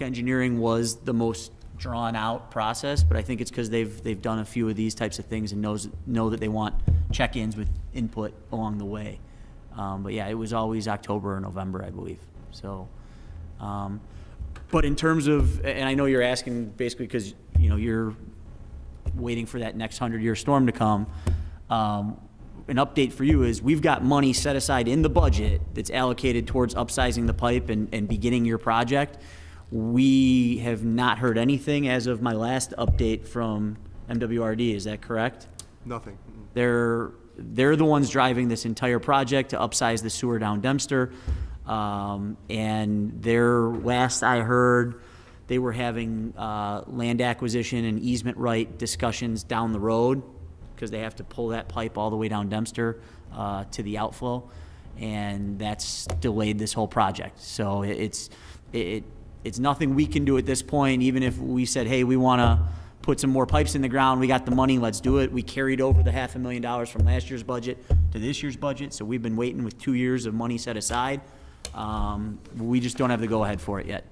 Engineering was the most drawn-out process, but I think it's because they've done a few of these types of things and know that they want check-ins with input along the way. But yeah, it was always October or November, I believe. So, but in terms of, and I know you're asking basically because, you know, you're waiting for that next 100-year storm to come. An update for you is we've got money set aside in the budget that's allocated towards upsizing the pipe and beginning your project. We have not heard anything as of my last update from MWRD. Is that correct?
Nothing.
They're the ones driving this entire project to upsize the sewer down Dempster. And last I heard, they were having land acquisition and easement right discussions down the road because they have to pull that pipe all the way down Dempster to the outflow. And that's delayed this whole project. So it's nothing we can do at this point. Even if we said, hey, we want to put some more pipes in the ground, we got the money, let's do it. We carried over the $500,000 from last year's budget to this year's budget, so we've been waiting with 2 years of money set aside. We just don't have the go-ahead for it yet.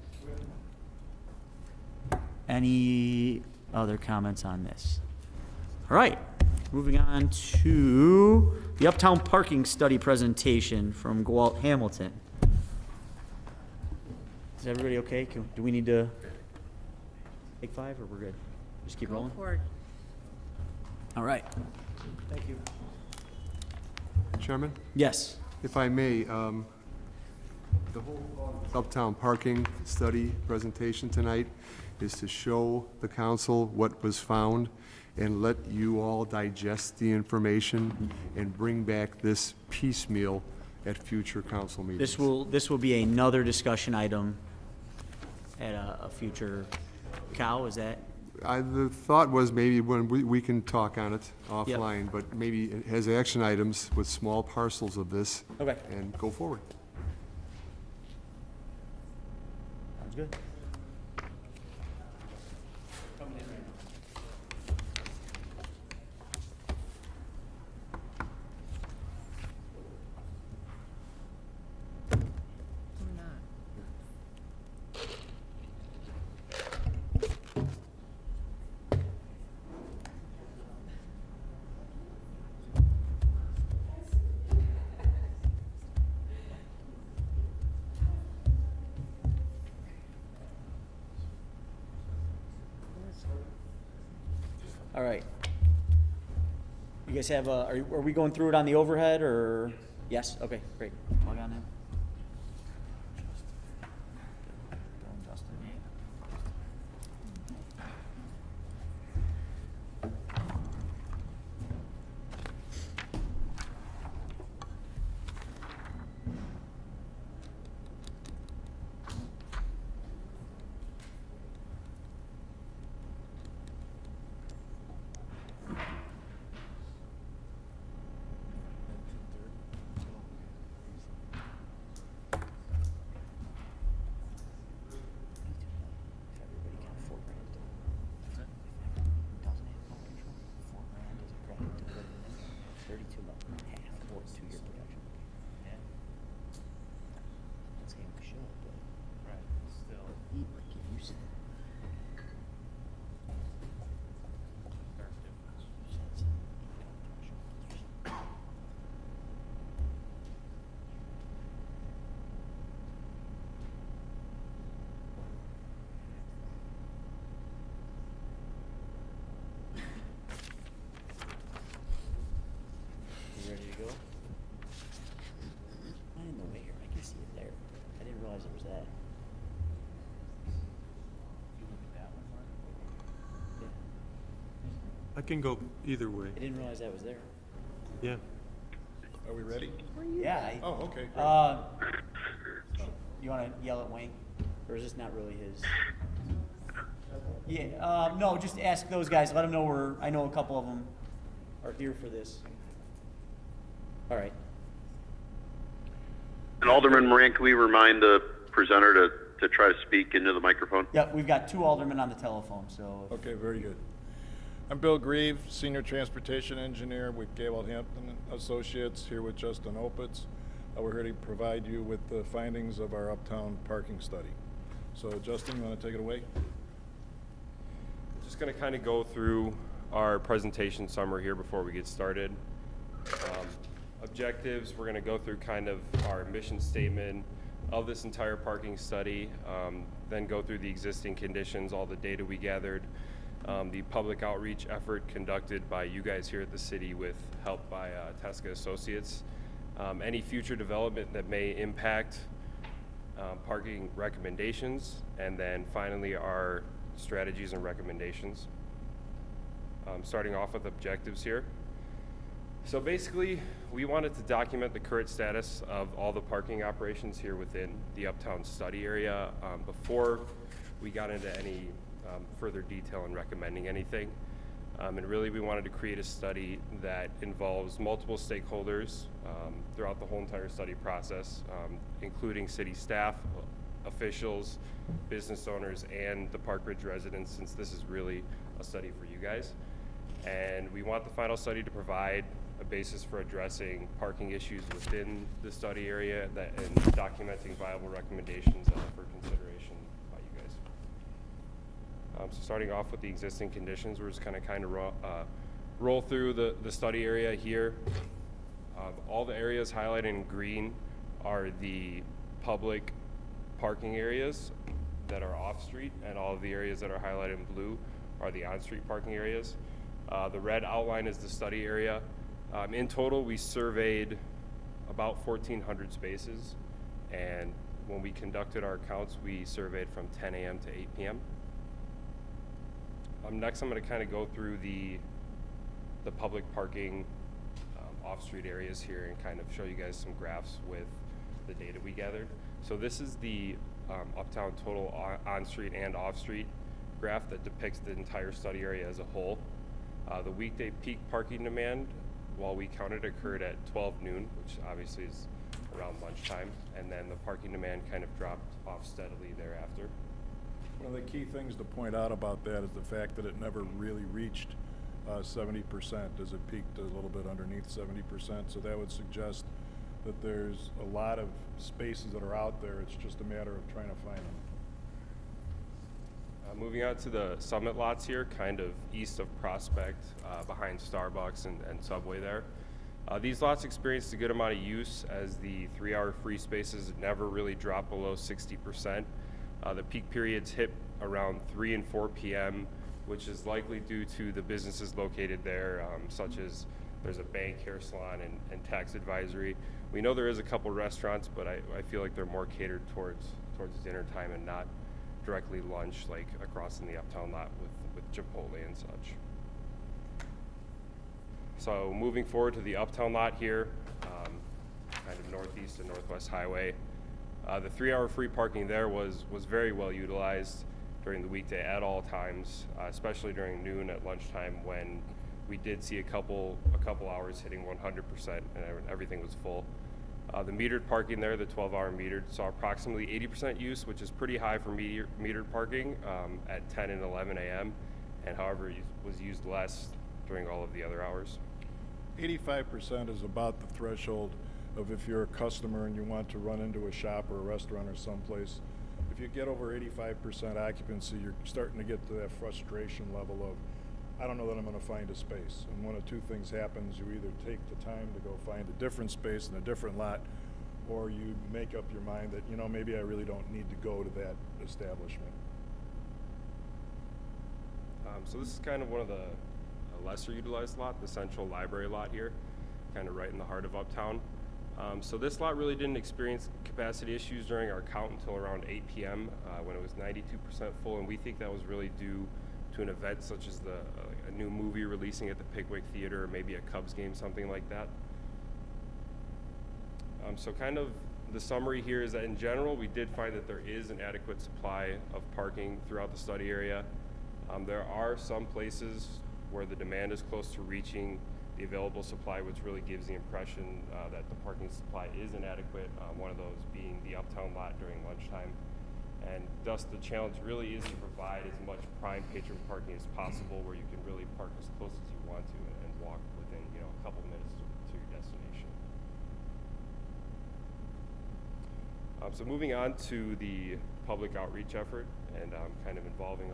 Any other comments on this? All right, moving on to the Uptown Parking Study presentation from Gwalt Hamilton. Is everybody okay? Do we need to take 5 or we're good? Just keep rolling? All right. Thank you.
Chairman?
Yes.
If I may, the whole Uptown Parking Study presentation tonight is to show the council what was found and let you all digest the information and bring back this piecemeal at future council meetings.
This will be another discussion item at a future COW, is that?
The thought was maybe when we can talk on it offline, but maybe it has action items with small parcels of this.
Okay.
And go forward.
Sounds good. All right. You guys have, are we going through it on the overhead or? Yes, okay, great. Log on in.
I can go either way.
I didn't realize that was there.
Yeah.
Are we ready?
Yeah.
Oh, okay,
You want to yell at Wayne? Or is this not really his? Yeah, no, just ask those guys, let them know I know a couple of them are here for this. All right.
And Alderman Moran, can we remind the presenter to try to speak into the microphone?
Yep, we've got 2 aldermen on the telephone, so.
Okay, very good.
I'm Bill Grieve, Senior Transportation Engineer with Gable Hampton Associates, here with Justin Opitz. We're here to provide you with the findings of our uptown parking study. So Justin, you want to take it away?
Just going to kind of go through our presentation summary here before we get started. Objectives, we're going to go through kind of our mission statement of this entire parking study, then go through the existing conditions, all the data we gathered, the public outreach effort conducted by you guys here at the city with help by Tesca Associates, any future development that may impact parking recommendations, and then finally our strategies and recommendations. Starting off with objectives here. So basically, we wanted to document the current status of all the parking operations here within the Uptown study area before we got into any further detail in recommending anything. And really, we wanted to create a study that involves multiple stakeholders throughout the whole entire study process, including city staff, officials, business owners, and the Park Ridge residents, since this is really a study for you guys. And we want the final study to provide a basis for addressing parking issues within the study area and documenting viable recommendations for consideration by you guys. So starting off with the existing conditions, we're just kind of roll through the study area here. All the areas highlighted in green are the public parking areas that are off-street, and all of the areas that are highlighted in blue are the on-street parking areas. The red outline is the study area. In total, we surveyed about 1,400 spaces, and when we conducted our counts, we surveyed from 10 a.m. to 8 p.m. Next, I'm going to kind of go through the public parking off-street areas here and kind of show you guys some graphs with the data we gathered. So this is the Uptown total on-street and off-street graph that depicts the entire study area as a whole. The weekday peak parking demand, while we counted, occurred at 12 noon, which obviously is around lunchtime, and then the parking demand kind of dropped off steadily thereafter.
One of the key things to point out about that is the fact that it never really reached 70%, as it peaked a little bit underneath 70%. So that would suggest that there's a lot of spaces that are out there. It's just a matter of trying to find them.
Moving on to the Summit lots here, kind of east of Prospect, behind Starbucks and Subway there. These lots experienced a good amount of use as the 3-hour free spaces never really dropped below 60%. The peak periods hit around 3 and 4 p.m., which is likely due to the businesses located there, such as there's a bank, hair salon, and tax advisory. We know there is a couple restaurants, but I feel like they're more catered towards dinner time and not directly lunch, like across in the Uptown lot with Chipotle and such. So moving forward to the Uptown lot here, kind of northeast and northwest highway. The 3-hour free parking there was very well utilized during the weekday at all times, especially during noon at lunchtime when we did see a couple hours hitting 100% and everything was full. The metered parking there, the 12-hour metered, saw approximately 80% use, which is pretty high for metered parking at 10 and 11 a.m., and however, was used less during all of the other hours.
85% is about the threshold of if you're a customer and you want to run into a shop or a restaurant or someplace. If you get over 85% occupancy, you're starting to get to that frustration level of, I don't know that I'm going to find a space. And one of two things happens. You either take the time to go find a different space in a different lot, or you make up your mind that, you know, maybe I really don't need to go to that establishment.
So this is kind of one of the lesser utilized lot, the central library lot here, kind of right in the heart of Uptown. So this lot really didn't experience capacity issues during our count until around 8 p.m. When it was 92% full, and we think that was really due to an event such as a new movie releasing at the Pickwick Theater, or maybe a Cubs game, something like that. So kind of the summary here is that in general, we did find that there is an adequate supply of parking throughout the study area. There are some places where the demand is close to reaching the available supply, which really gives the impression that the parking supply is inadequate, one of those being the Uptown lot during lunchtime. And thus the challenge really is to provide as much prime patron parking as possible where you can really park as close as you want to and walk within, you know, a couple minutes to your destination. So moving on to the public outreach effort and kind of involving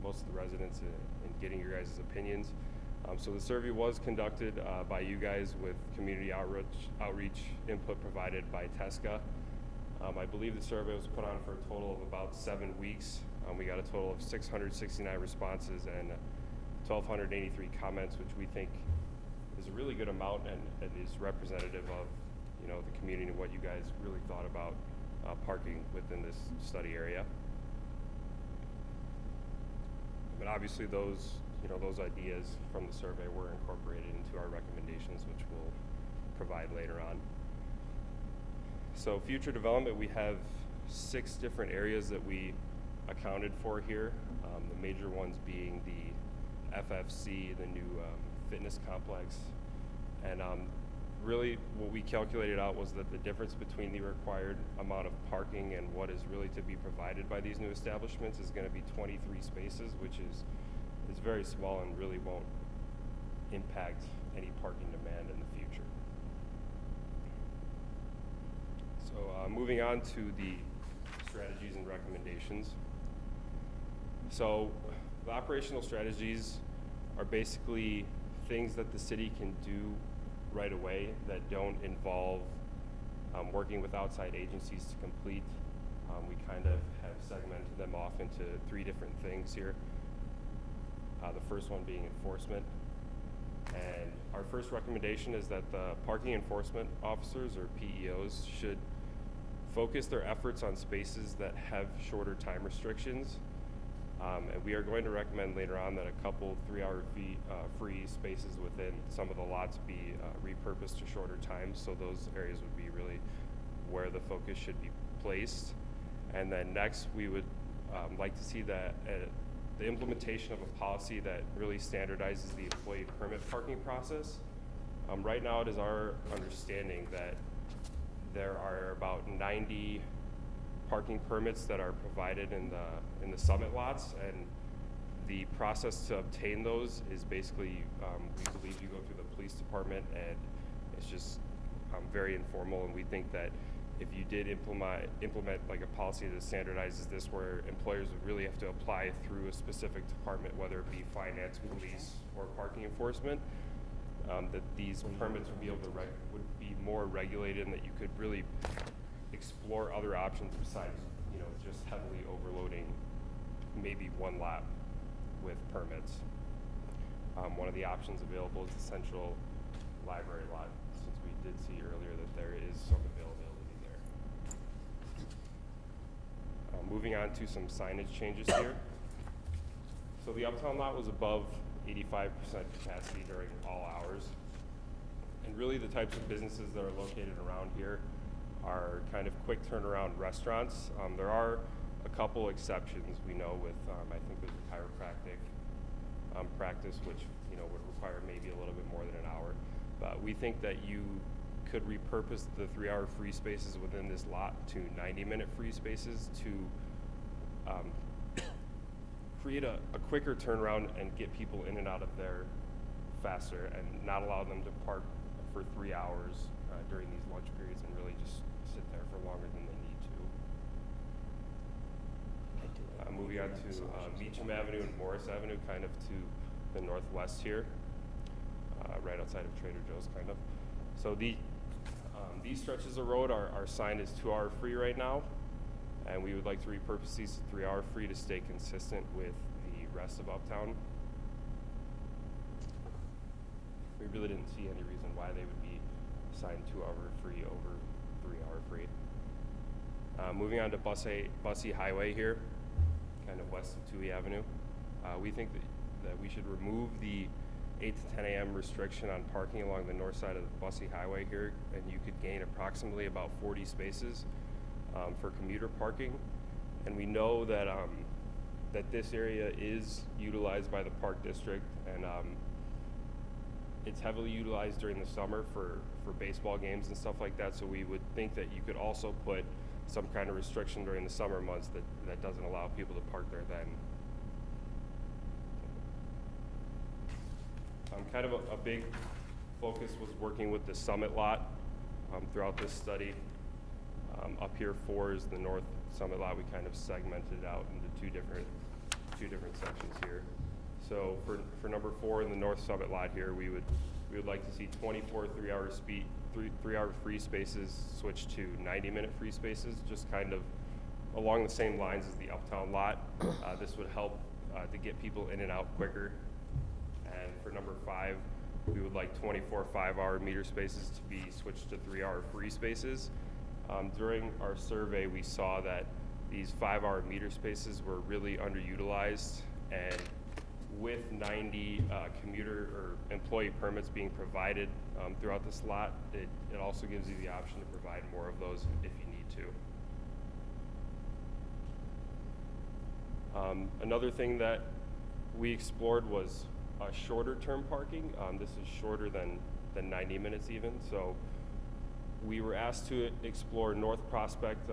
most of the residents in getting your guys' opinions. So the survey was conducted by you guys with community outreach input provided by TESCA. I believe the survey was put on for a total of about 7 weeks. We got a total of 669 responses and 1,283 comments, which we think is a really good amount and is representative of, you know, the community and what you guys really thought about parking within this study area. But obviously those ideas from the survey were incorporated into our recommendations, which we'll provide later on. So future development, we have 6 different areas that we accounted for here. The major ones being the FFC, the new fitness complex. And really what we calculated out was that the difference between the required amount of parking and what is really to be provided by these new establishments is going to be 23 spaces, which is very small and really won't impact any parking demand in the future. So moving on to the strategies and recommendations. So the operational strategies are basically things that the city can do right away that don't involve working with outside agencies to complete. We kind of have segmented them off into 3 different things here. The first one being enforcement. And our first recommendation is that the parking enforcement officers, or PEOs, should focus their efforts on spaces that have shorter time restrictions. And we are going to recommend later on that a couple 3-hour free spaces within some of the lots be repurposed to shorter times. So those areas would be really where the focus should be placed. And then next, we would like to see that the implementation of a policy that really standardizes the employee permit parking process. Right now, it is our understanding that there are about 90 parking permits that are provided in the summit lots, and the process to obtain those is basically, we believe you go through the police department, and it's just very informal, and we think that if you did implement like a policy that standardizes this, where employers would really have to apply through a specific department, whether it be finance, police, or parking enforcement, that these permits would be more regulated, and that you could really explore other options besides, you know, just heavily overloading maybe one lot with permits. One of the options available is the central library lot, since we did see earlier that there is some availability there. Moving on to some signage changes here. So the uptown lot was above 85% capacity during all hours. And really the types of businesses that are located around here are kind of quick turnaround restaurants. There are a couple exceptions we know with, I think there's a chiropractic practice, which, you know, would require maybe a little bit more than an hour. But we think that you could repurpose the 3-hour free spaces within this lot to 90-minute free spaces to create a quicker turnaround and get people in and out of there faster, and not allow them to park for 3 hours during these lunch periods and really just sit there for longer than they need to. Moving on to Meacham Avenue and Morris Avenue, kind of to the northwest here, right outside of Trader Joe's, kind of. So these stretches of road are signed as 2-hour free right now, and we would like to repurpose these to 3-hour free to stay consistent with the rest of Uptown. We really didn't see any reason why they would be signed 2-hour free over 3-hour free. Moving on to Bussey Highway here, kind of west of Touhy Avenue. We think that we should remove the 8 to 10 a.m. restriction on parking along the north side of the Bussey Highway here, and you could gain approximately about 40 spaces for commuter parking. And we know that that this area is utilized by the Park District, and it's heavily utilized during the summer for baseball games and stuff like that. So we would think that you could also put some kind of restriction during the summer months that doesn't allow people to park there then. Kind of a big focus was working with the Summit lot throughout this study. Up here 4 is the North Summit lot. We kind of segmented it out into two different sections here. So for number 4 in the North Summit lot here, we would like to see 24 3-hour free spaces switch to 90-minute free spaces, just kind of along the same lines as the Uptown lot. This would help to get people in and out quicker. And for number 5, we would like 24 5-hour meter spaces to be switched to 3-hour free spaces. During our survey, we saw that these 5-hour meter spaces were really underutilized, and with 90 commuter or employee permits being provided throughout this lot, it also gives you the option to provide more of those if you need to. Another thing that we explored was shorter term parking. This is shorter than 90 minutes even. So we were asked to explore North Prospect,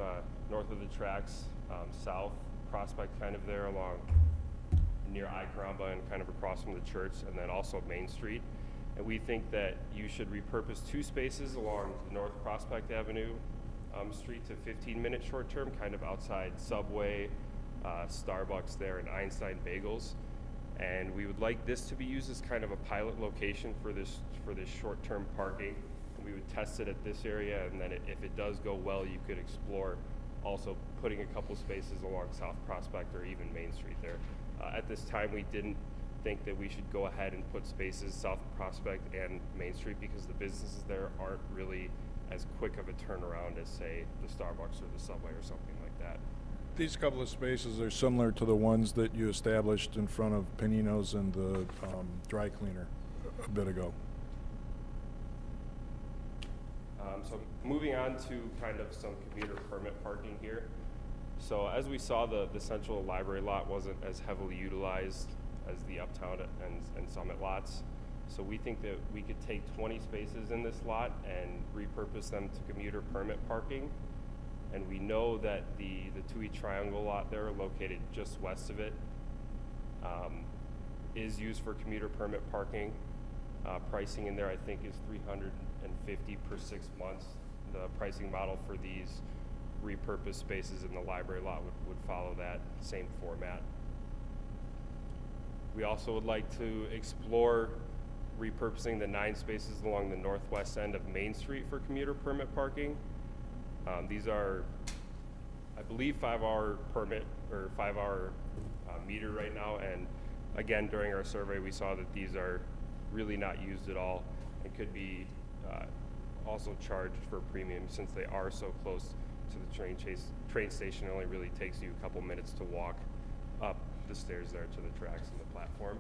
north of the tracks, South Prospect kind of there along near I-Caramba and kind of across from the church, and then also Main Street. And we think that you should repurpose 2 spaces along North Prospect Avenue Street to 15-minute short term, kind of outside Subway, Starbucks there, and Einstein Bagels. And we would like this to be used as kind of a pilot location for this short-term parking. And we would test it at this area, and then if it does go well, you could explore also putting a couple spaces along South Prospect or even Main Street there. At this time, we didn't think that we should go ahead and put spaces South Prospect and Main Street because the businesses there aren't really as quick of a turnaround as, say, the Starbucks or the Subway or something like that.
These couple of spaces are similar to the ones that you established in front of Panino's and the dry cleaner a bit ago.
So moving on to kind of some commuter permit parking here. So as we saw, the Central Library lot wasn't as heavily utilized as the Uptown and Summit lots. So we think that we could take 20 spaces in this lot and repurpose them to commuter permit parking. And we know that the Tui Triangle lot there, located just west of it, is used for commuter permit parking. Pricing in there, I think, is $350 per 6 months. The pricing model for these repurposed spaces in the library lot would follow that same format. We also would like to explore repurposing the 9 spaces along the northwest end of Main Street for commuter permit parking. These are, I believe, 5-hour permit or 5-hour meter right now, and again, during our survey, we saw that these are really not used at all and could be also charged for premium since they are so close to the train station. It only really takes you a couple minutes to walk up the stairs there to the tracks and the platform.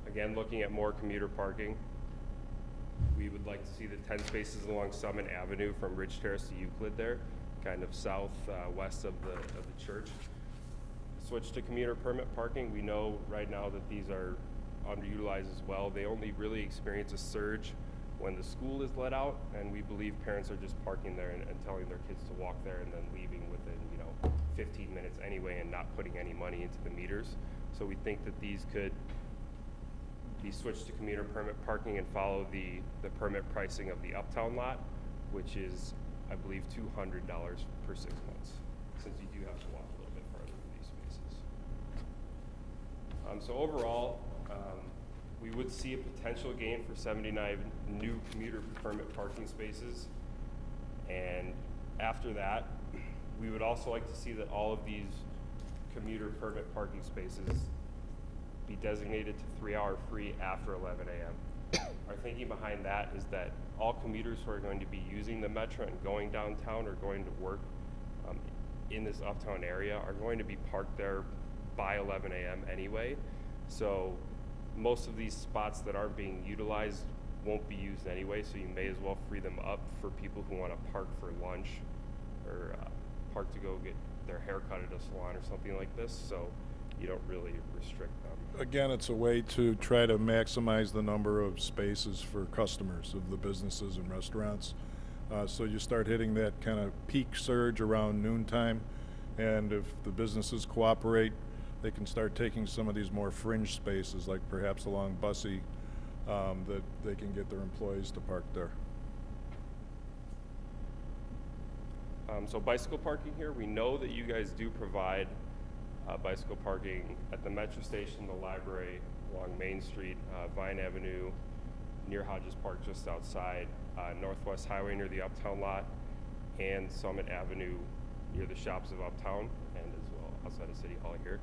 Again, looking at more commuter parking, we would like to see the 10 spaces along Summit Avenue from Ridge Terrace to Euclid there, kind of west of the church. Switch to commuter permit parking. We know right now that these are underutilized as well. They only really experience a surge when the school is let out, and we believe parents are just parking there and telling their kids to walk there and then leaving within 15 minutes anyway and not putting any money into the meters. So we think that these could be switched to commuter permit parking and follow the permit pricing of the Uptown lot, which is, I believe, $200 per 6 months, since you do have to walk a little bit further for these spaces. So overall, we would see a potential gain for 79 new commuter permit parking spaces. And after that, we would also like to see that all of these commuter permit parking spaces be designated to 3-hour free after 11 a.m. Our thinking behind that is that all commuters who are going to be using the Metro and going downtown or going to work in this Uptown area are going to be parked there by 11 a.m. anyway. So most of these spots that aren't being utilized won't be used anyway, so you may as well free them up for people who want to park for lunch or park to go get their hair cut at a salon or something like this, so you don't really restrict them.
Again, it's a way to try to maximize the number of spaces for customers of the businesses and restaurants. So you start hitting that kind of peak surge around noontime, and if the businesses cooperate, they can start taking some of these more fringe spaces, like perhaps along Bussey, that they can get their employees to park there.
So bicycle parking here, we know that you guys do provide bicycle parking at the metro station, the library, along Main Street, Vine Avenue, near Hodges Park just outside, Northwest Highway near the Uptown lot, and Summit Avenue near the shops of Uptown, and as well outside of City Hall here.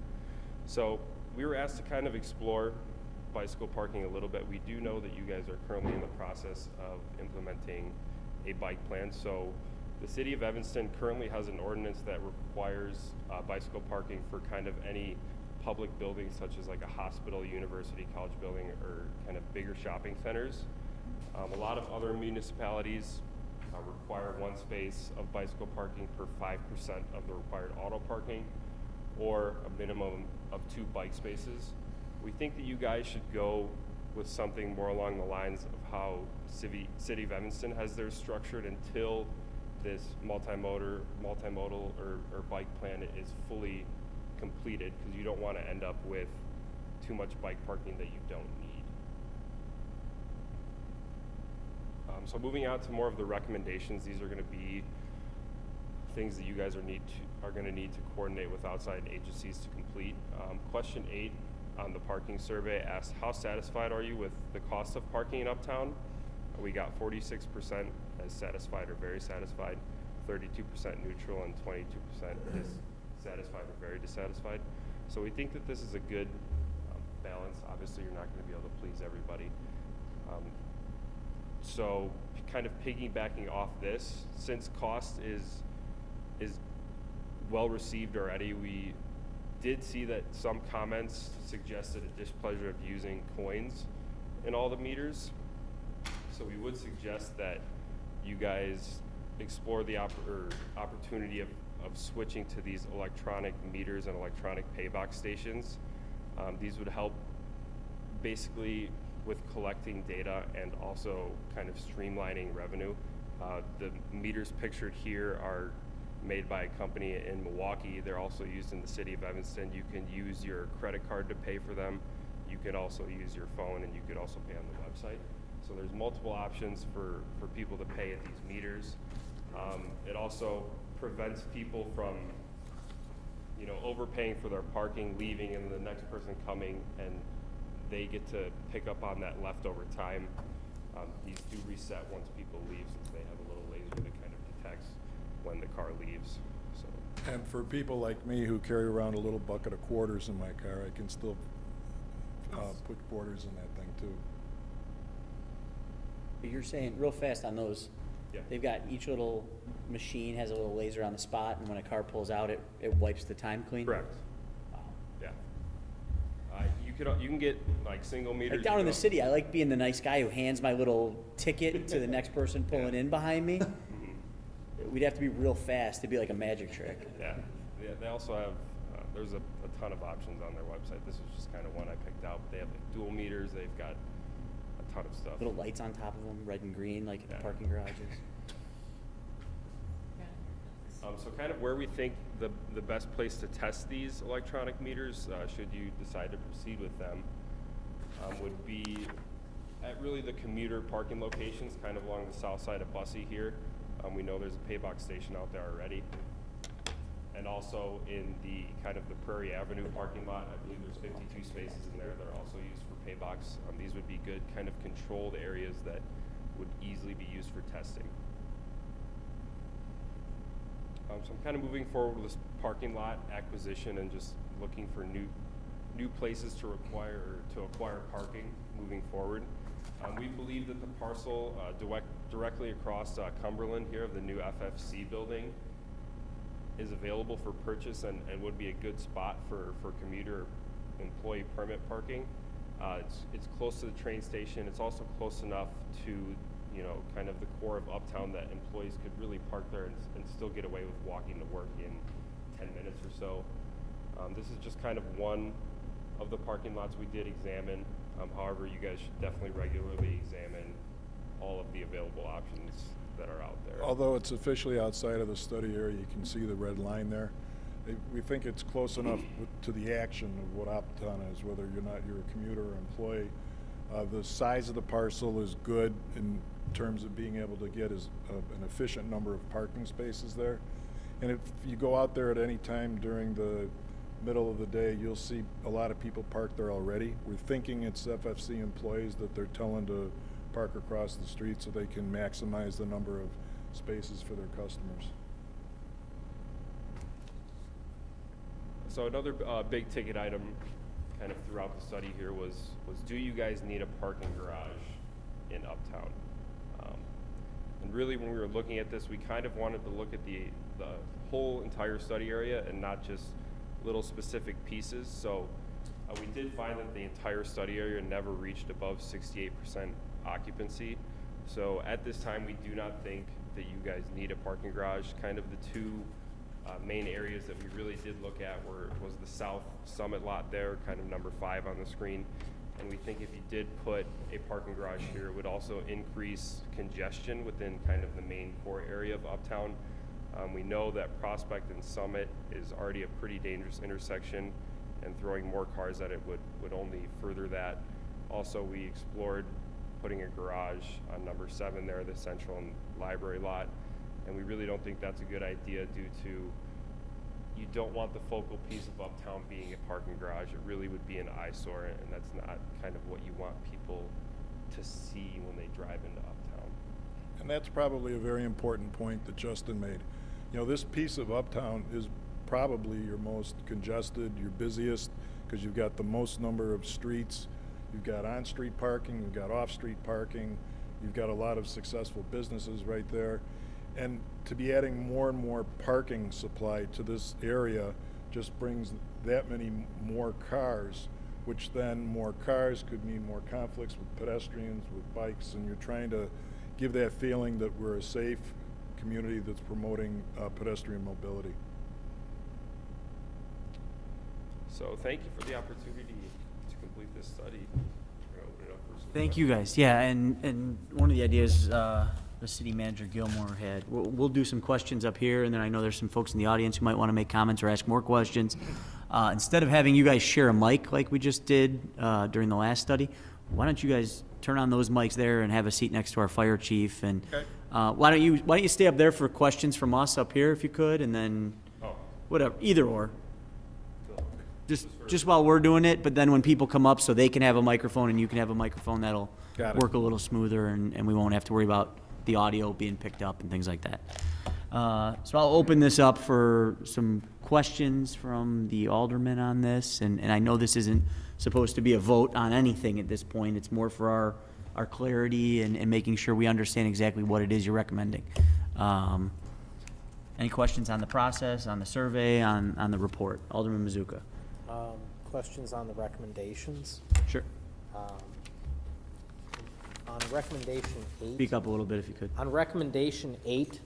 So we were asked to kind of explore bicycle parking a little bit. We do know that you guys are currently in the process of implementing a bike plan. So the city of Evanston currently has an ordinance that requires bicycle parking for kind of any public buildings such as like a hospital, university, college building, or kind of bigger shopping centers. A lot of other municipalities require one space of bicycle parking per 5% of the required auto parking, or a minimum of 2 bike spaces. We think that you guys should go with something more along the lines of how City of Evanston has theirs structured until this multimodal or bike plan is fully completed, because you don't want to end up with too much bike parking that you don't need. So moving out to more of the recommendations, these are going to be things that you guys are going to need to coordinate with outside agencies to complete. Question 8 on the parking survey asked, how satisfied are you with the cost of parking in Uptown? We got 46% as satisfied or very satisfied, 32% neutral, and 22% dissatisfied or very dissatisfied. So we think that this is a good balance. Obviously, you're not going to be able to please everybody. So kind of piggybacking off this, since cost is well received already, we did see that some comments suggested a displeasure of using coins in all the meters. So we would suggest that you guys explore the opportunity of switching to these electronic meters and electronic pay box stations. These would help basically with collecting data and also kind of streamlining revenue. The meters pictured here are made by a company in Milwaukee. They're also used in the city of Evanston. You can use your credit card to pay for them. You can also use your phone, and you could also pay on the website. So there's multiple options for people to pay at these meters. It also prevents people from, overpaying for their parking, leaving, and the next person coming, and they get to pick up on that leftover time. These do reset once people leave, since they have a little laser that kind of detects when the car leaves. So.
And for people like me who carry around a little bucket of quarters in my car, I can still put quarters in that thing too.
But you're saying, real fast on those, they've got each little machine has a little laser on the spot, and when a car pulls out, it wipes the time clean?
Correct.
Wow.
Yeah. You can get like single meters.
Like down in the city, I like being the nice guy who hands my little ticket to the next person pulling in behind me. We'd have to be real fast to be like a magic trick.
Yeah. They also have, there's a ton of options on their website. This was just kind of one I picked out. But they have like dual meters. They've got a ton of stuff.
Little lights on top of them, red and green, like in the parking garages.
So kind of where we think the best place to test these electronic meters, should you decide to proceed with them, would be at really the commuter parking locations, kind of along the south side of Bussey here. We know there's a pay box station out there already. And also in the kind of the Prairie Avenue parking lot, I believe there's 52 spaces in there that are also used for pay box. These would be good kind of controlled areas that would easily be used for testing. So I'm kind of moving forward with this parking lot acquisition and just looking for new places to acquire parking moving forward. We believe that the parcel directly across Cumberland here of the new FFC building is available for purchase and would be a good spot for commuter employee permit parking. It's close to the train station. It's also close enough to kind of the core of Uptown that employees could really park there and still get away with walking to work in 10 minutes or so. This is just kind of one of the parking lots we did examine. However, you guys should definitely regularly examine all of the available options that are out there.
Although it's officially outside of the study area, you can see the red line there. We think it's close enough to the action of what Uptown is, whether you're a commuter or employee. The size of the parcel is good in terms of being able to get an efficient number of parking spaces there. And if you go out there at any time during the middle of the day, you'll see a lot of people parked there already. We're thinking it's FFC employees that they're telling to park across the street so they can maximize the number of spaces for their customers.
So another big ticket item kind of throughout the study here was do you guys need a parking garage in Uptown? And really when we were looking at this, we kind of wanted to look at the whole entire study area and not just little specific pieces. So we did find that the entire study area never reached above 68% occupancy. So at this time, we do not think that you guys need a parking garage. Kind of the two main areas that we really did look at was the South Summit lot there, kind of number 5 on the screen. And we think if you did put a parking garage here, it would also increase congestion within kind of the main core area of Uptown. We know that Prospect and Summit is already a pretty dangerous intersection, and throwing more cars at it would only further that. Also, we explored putting a garage on number 7 there, the Central and Library lot, and we really don't think that's a good idea due to you don't want the focal piece of Uptown being a parking garage. It really would be an eyesore, and that's not kind of what you want people to see when they drive into Uptown.
And that's probably a very important point that Justin made. You know, this piece of Uptown is probably your most congested, your busiest, because you've got the most number of streets. You've got on-street parking, you've got off-street parking, you've got a lot of successful businesses right there. And to be adding more and more parking supply to this area just brings that many more cars, which then more cars could mean more conflicts with pedestrians, with bikes, and you're trying to give that feeling that we're a safe community that's promoting pedestrian mobility.
So thank you for the opportunity to complete this study. We're gonna open it up for some
Thank you guys. Yeah, and one of the ideas the city manager Gilmore had, we'll do some questions up here, and then I know there's some folks in the audience who might want to make comments or ask more questions. Instead of having you guys share a mic like we just did during the last study, why don't you guys turn on those mics there and have a seat next to our fire chief? And why don't you stay up there for questions from us up here if you could, and then whatever, either or. Just while we're doing it, but then when people come up, so they can have a microphone and you can have a microphone, that'll work a little smoother, and we won't have to worry about the audio being picked up and things like that. So I'll open this up for some questions from the aldermen on this, and I know this isn't supposed to be a vote on anything at this point. It's more for our clarity and making sure we understand exactly what it is you're recommending. Any questions on the process, on the survey, on the report? Alderman Mazuka.
Questions on the recommendations?
Sure.
On recommendation 8.
Speak up a little bit if you could.
On recommendation 8,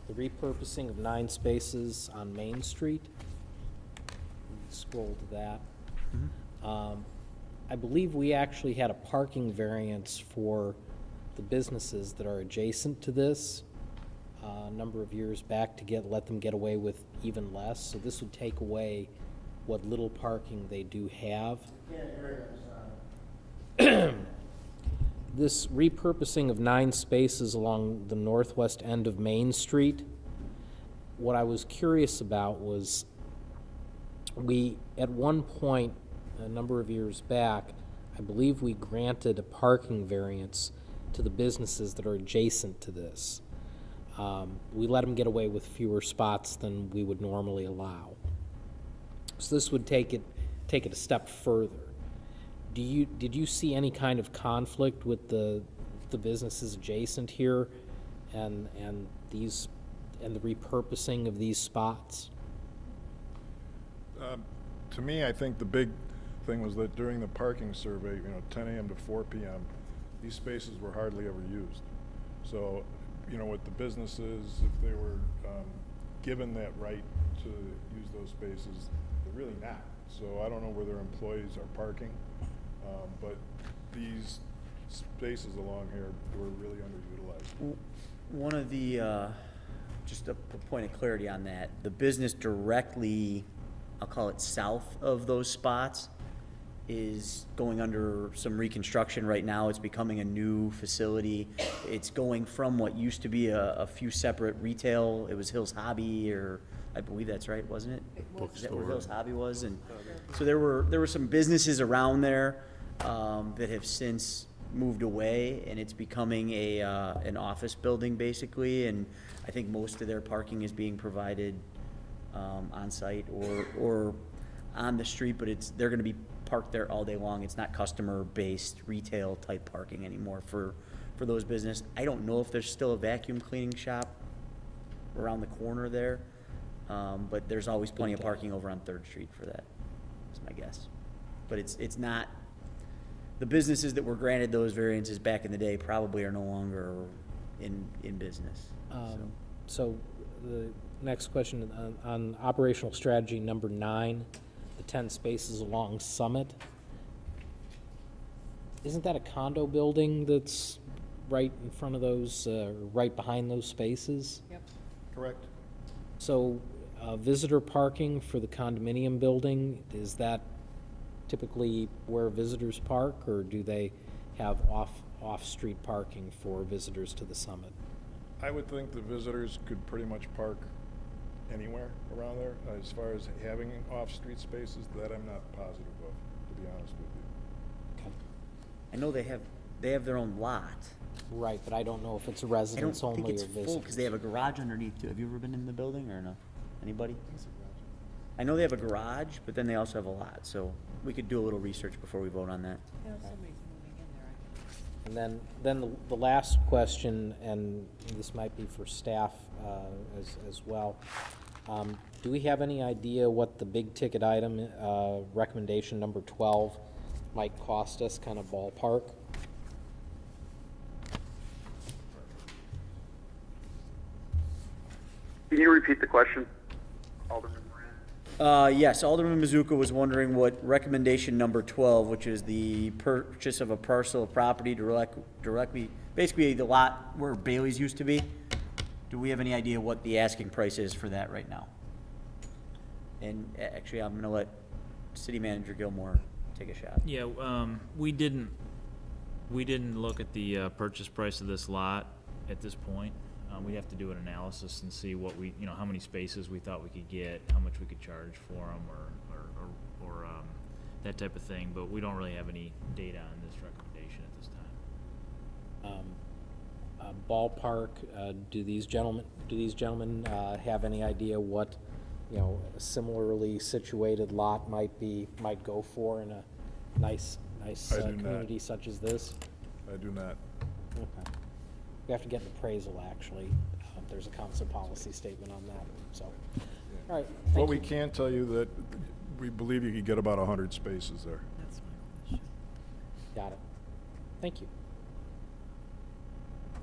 the repurposing of 9 spaces on Main Street. Scroll to that. I believe we actually had a parking variance for the businesses that are adjacent to this a number of years back to let them get away with even less. So this would take away what little parking they do have. This repurposing of 9 spaces along the northwest end of Main Street, what I was curious about was we, at one point a number of years back, I believe we granted a parking variance to the businesses that are adjacent to this. We let them get away with fewer spots than we would normally allow. So this would take it a step further. Did you see any kind of conflict with the businesses adjacent here and the repurposing of these spots?
To me, I think the big thing was that during the parking survey, 10 a.m. to 4 p.m., these spaces were hardly ever used. So, with the businesses, if they were given that right to use those spaces, they're really not. So I don't know where their employees are parking, but these spaces along here were really underutilized.
One of the, just a point of clarity on that, the business directly, I'll call it south of those spots, is going under some reconstruction right now. It's becoming a new facility. It's going from what used to be a few separate retail, it was Hill's Hobby, or I believe that's right, wasn't it? Is that where Hill's Hobby was? And so there were some businesses around there that have since moved away, and it's becoming an office building basically, and I think most of their parking is being provided on site or on the street, but they're gonna be parked there all day long. It's not customer-based retail type parking anymore for those business. I don't know if there's still a vacuum cleaning shop around the corner there, but there's always plenty of parking over on 3rd Street for that, is my guess. But it's not, the businesses that were granted those variances back in the day probably are no longer in business.
So the next question on operational strategy number 9, the 10 spaces along Summit. Isn't that a condo building that's right in front of those, right behind those spaces?
Yep.
Correct.
So visitor parking for the condominium building, is that typically where visitors park, or do they have off-street parking for visitors to the Summit?
I would think the visitors could pretty much park anywhere around there. As far as having off-street spaces, that I'm not positive of, to be honest with you.
Okay.
I know they have their own lot.
Right, but I don't know if it's
I don't
residents
think
only
it's
or
full,
visitors.
because they have a garage underneath too. Have you ever been in the building or no? Anybody? I know they have a garage, but then they also have a lot, so we could do a little research before we vote on that.
You know, somebody's moving in there, I guess.
And then the last question, and this might be for staff as well. Do we have any idea what the big ticket item, recommendation number 12, might cost us, kind of ballpark?
Can you repeat the question, Alderman Moran?
Yes, Alderman Mizuka was wondering what recommendation number 12, which is the purchase of a parcel of property directly, basically the lot where Bailey's used to be. Do we have any idea what the asking price is for that right now? And actually, I'm gonna let City Manager Gilmore take a shot.
Yeah, we didn't look at the purchase price of this lot at this point. We'd have to do an analysis and see what how many spaces we thought we could get, how much we could charge for them, or that type of thing. But we don't really have any data on this recommendation at this time.
Ballpark, do these gentlemen have any idea what, a similarly situated lot might go for in a nice
I do not.
community such as this?
I do not.
Okay. We have to get an appraisal, actually. There's a council policy statement on that, so. All right,
What
thank
we
you.
can tell you that we believe you could get about 100 spaces there.
That's my question.
Got it. Thank you.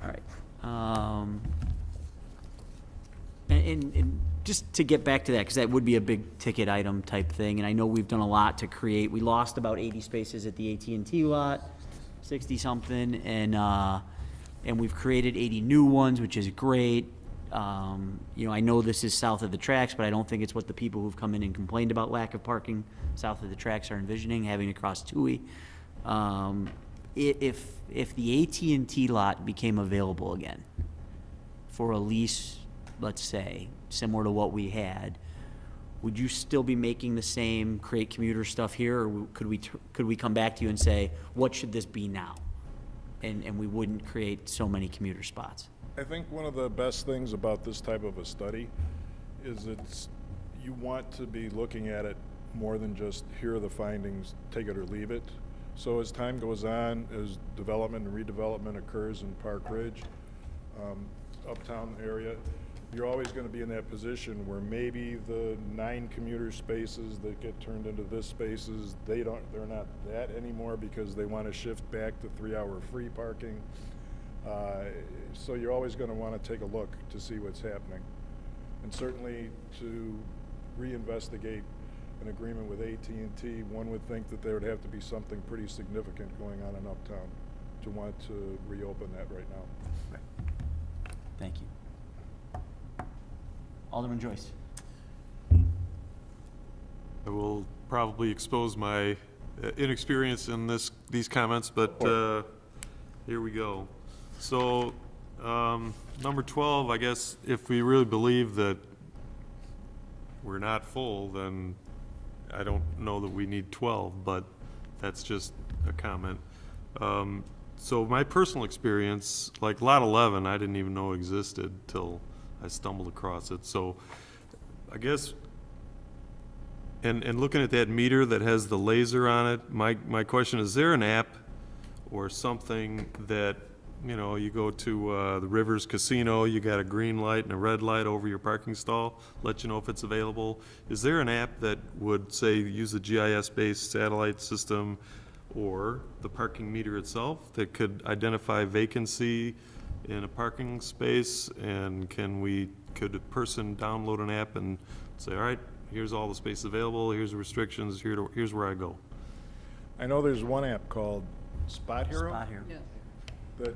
All right. And just to get back to that, because that would be a big ticket item type thing, and I know we've done a lot to create. We lost about 80 spaces at the AT&T lot, 60 something, and we've created 80 new ones, which is great. I know this is south of the tracks, but I don't think it's what the people who've come in and complained about lack of parking south of the tracks are envisioning, having to cross Toohey. If the AT&T lot became available again for a lease, let's say, similar to what we had, would you still be making the same create commuter stuff here, or could we come back to you and say, what should this be now? And we wouldn't create so many commuter spots.
I think one of the best things about this type of a study is you want to be looking at it more than just here are the findings, take it or leave it. So as time goes on, as development and redevelopment occurs in Park Ridge, uptown area, you're always going to be in that position where maybe the 9 commuter spaces that get turned into this spaces, they're not that anymore because they want to shift back to 3-hour free parking. So you're always going to want to take a look to see what's happening. And certainly to reinvestigate an agreement with AT&T, one would think that there would have to be something pretty significant going on in uptown to want to reopen that right now.
Thank you. Alderman Joyce.
I will probably expose my inexperience in these comments, but here we go. So, number 12, I guess if we really believe that we're not full, then I don't know that we need 12, but that's just a comment. So my personal experience, like Lot 11, I didn't even know existed till I stumbled across it. So I guess, and looking at that meter that has the laser on it, my question is there an app or something that, you know, you go to the Rivers Casino, you got a green light and a red light over your parking stall, let you know if it's available. Is there an app that would, say, use a GIS-based satellite system or the parking meter itself that could identify vacancy in a parking space? And could a person download an app and say, all right, here's all the space available, here's the restrictions, here's where I go?
I know there's one app called Spot Hero.
Spot Hero.
That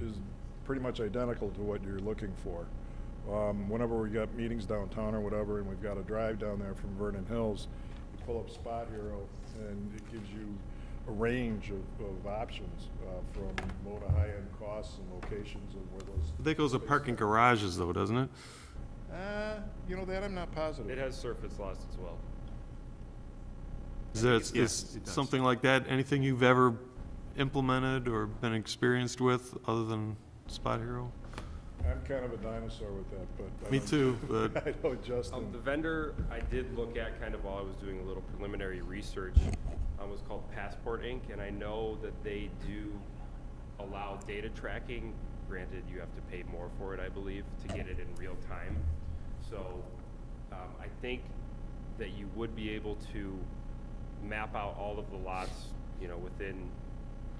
is pretty much identical to what you're looking for. Whenever we got meetings downtown or whatever, and we've got a drive down there from Vernon Hills, you pull up Spot Hero, and it gives you a range of options from low to high-end costs and locations and where those.
I think it goes to parking garages though, doesn't it?
You know that I'm not positive.
It has surface lots as well.
Is something like that anything you've ever implemented or been experienced with other than Spot Hero?
I'm kind of a dinosaur with that, but.
Me too, but.
I know Justin.
The vendor I did look at kind of while I was doing a little preliminary research was called Passport Inc., and I know that they do allow data tracking. Granted, you have to pay more for it, I believe, to get it in real time. So I think that you would be able to map out all of the lots, you know, within,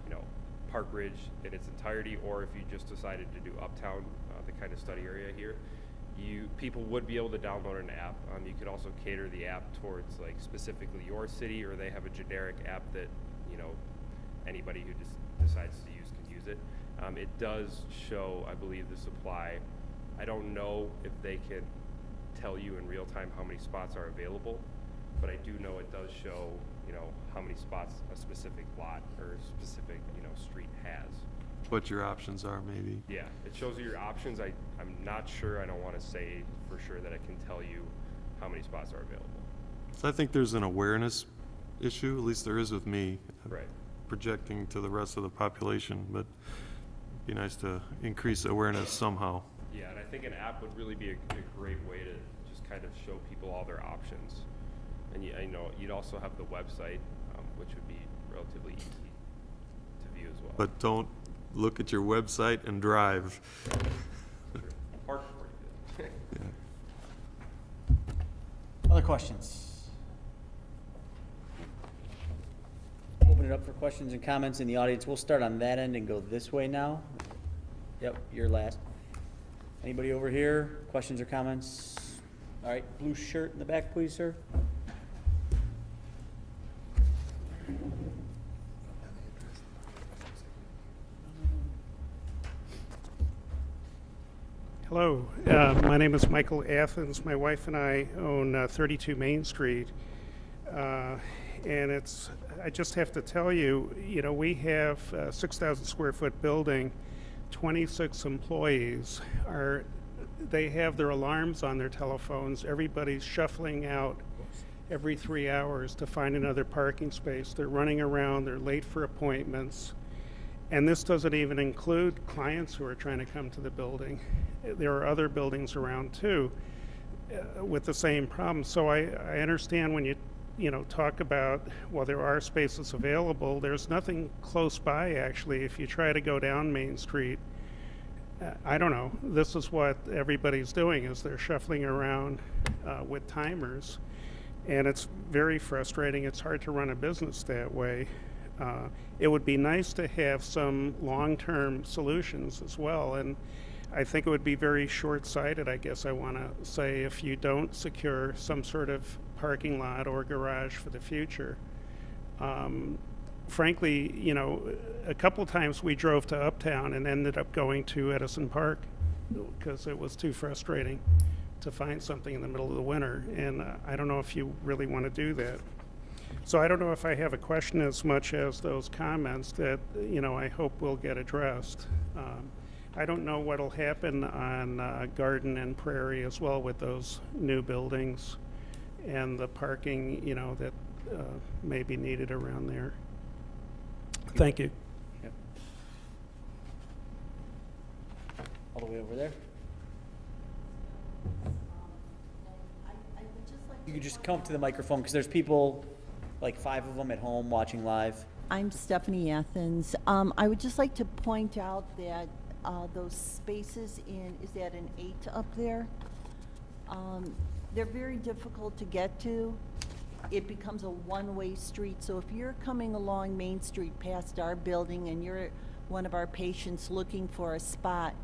you know, Park Ridge in its entirety, or if you just decided to do Uptown, the kind of study area here, people would be able to download an app. You could also cater the app towards like specifically your city, or they have a generic app that, you know, anybody who just decides to use can use it. It does show, I believe, the supply. I don't know if they can tell you in real time how many spots are available, but I do know it does show, you know, how many spots a specific lot or specific, you know, street has.
What your options are, maybe.
Yeah, it shows you your options. I'm not sure. I don't want to say for sure that it can tell you how many spots are available.
So I think there's an awareness issue, at least there is with me.
Right.
Projecting to the rest of the population, but it'd be nice to increase awareness somehow.
Yeah, and I think an app would really be a great way to just kind of show people all their options. And I know you'd also have the website, which would be relatively easy to view as well.
But don't look at your website and drive.
Park's pretty good.
Other questions? Open it up for questions and comments in the audience. We'll start on that end and go this way now. Yep, you're last. Anybody over here? Questions or comments? All right, blue shirt in the back, please, sir.
Hello, my name is Michael Athens. My wife and I own 32 Main Street. And I just have to tell you, you know, we have a 6,000 square foot building, 26 employees. They have their alarms on their telephones. Everybody's shuffling out every 3 hours to find another parking space. They're running around, they're late for appointments. And this doesn't even include clients who are trying to come to the building. There are other buildings around too with the same problem. So I understand when you know, talk about, well, there are spaces available. There's nothing close by, actually. If you try to go down Main Street, I don't know. This is what everybody's doing, is they're shuffling around with timers. And it's very frustrating. It's hard to run a business that way. It would be nice to have some long-term solutions as well. And I think it would be very short-sighted, I guess I want to say, if you don't secure some sort of parking lot or garage for the future. frankly, you know, a couple times we drove to Uptown and ended up going to Edison Park because it was too frustrating to find something in the middle of the winter. And I don't know if you really want to do that. So I don't know if I have a question as much as those comments that, you know, I hope will get addressed. I don't know what'll happen on Garden and Prairie as well with those new buildings and the parking, you know, that may be needed around there. Thank you.
Yep. All the way over there. You could just come up to the microphone because there's people, like 5 of them at home watching live.
I'm Stephanie Athens. I would just like to point out that those spaces is that an 8 up there? They're very difficult to get to. It becomes a one-way street. So if you're coming along Main Street past our building and you're one of our patients looking for a spot,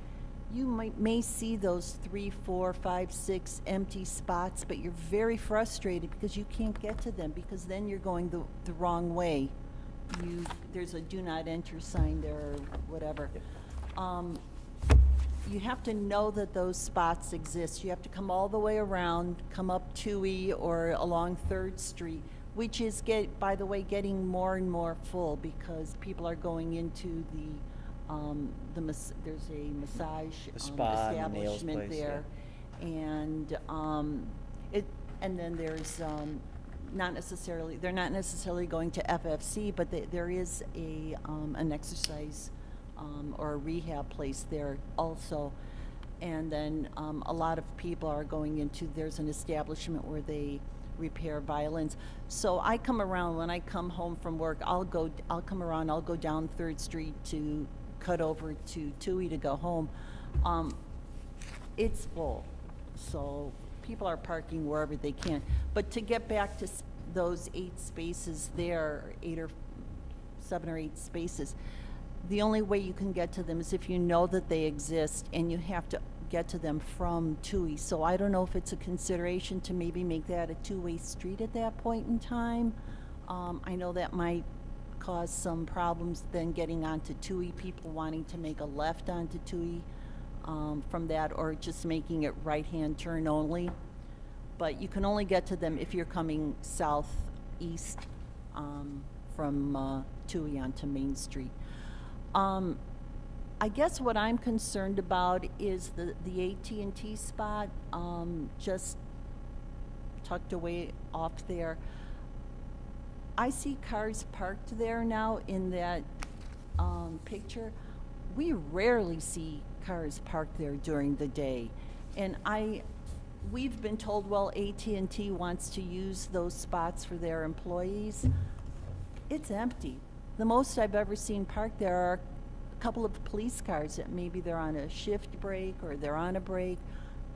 you may see those 3, 4, 5, 6 empty spots, but you're very frustrated because you can't get to them because then you're going the wrong way. There's a do not enter sign there or whatever. You have to know that those spots exist. You have to come all the way around, come up Toohey or along 3rd Street, which is, by the way, getting more and more full because people are going into there's a massage
spa and the nails
establishment
place,
there, and then there's they're not necessarily going to FFC, but there is an exercise or a rehab place there also. And then a lot of people are going into, there's an establishment where they repair violins. So I come around, when I come home from work, I'll come around, I'll go down 3rd Street to cut over to Toohey to go home. It's full, so people are parking wherever they can. But to get back to those 8 spaces there, 7 or 8 spaces, the only way you can get to them is if you know that they exist, and you have to get to them from Toohey. So I don't know if it's a consideration to maybe make that a 2-way street at that point in time. I know that might cause some problems then getting onto Toohey, people wanting to make a left onto Toohey from that, or just making it right-hand turn only. But you can only get to them if you're coming southeast from Toohey onto Main Street. I guess what I'm concerned about is the AT&T spot, just tucked away off there. I see cars parked there now in that picture. We rarely see cars parked there during the day. And we've been told, well, AT&T wants to use those spots for their employees. It's empty. The most I've ever seen parked there are a couple of police cars that maybe they're on a shift break or they're on a break.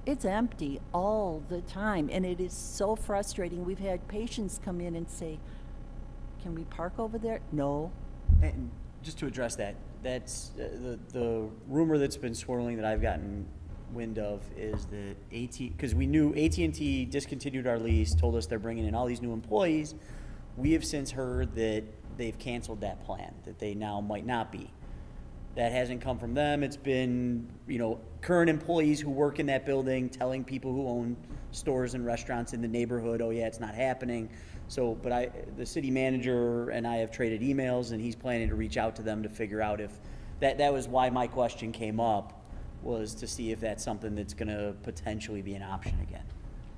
It's empty all the time, and it is so frustrating. We've had patients come in and say, can we park over there? No.
And just to address that, that's the rumor that's been swirling that I've gotten wind of is that because we knew AT&T discontinued our lease, told us they're bringing in all these new employees. We have since heard that they've canceled that plan, that they now might not be. That hasn't come from them. It's been, current employees who work in that building telling people who own stores and restaurants in the neighborhood, oh yeah, it's not happening. So, but the city manager and I have traded emails, and he's planning to reach out to them to figure out if, that was why my question came up, was to see if that's something that's gonna potentially be an option again.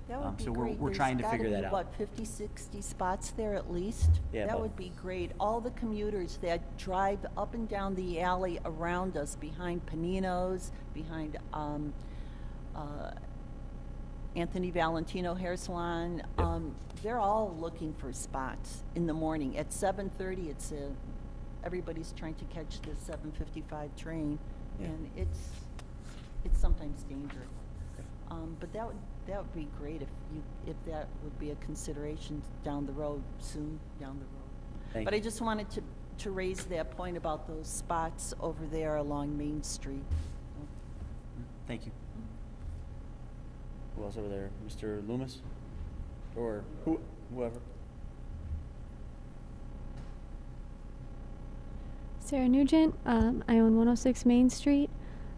That would be
so
great.
we're trying to
There's
figure
gotta
that
be,
out.
What, 50, 60 spots there at least?
Yeah,
That
about-
would be great. All the commuters that drive up and down the alley around us, behind Panino's, behind Anthony Valentino Hair Salon, they're all looking for spots in the morning. At 7:30, everybody's trying to catch the 7:55 train,
Yeah.
and it's sometimes dangerous. But that would be great if that would be a consideration down the road, soon down the road.
Thank
But
you.
I just wanted to raise that point about those spots over there along Main Street.
Thank you. Who else over there? Mr. Loomis? Or whoever?
Sarah Nugent. I own 106 Main Street.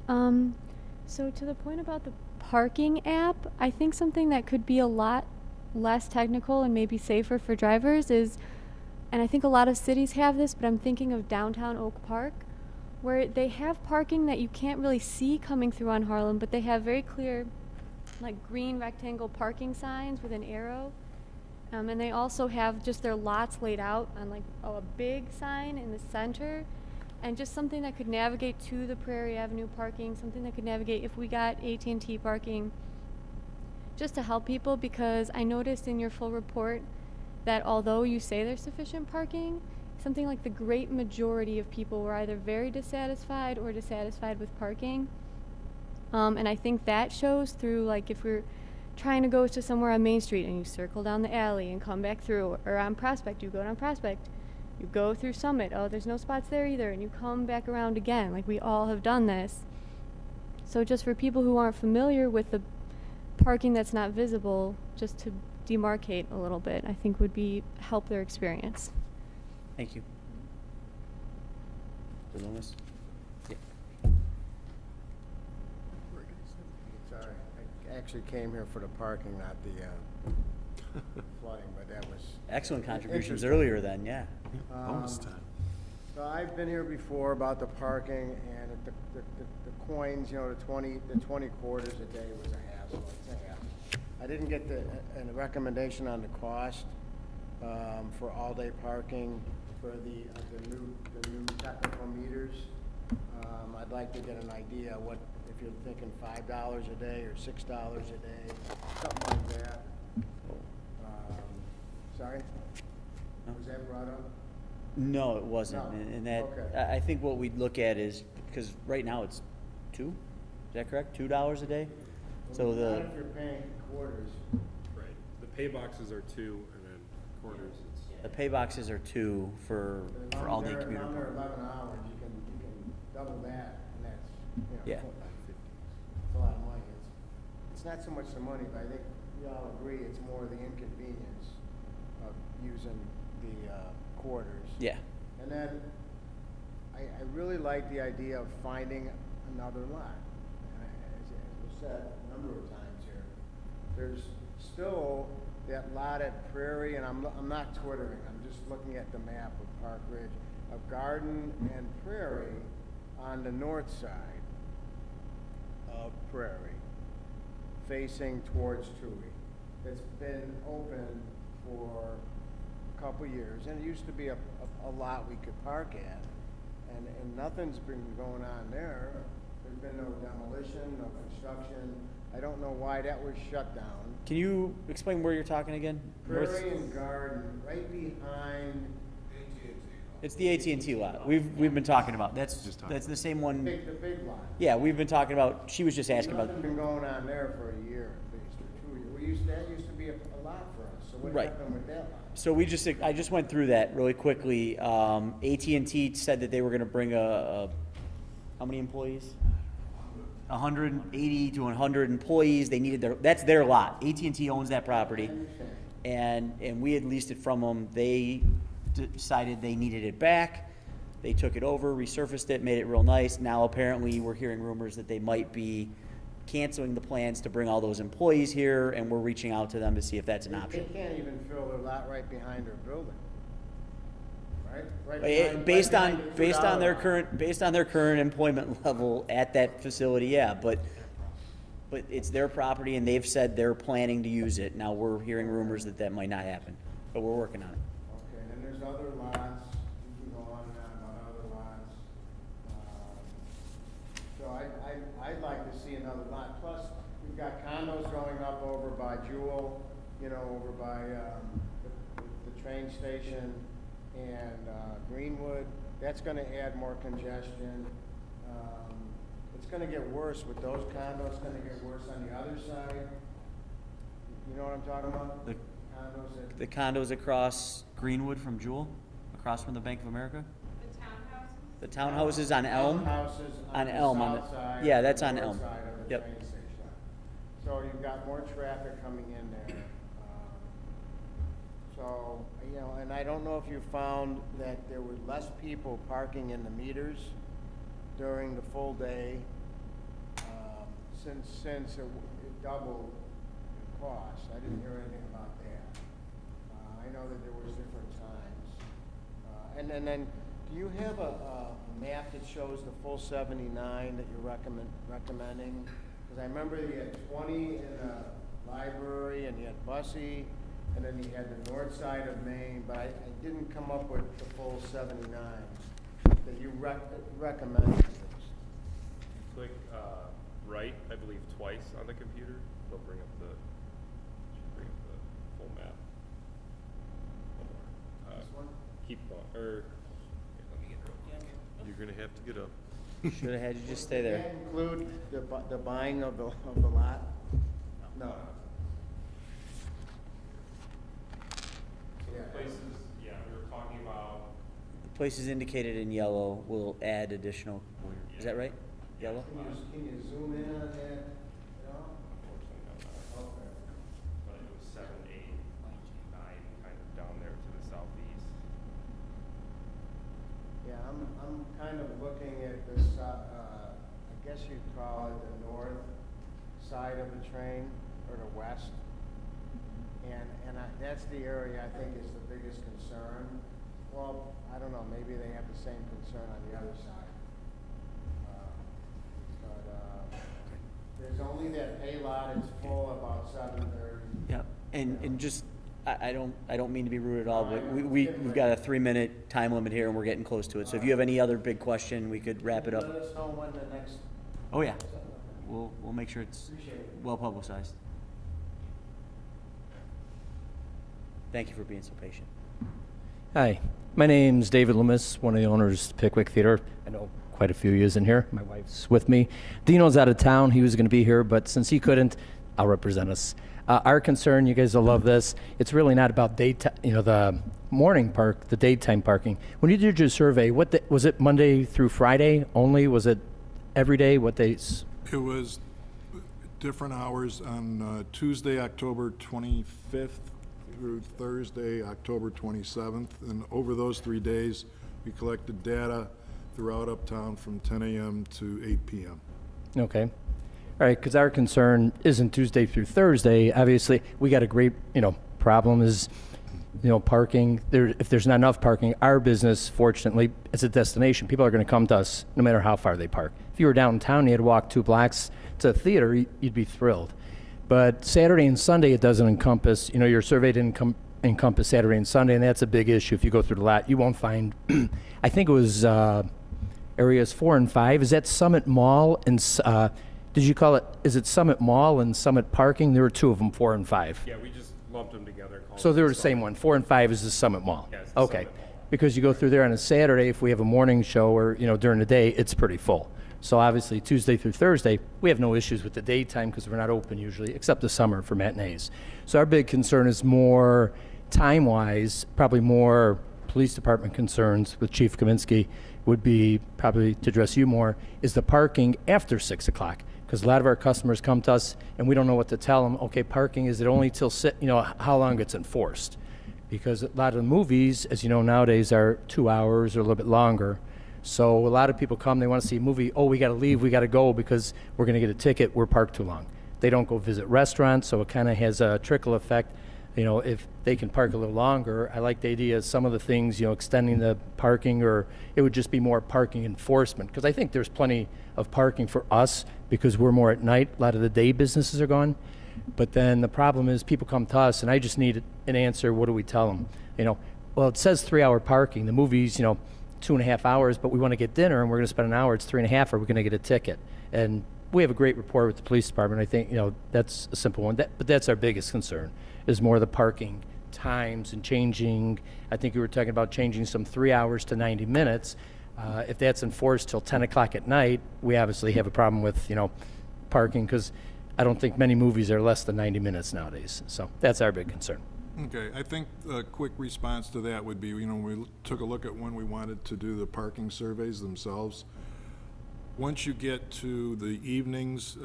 So to the point about the parking app, I think something that could be a lot less technical and maybe safer for drivers is, and I think a lot of cities have this, but I'm thinking of downtown Oak Park, where they have parking that you can't really see coming through on Harlem, but they have very clear, like, green rectangle parking signs with an arrow. And they also have just their lots laid out on, like, a big sign in the center, and just something that could navigate to the Prairie Avenue parking, something that could navigate if we got AT&T parking, just to help people, because I noticed in your full report that although you say there's sufficient parking, something like the great majority of people were either very dissatisfied or dissatisfied with parking. And I think that shows through, like, if we're trying to go to somewhere on Main Street and you circle down the alley and come back through, or on Prospect, you go down Prospect, you go through Summit, oh, there's no spots there either, and you come back around again. Like, we all have done this. So just for people who aren't familiar with the parking that's not visible, just to demarcate a little bit, I think would be help their experience.
Thank you. Mr. Loomis? Yeah.
Sorry, I actually came here for the parking, not the flooding, but that was.
Excellent contributions
interesting.
earlier then, yeah.
Bonus time.
So I've been here before about the parking, and the coins, you know, the 20 quarters a day was a hassle. It's a hassle. I didn't get a recommendation on the cost for all-day parking for the new technical meters. I'd like to get an idea what, if you're thinking $5 a day or $6 a day, something like that. Sorry? Was that brought up?
No, it wasn't.
No.
And that,
Okay.
I think what we'd look at is, because right now it's $2, is that correct? $2 a day? So
Not
the,
if you're paying quarters.
Right. The pay boxes are 2, and then quarters, it's.
the pay boxes are $2 for all-day commuter
Under
parking.
11 hours, you can double that, and that's, you know.
Yeah.
It's a lot of money. It's not so much the money, but I think we all agree it's more the inconvenience of using the quarters.
Yeah.
And then, I really like the idea of finding another lot. As was said a number of times here, there's still that lot at Prairie, and I'm not twittering, I'm just looking at the map of Park Ridge, of Garden and Prairie on the north side of Prairie, facing towards Tui. It's been open for a couple years, and it used to be a lot we could park at, and nothing's been going on there. There's been no demolition, no construction. I don't know why that was shut down.
Can you explain where you're talking again?
Prairie and Garden, right behind.
It's the AT&T lot. We've been talking about. That's the same one.
The big lot.
Yeah, we've been talking about. She was just asking about.
Nothing's been going on there for a year at least, or 2 years. That used to be a lot for us, so what
Right.
happened with that lot?
So I just went through that really quickly. AT&T said that they were going to bring how many employees? 180 to 100 employees. They needed that's their lot. AT&T owns that property, and we had leased it from them. They decided they needed it back. They took it over, resurfaced it, made it real nice. Now apparently we're hearing rumors that they might be canceling the plans to bring all those employees here, and we're reaching out to them to see if that's an option.
They can't even fill their lot right behind their building, right?
Based on their
$2
current employment level at that facility, yeah, but it's their property and they've said they're planning to use it. Now we're hearing rumors that might not happen, but we're working on it.
Okay, and then there's other lots, you can go on and on about other lots. So I'd like to see another lot, plus we've got condos going up over by Jewel, you know, over by, the train station and, Greenwood. That's gonna add more congestion. It's gonna get worse with those condos, it's gonna get worse on the other side. You know what I'm talking about?
The condos across Greenwood from Jewel, across from the Bank of America? The townhouses on Elm?
Townhouses
On Elm,
the south side.
yeah, that's
and
on
the
Elm.
north side of the
Yep.
train station. So you've got more traffic coming in there. So, you know, and I don't know if you found that there were less people parking in the meters during the full day, since it doubled the cost. I didn't hear anything about that. I know that there was different times. And then, do you have a map that shows the full 79 that you're recommending? Because I remember you had 20 in the library, and you had Bussey, and then you had the north side of Maine, but I didn't come up with the full 79 that you recommend.
Click right, I believe, twice on the computer. They'll bring up the full map.
This one?
Keep going. Or let me get real quick.
You're gonna have to get up.
Should have had you just stay
Does
there.
that include the buying of the lot? No. Yeah.
Places, yeah, we were talking about.
Places indicated in yellow will add additional, is that right? Yellow?
Can you zoom in on that? No?
Unfortunately, no.
Okay.
But it was 7, 8, 9, kind of down there to the southeast.
Yeah, I'm kind of looking at this, I guess you'd call it the north side of the train, or the west. And that's the area I think is the biggest concern. Well, I don't know, maybe they have the same concern on the other side. There's only that pay lot, it's full about 7:30.
Yeah, and just, I don't mean to be rude at all, but we've got a 3-minute time limit here and we're getting close to it. So if you have any other big question, we could wrap it up.
Let us know when the next.
Oh, yeah. We'll make sure it's
Appreciate it.
well publicized. Thank you for being so patient.
Hi, my name's David Loomis, one of the owners of Pickwick Theater. I know quite a few years in here. My wife's with me. Dino's out of town. He was going to be here, but since he couldn't, I'll represent us. Our concern, you guys will love this, it's really not about daytime, the morning park, the daytime parking. When you did your survey, was it Monday through Friday only? Was it every day? What days?
It was different hours on Tuesday, October 25th through Thursday, October 27th. And over those 3 days, we collected data throughout Uptown from 10 a.m. to 8 p.m.
Okay. All right, because our concern isn't Tuesday through Thursday. Obviously, we got a great, problem is, parking. If there's not enough parking, our business, fortunately, it's a destination. People are going to come to us no matter how far they park. If you were downtown, you had to walk 2 blocks to a theater, you'd be thrilled. But Saturday and Sunday, it doesn't encompass, your survey didn't encompass Saturday and Sunday, and that's a big issue. If you go through the lot, you won't find, I think it was areas 4 and 5. Is that Summit Mall and, did you call it, is it Summit Mall and Summit Parking? There were 2 of them, 4 and 5.
Yeah, we just lumped them together. And called
So
them
they were the
Summit.
same one. 4 and 5 is the Summit Mall.
Yeah, it's the
Okay.
Summit Mall.
Because you go through there on a Saturday, if we have a morning show or, during the day, it's pretty full. So obviously Tuesday through Thursday, we have no issues with the daytime because we're not open usually, except the summer for matinees. So our big concern is more time-wise, probably more police department concerns with Chief Kaminsky would be probably to address you more, is the parking after 6 o'clock. Because a lot of our customers come to us and we don't know what to tell them. Okay, parking, is it only till, how long it's enforced? Because a lot of the movies, as you know, nowadays are 2 hours or a little bit longer. So a lot of people come, they want to see a movie. Oh, we got to leave, we got to go because we're going to get a ticket. We're parked too long. They don't go visit restaurants, so it kind of has a trickle effect. If they can park a little longer, I like the idea of some of the things, extending the parking, or it would just be more parking enforcement. Because I think there's plenty of parking for us because we're more at night. A lot of the day businesses are gone. But then the problem is people come to us and I just need an answer. What do we tell them? Well, it says 3-hour parking. The movie's, 2.5 hours, but we want to get dinner and we're going to spend an hour. It's 3.5. Are we going to get a ticket? And we have a great rapport with the police department. I think, that's a simple one. But that's our biggest concern is more the parking times and changing. I think you were talking about changing some 3 hours to 90 minutes. If that's enforced till 10 o'clock at night, we obviously have a problem with, parking because I don't think many movies are less than 90 minutes nowadays. So that's our big concern.
Okay, I think a quick response to that would be, we took a look at when we wanted to do the parking surveys themselves. Once you get to the evenings,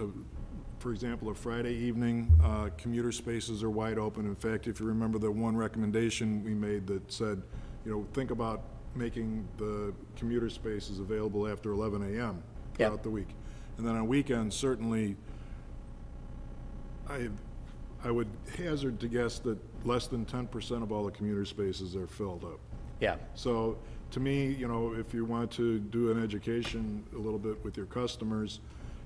for example, a Friday evening, commuter spaces are wide open. In fact, if you remember the one recommendation we made that said, you know, think about making the commuter spaces available after 11 a.m. throughout the week. And then on weekends, certainly, I would hazard to guess that less than 10% of all the commuter spaces are filled up.
Yeah.
So, to me, you know, if you want to do an education a little bit with your customers,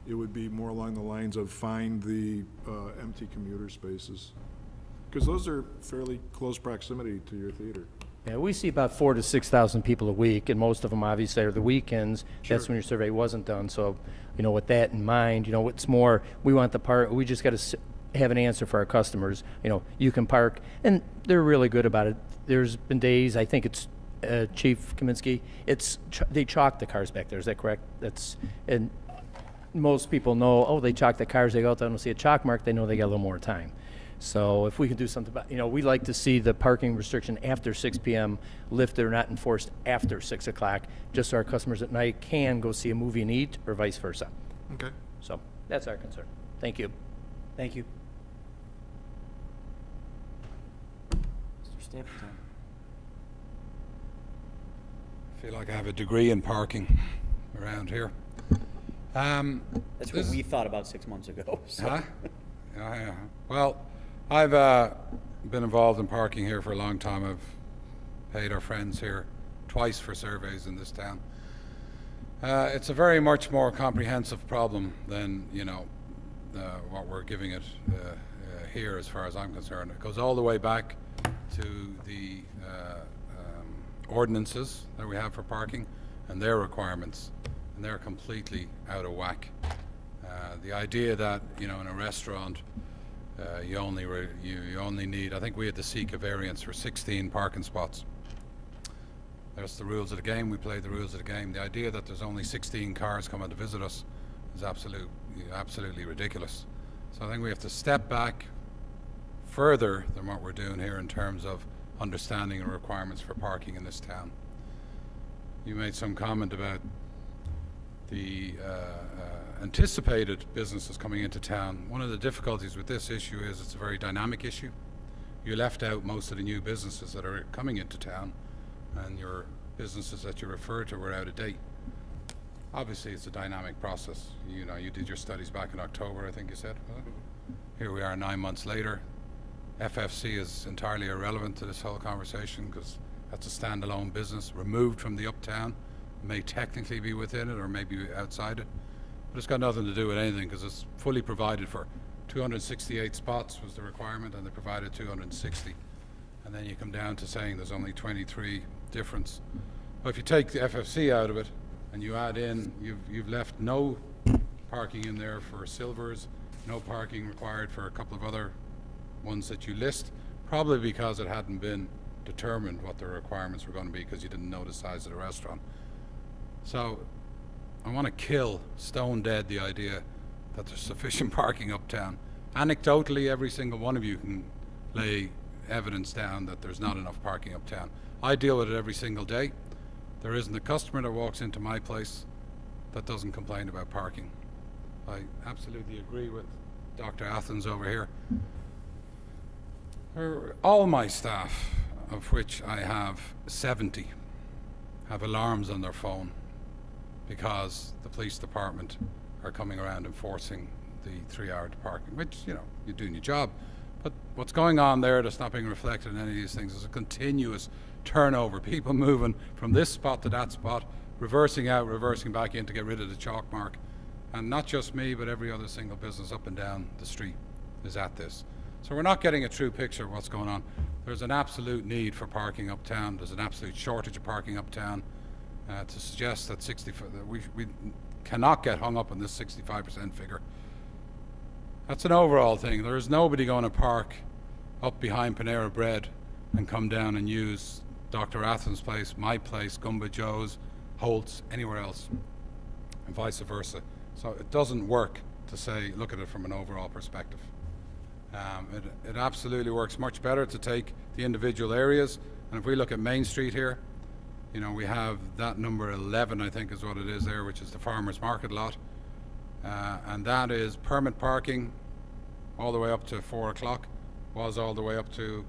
it would be more along the lines of find the empty commuter spaces. Because those are fairly close proximity to your theater.
Yeah, we see about 4,000 to 6,000 people a week, and most of them obviously are the weekends. That's when your survey wasn't done. So, you know, with that in mind, you know, it's more, we want the park, we just got to have an answer for our customers. You know, you can park, and they're really good about it. There's been days, I think it's Chief Kaminsky, they chalk the cars back there. Is that correct? And most people know, oh, they chalk the cars, they go out there and see a chalk mark, they know they got a little more time. So if we can do something about, you know, we like to see the parking restriction after 6 p.m. lifted or not enforced after 6 o'clock, just so our customers at night can go see a movie and eat, or vice versa.
Okay.
So that's our concern. Thank you.
Thank you. Mr. Stapleton.
I feel like I have a degree in parking around here.
That's what we thought about 6 months ago. So.
Huh? Yeah. Well, I've been involved in parking here for a long time. I've paid our friends here twice for surveys in this town. It's a very much more comprehensive problem than, you know, what we're giving it here, as far as I'm concerned. It goes all the way back to the ordinances that we have for parking and their requirements, and they're completely out of whack. The idea that, you know, in a restaurant you only need, I think we had to seek a variance for 16 parking spots. That's the rules of the game. We play the rules of the game. The idea that there's only 16 cars coming to visit us is absolutely ridiculous. So I think we have to step back further than what we're doing here in terms of understanding the requirements for parking in this town. You made some comment about the anticipated businesses coming into town. One of the difficulties with this issue is it's a very dynamic issue. You left out most of the new businesses that are coming into town, and your businesses that you referred to were out of date. Obviously, it's a dynamic process. You know, you did your studies back in October, I think you said. Here we are 9 months later. FFC is entirely irrelevant to this whole conversation because that's a standalone business removed from the uptown. May technically be within it or maybe outside it, but it's got nothing to do with anything because it's fully provided for. 268 spots was the requirement, and they provided 260. And then you come down to saying there's only 23 difference. But if you take the FFC out of it and you add in, you've left no parking in there for Silvers, no parking required for a couple of other ones that you list, probably because it hadn't been determined what the requirements were going to be because you didn't know the size of the restaurant. So I want to kill stone dead the idea that there's sufficient parking uptown. Anecdotally, every single one of you can lay evidence down that there's not enough parking uptown. I deal with it every single day. There isn't a customer that walks into my place that doesn't complain about parking. I absolutely agree with Dr. Athens over here. All my staff, of which I have 70, have alarms on their phone because the police department are coming around enforcing the 3-hour parking, which, you know, you're doing your job. But what's going on there that's not being reflected in any of these things is a continuous turnover, people moving from this spot to that spot, reversing out, reversing back in to get rid of the chalk mark. And not just me, but every other single business up and down the street is at this. So we're not getting a true picture of what's going on. There's an absolute need for parking uptown. There's an absolute shortage of parking uptown. To suggest that we cannot get hung up on this 65% figure. That's an overall thing. There is nobody going to park up behind Panera Bread and come down and use Dr. Athens' place, my place, Gumba Joe's, Holt's, anywhere else, and vice versa. So it doesn't work to say, look at it from an overall perspective. It absolutely works much better to take the individual areas. And if we look at Main Street here, you know, we have that number 11, I think is what it is there, which is the farmer's market lot. and that is permit parking all the way up to 4 o'clock, was all the way up to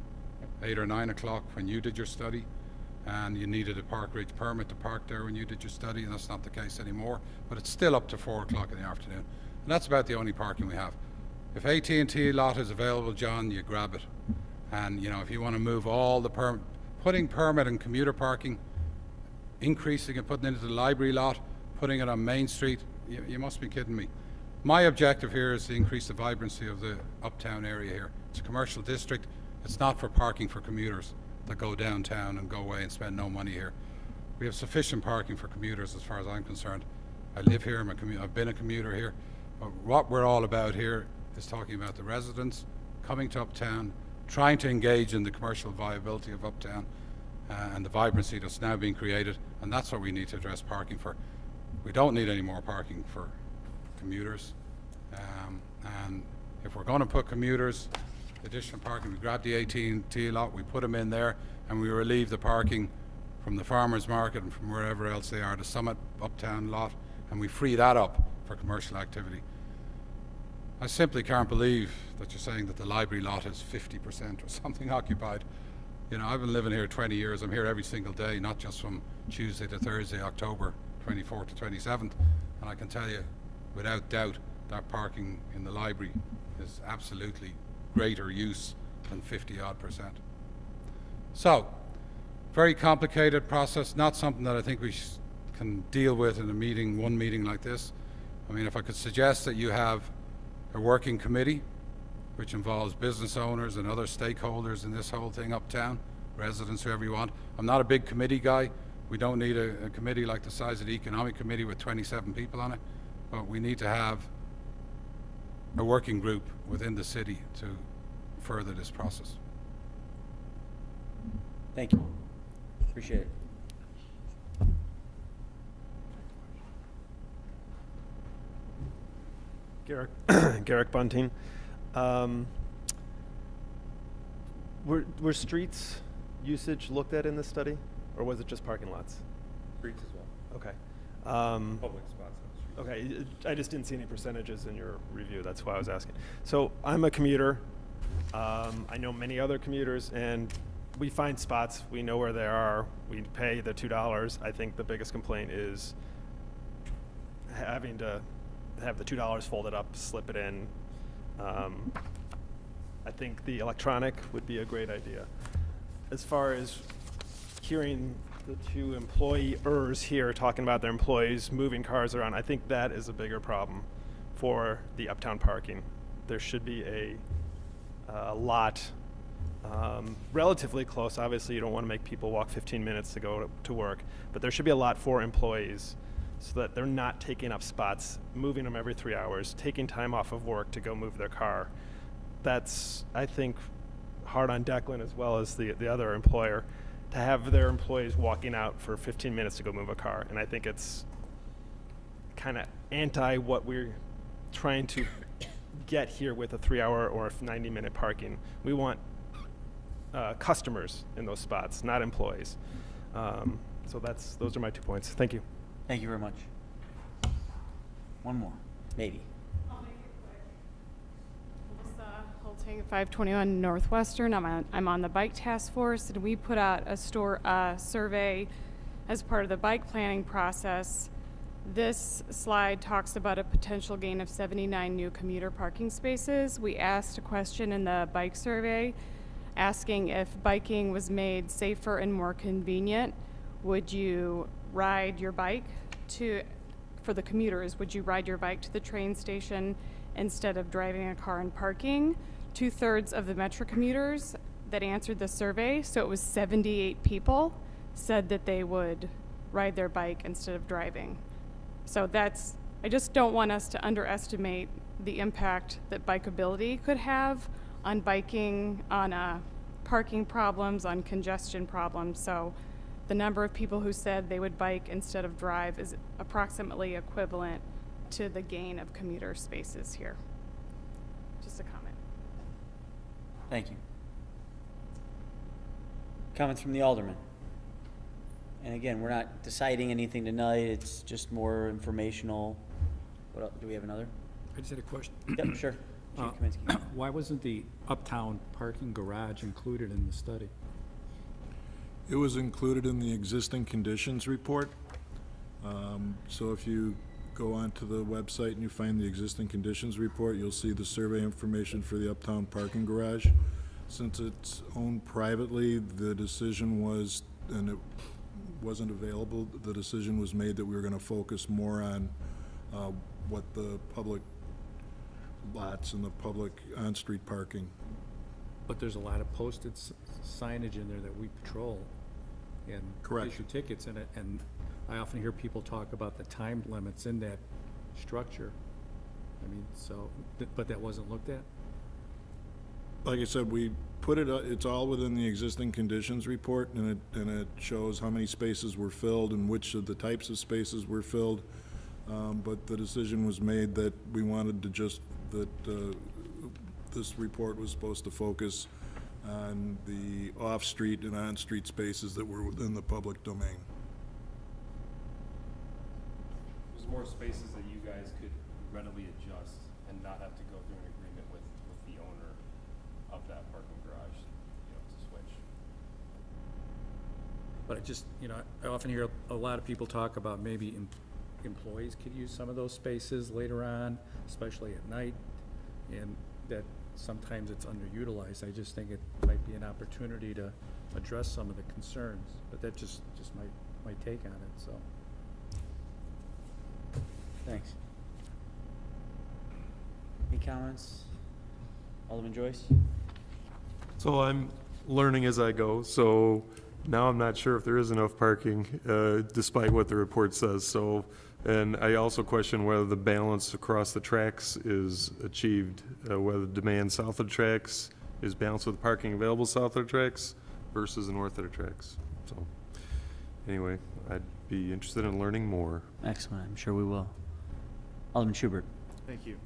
8 or 9 o'clock when you did your study, and you needed a Park Ridge permit to park there when you did your study, and that's not the case anymore, but it's still up to 4 o'clock in the afternoon. And that's about the only parking we have. If AT&T lot is available, John, you grab it. And, you know, if you want to move all the putting permit and commuter parking, increasing it, putting it into the library lot, putting it on Main Street, you must be kidding me. My objective here is to increase the vibrancy of the uptown area here. It's a commercial district. It's not for parking for commuters that go downtown and go away and spend no money here. We have sufficient parking for commuters as far as I'm concerned. I live here, I've been a commuter here. But what we're all about here is talking about the residents coming to uptown, trying to engage in the commercial viability of uptown and the vibrancy that's now being created, and that's what we need to address parking for. We don't need any more parking for commuters, and if we're going to put commuters, additional parking, we grab the AT&T lot, we put them in there, and we relieve the parking from the farmers market and from wherever else they are, the Summit Uptown lot, and we free that up for commercial activity. I simply can't believe that you're saying that the library lot is 50% or something occupied. You know, I've been living here 20 years. I'm here every single day, not just from Tuesday to Thursday, October 24th to 27th. And I can tell you, without doubt, that parking in the library is absolutely greater use than 50-odd%. So, very complicated process, not something that I think we can deal with in a meeting, one meeting like this. I mean, if I could suggest that you have a working committee, which involves business owners and other stakeholders in this whole thing uptown, residents, whoever you want. I'm not a big committee guy. We don't need a committee like the size of the Economic Committee with 27 people on it, but we need to have a working group within the city to further this process.
Thank you. Appreciate it.
Garrick Bunting. Were streets usage looked at in this study, or was it just parking lots?
Streets as well.
Okay.
Public spots on the street.
Okay, I just didn't see any percentages in your review. That's why I was asking. So I'm a commuter. I know many other commuters, and we find spots. We know where they are. We pay the $2. I think the biggest complaint is having to have the $2 folded up, slip it in. I think the electronic would be a great idea. As far as hearing the two employers here talking about their employees moving cars around, I think that is a bigger problem for the uptown parking. There should be a lot relatively close. Obviously, you don't want to make people walk 15 minutes to go to work, but there should be a lot for employees so that they're not taking up spots, moving them every 3 hours, taking time off of work to go move their car. That's, I think, hard on Declan as well as the other employer to have their employees walking out for 15 minutes to go move a car. And I think it's kind of anti what we're trying to get here with a 3-hour or 90-minute parking. We want customers in those spots, not employees. So those are my 2 points. Thank you.
Thank you very much. One more, maybe.
I'll make it quick. Melissa Holting, 521 Northwestern. I'm on the bike task force, and we put out a survey as part of the bike planning process. This slide talks about a potential gain of 79 new commuter parking spaces. We asked a question in the bike survey asking if biking was made safer and more convenient. Would you ride your bike for the commuters, would you ride your bike to the train station instead of driving a car and parking? 2/3 of the Metro commuters that answered the survey, so it was 78 people, said that they would ride their bike instead of driving. So I just don't want us to underestimate the impact that bikeability could have on biking, on parking problems, on congestion problems. So the number of people who said they would bike instead of drive is approximately equivalent to the gain of commuter spaces here. Just a comment.
Thank you. Comments from the alderman? And again, we're not deciding anything tonight. It's just more informational Do we have another?
I just had a question.
Yep, sure. Chief Kaminsky.
Why wasn't the uptown parking garage included in the study?
It was included in the existing conditions report. So if you go onto the website and you find the existing conditions report, you'll see the survey information for the uptown parking garage. Since it's owned privately, the decision was, and it wasn't available, the decision was made that we were gonna focus more on what the public lots and the public on-street parking.
But there's a lot of posted signage in there that we patrol and
Correct.
issue tickets in it, and I often hear people talk about the time limits in that structure. I mean, so, but that wasn't looked at?
Like I said, we put it, it's all within the existing conditions report, and it shows how many spaces were filled and which of the types of spaces were filled. But the decision was made that we wanted to just, that this report was supposed to focus on the off-street and on-street spaces that were within the public domain.
There's more spaces that you guys could readily adjust and not have to go through an agreement with the owner of that parking garage, to switch.
But I just, I often hear a lot of people talk about maybe employees could use some of those spaces later on, especially at night, and that sometimes it's underutilized. I just think it might be an opportunity to address some of the concerns, but that's just my take on it, so.
Thanks. Any comments? Alderman Joyce?
So I'm learning as I go, so now I'm not sure if there is enough parking, despite what the report says, so, and I also question whether the balance across the tracks is achieved, whether the demand south of the tracks is balanced with parking available south of the tracks versus the north of the tracks, so, anyway, I'd be interested in learning more.
Excellent, I'm sure we will. Alderman Schubert.
Thank you.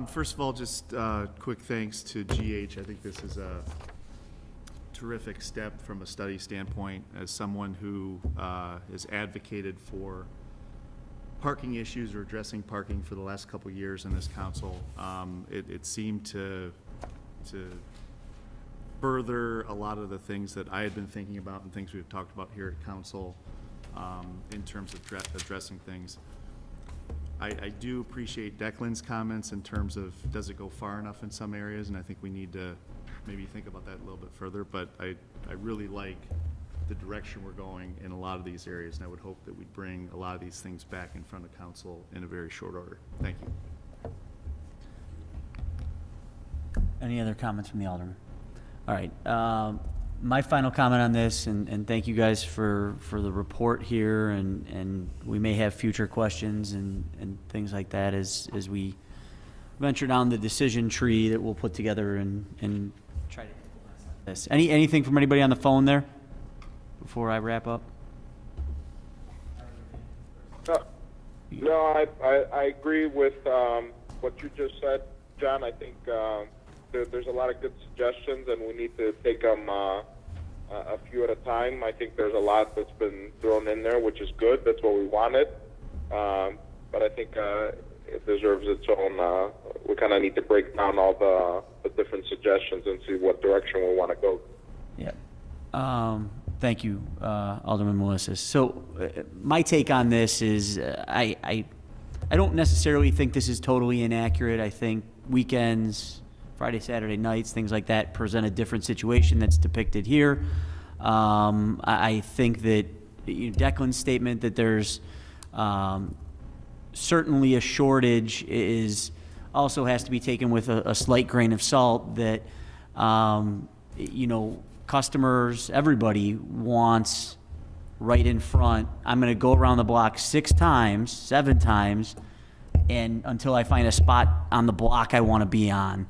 First of all, just quick thanks to GH. I think this is a terrific step from a study standpoint. As someone who has advocated for parking issues or addressing parking for the last couple of years in this council, it seemed to further a lot of the things that I had been thinking about and things we've talked about here at council in terms of addressing things. I do appreciate Declan's comments in terms of, does it go far enough in some areas? And I think we need to maybe think about that a little bit further, but I really like the direction we're going in a lot of these areas, and I would hope that we'd bring a lot of these things back in front of council in a very short order. Thank you.
Any other comments from the Alderman? All right, my final comment on this, and thank you guys for the report here, and we may have future questions and things like that as we venture down the decision tree that we'll put together and try to implement this. Anything from anybody on the phone there before I wrap up?
No, I agree with what you just said, John. I think there's a lot of good suggestions, and we need to take them a few at a time. I think there's a lot that's been thrown in there, which is good. That's what we wanted. But I think it deserves its own. We kind of need to break down all the different suggestions and see what direction we want to go.
Yeah. Thank you, Alderman Melissus. So my take on this is I don't necessarily think this is totally inaccurate. I think weekends, Friday, Saturday nights, things like that present a different situation that's depicted here. I think that Declan's statement that there's certainly a shortage also has to be taken with a slight grain of salt, that customers, everybody wants right in front. I'm going to go around the block 6 times, 7 times, and until I find a spot on the block I want to be on.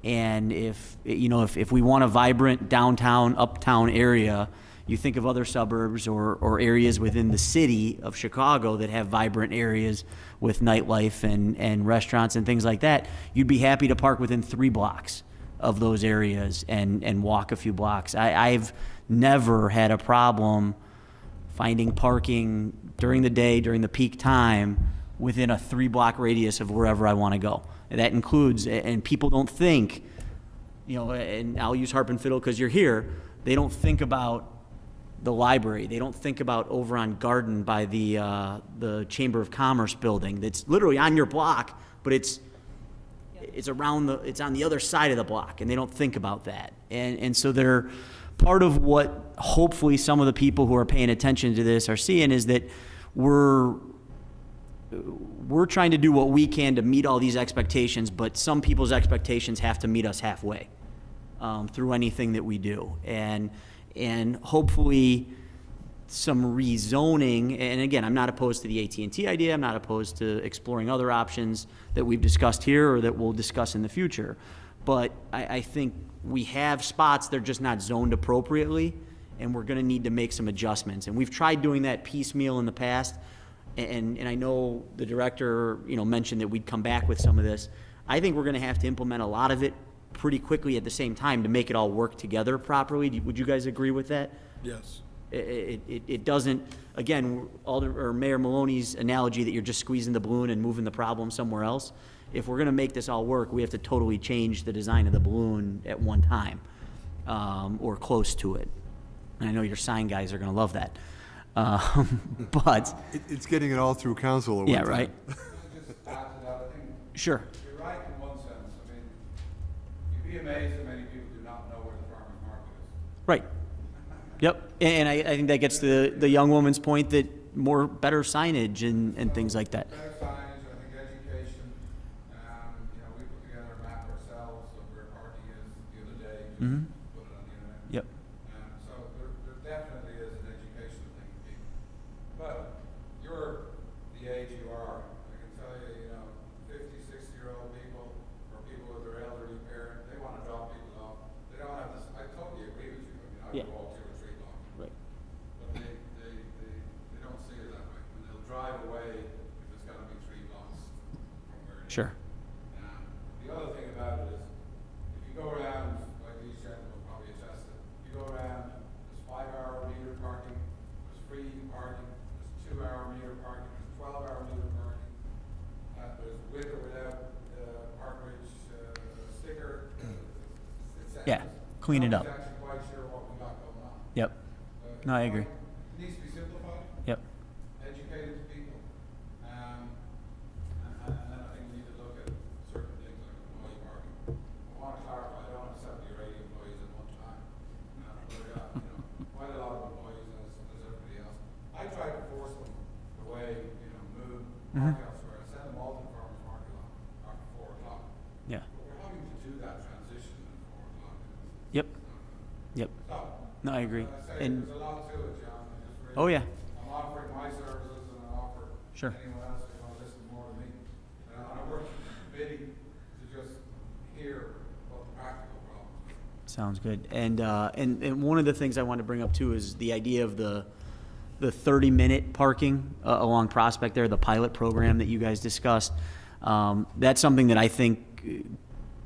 And if we want a vibrant downtown, uptown area, you think of other suburbs or areas within the city of Chicago that have vibrant areas with nightlife and restaurants and things like that, you'd be happy to park within 3 blocks of those areas and walk a few blocks. I've never had a problem finding parking during the day, during the peak time, within a 3-block radius of wherever I want to go. That includes, and people don't think, you know, and I'll use Harp and Fiddle because you're here, they don't think about the library. They don't think about over on Garden by the Chamber of Commerce building that's literally on your block, but it's on the other side of the block, and they don't think about that. And so they're part of what hopefully some of the people who are paying attention to this are seeing is that we're trying to do what we can to meet all these expectations, but some people's expectations have to meet us halfway through anything that we do. And hopefully some rezoning, and again, I'm not opposed to the AT&T idea, I'm not opposed to exploring other options that we've discussed here or that we'll discuss in the future. But I think we have spots, they're just not zoned appropriately, and we're gonna need to make some adjustments. And we've tried doing that piecemeal in the past, and I know the director, you know, mentioned that we'd come back with some of this. I think we're gonna have to implement a lot of it pretty quickly at the same time to make it all work together properly. Would you guys agree with that?
Yes.
It doesn't, again, Mayor Maloney's analogy that you're just squeezing the balloon and moving the problem somewhere else. If we're gonna make this all work, we have to totally change the design of the balloon at one time, or close to it. And I know your sign guys are gonna love that. But.
It's getting it all through council at one time.
Yeah, right.
Just add to that, I think.
Sure.
You're right in one sense. I mean, you'd be amazed how many people do not know where the farmer's market is.
Right. Yep. And I think that gets to the young woman's point that better signage and things like that.
Better signage, I think education. You know, we put together a map ourselves of where parking is the other day.
Mm-hmm.
Put it on the internet.
Yep.
So there definitely is an education thing. But you're the age you are. I can tell you, you know, 50, 60-year-old people or people with their elderly parent, they want to drop people off. They don't have this. I totally agree with you. I mean, I would walk 2 or 3 blocks.
Right.
But they don't see it that way. And they'll drive away if it's got to be 3 blocks from where it is.
Sure.
The other thing about it is, if you go around, like these gentlemen will probably attest it, you go around, there's 5-hour meter parking, there's free parking, there's 2-hour meter parking, there's 12-hour meter parking, there's with or without Park Ridge sticker.
Yeah, clean it up.
I'm not actually quite sure what we got going on.
Yep. No, I agree.
It needs to be simplified.
Yep.
Educated to people. And then I think we need to look at certain things like employee parking. I want to clarify, I don't want 70 or 80 employees at one time. But we got, you know, quite a lot of employees as everybody else. I try to force them away, you know, move, park elsewhere. I send them all to the farmer's market lot after 4 o'clock.
Yeah.
But we're having to do that transition at 4 o'clock.
Yep. Yep.
So,
No, I agree.
I say
And
there's a lot to it, John. I just really,
oh yeah.
I'm offering my services and I offer
Sure.
anyone else who wants to listen more to me. And I work with the committee to just hear what the practical problems are.
Sounds good. And one of the things I wanted to bring up too is the idea of the 30-minute parking along Prospect there, the pilot program that you guys discussed. That's something that I think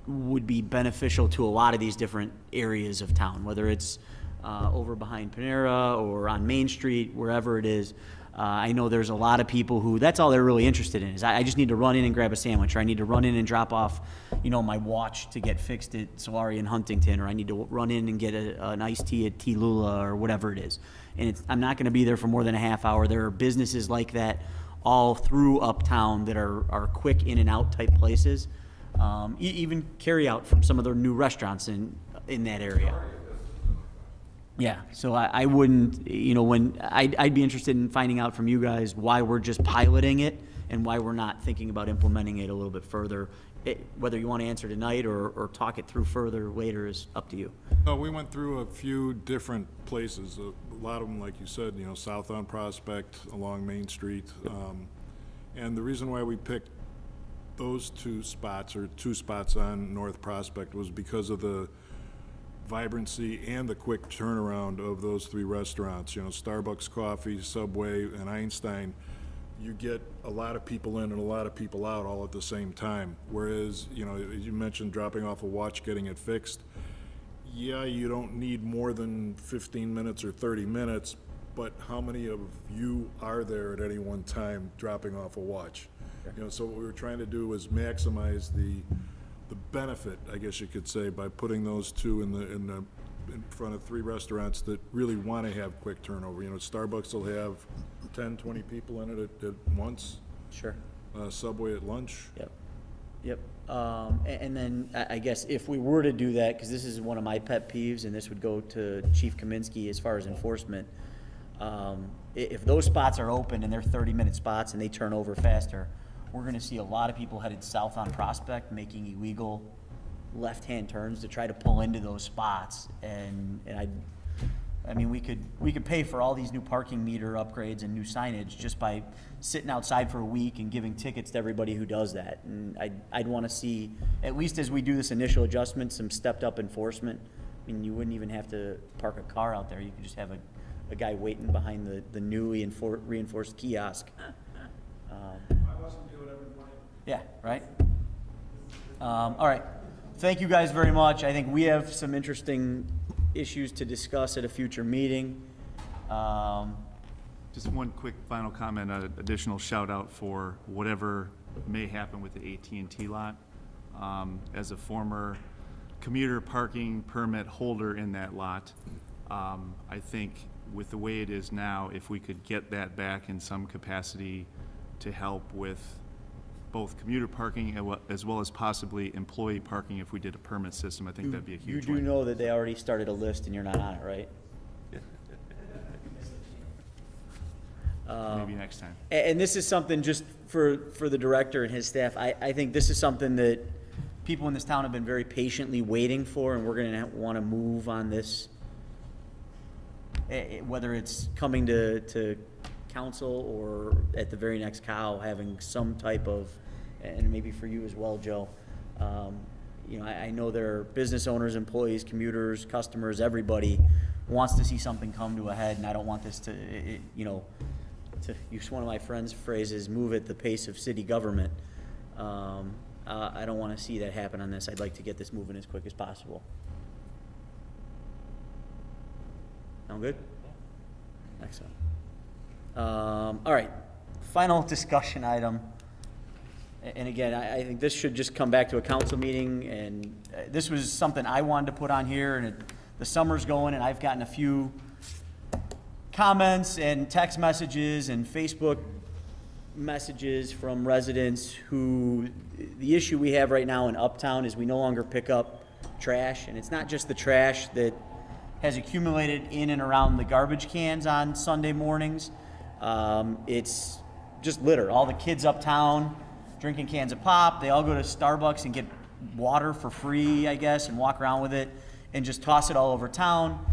would be beneficial to a lot of these different areas of town, whether it's over behind Panera or on Main Street, wherever it is. I know there's a lot of people who, that's all they're really interested in, is I just need to run in and grab a sandwich, or I need to run in and drop off, you know, my watch to get fixed at Solari in Huntington, or I need to run in and get an iced tea at T-Lula, or whatever it is. And I'm not gonna be there for more than a half hour. There are businesses like that all through Uptown that are quick in and out type places. Even carry out from some of their new restaurants in that area. Yeah, so I wouldn't, you know, I'd be interested in finding out from you guys why we're just piloting it and why we're not thinking about implementing it a little bit further. Whether you want to answer tonight or talk it through further later is up to you.
No, we went through a few different places, a lot of them, like you said, you know, south on Prospect, along Main Street. And the reason why we picked those 2 spots, or 2 spots on North Prospect, was because of the vibrancy and the quick turnaround of those 3 restaurants. You know, Starbucks Coffee, Subway, and Einstein. You get a lot of people in and a lot of people out all at the same time. Whereas, you know, you mentioned dropping off a watch, getting it fixed. Yeah, you don't need more than 15 minutes or 30 minutes, but how many of you are there at any one time dropping off a watch? You know, so what we were trying to do was maximize the benefit, I guess you could say, by putting those two in front of 3 restaurants that really want to have quick turnover. You know, Starbucks will have 10, 20 people in it at once.
Sure.
Subway at lunch.
Yep. And then I guess if we were to do that, because this is one of my pet peeves, and this would go to Chief Kaminsky as far as enforcement, if those spots are open and they're 30-minute spots and they turn over faster, we're going to see a lot of people headed south on Prospect making illegal left-hand turns to try to pull into those spots. And I mean, we could pay for all these new parking meter upgrades and new signage just by sitting outside for a week and giving tickets to everybody who does that. And I'd want to see, at least as we do this initial adjustment, some stepped-up enforcement. I mean, you wouldn't even have to park a car out there. You could just have a guy waiting behind the newly reinforced kiosk.
I wasn't doing every morning.
Yeah, right? All right. Thank you guys very much. I think we have some interesting issues to discuss at a future meeting.
Just one quick final comment, additional shout out for whatever may happen with the AT&T lot. As a former commuter parking permit holder in that lot, I think with the way it is now, if we could get that back in some capacity to help with both commuter parking as well as possibly employee parking if we did a permit system, I think that'd be a huge
You
win.
do know that they already started a list and you're not on it, right?
Maybe next time.
And this is something just for the director and his staff. I think this is something that people in this town have been very patiently waiting for, and we're gonna want to move on this. Whether it's coming to council or at the very next cow, having some type of, and maybe for you as well, Joe. You know, I know there are business owners, employees, commuters, customers, everybody wants to see something come to a head, and I don't want this to, you know, to use one of my friend's phrases, move at the pace of city government. I don't want to see that happen on this. I'd like to get this moving as quick as possible. Sound good? Excellent. All right, final discussion item. And again, I think this should just come back to a council meeting, and this was something I wanted to put on here, and the summer's going, and I've gotten a few comments and text messages and Facebook messages from residents who, the issue we have right now in Uptown is we no longer pick up trash, and it's not just the trash that has accumulated in and around the garbage cans on Sunday mornings. It's just litter. All the kids uptown drinking cans of pop, they all go to Starbucks and get water for free, I guess, and walk around with it and just toss it all over town.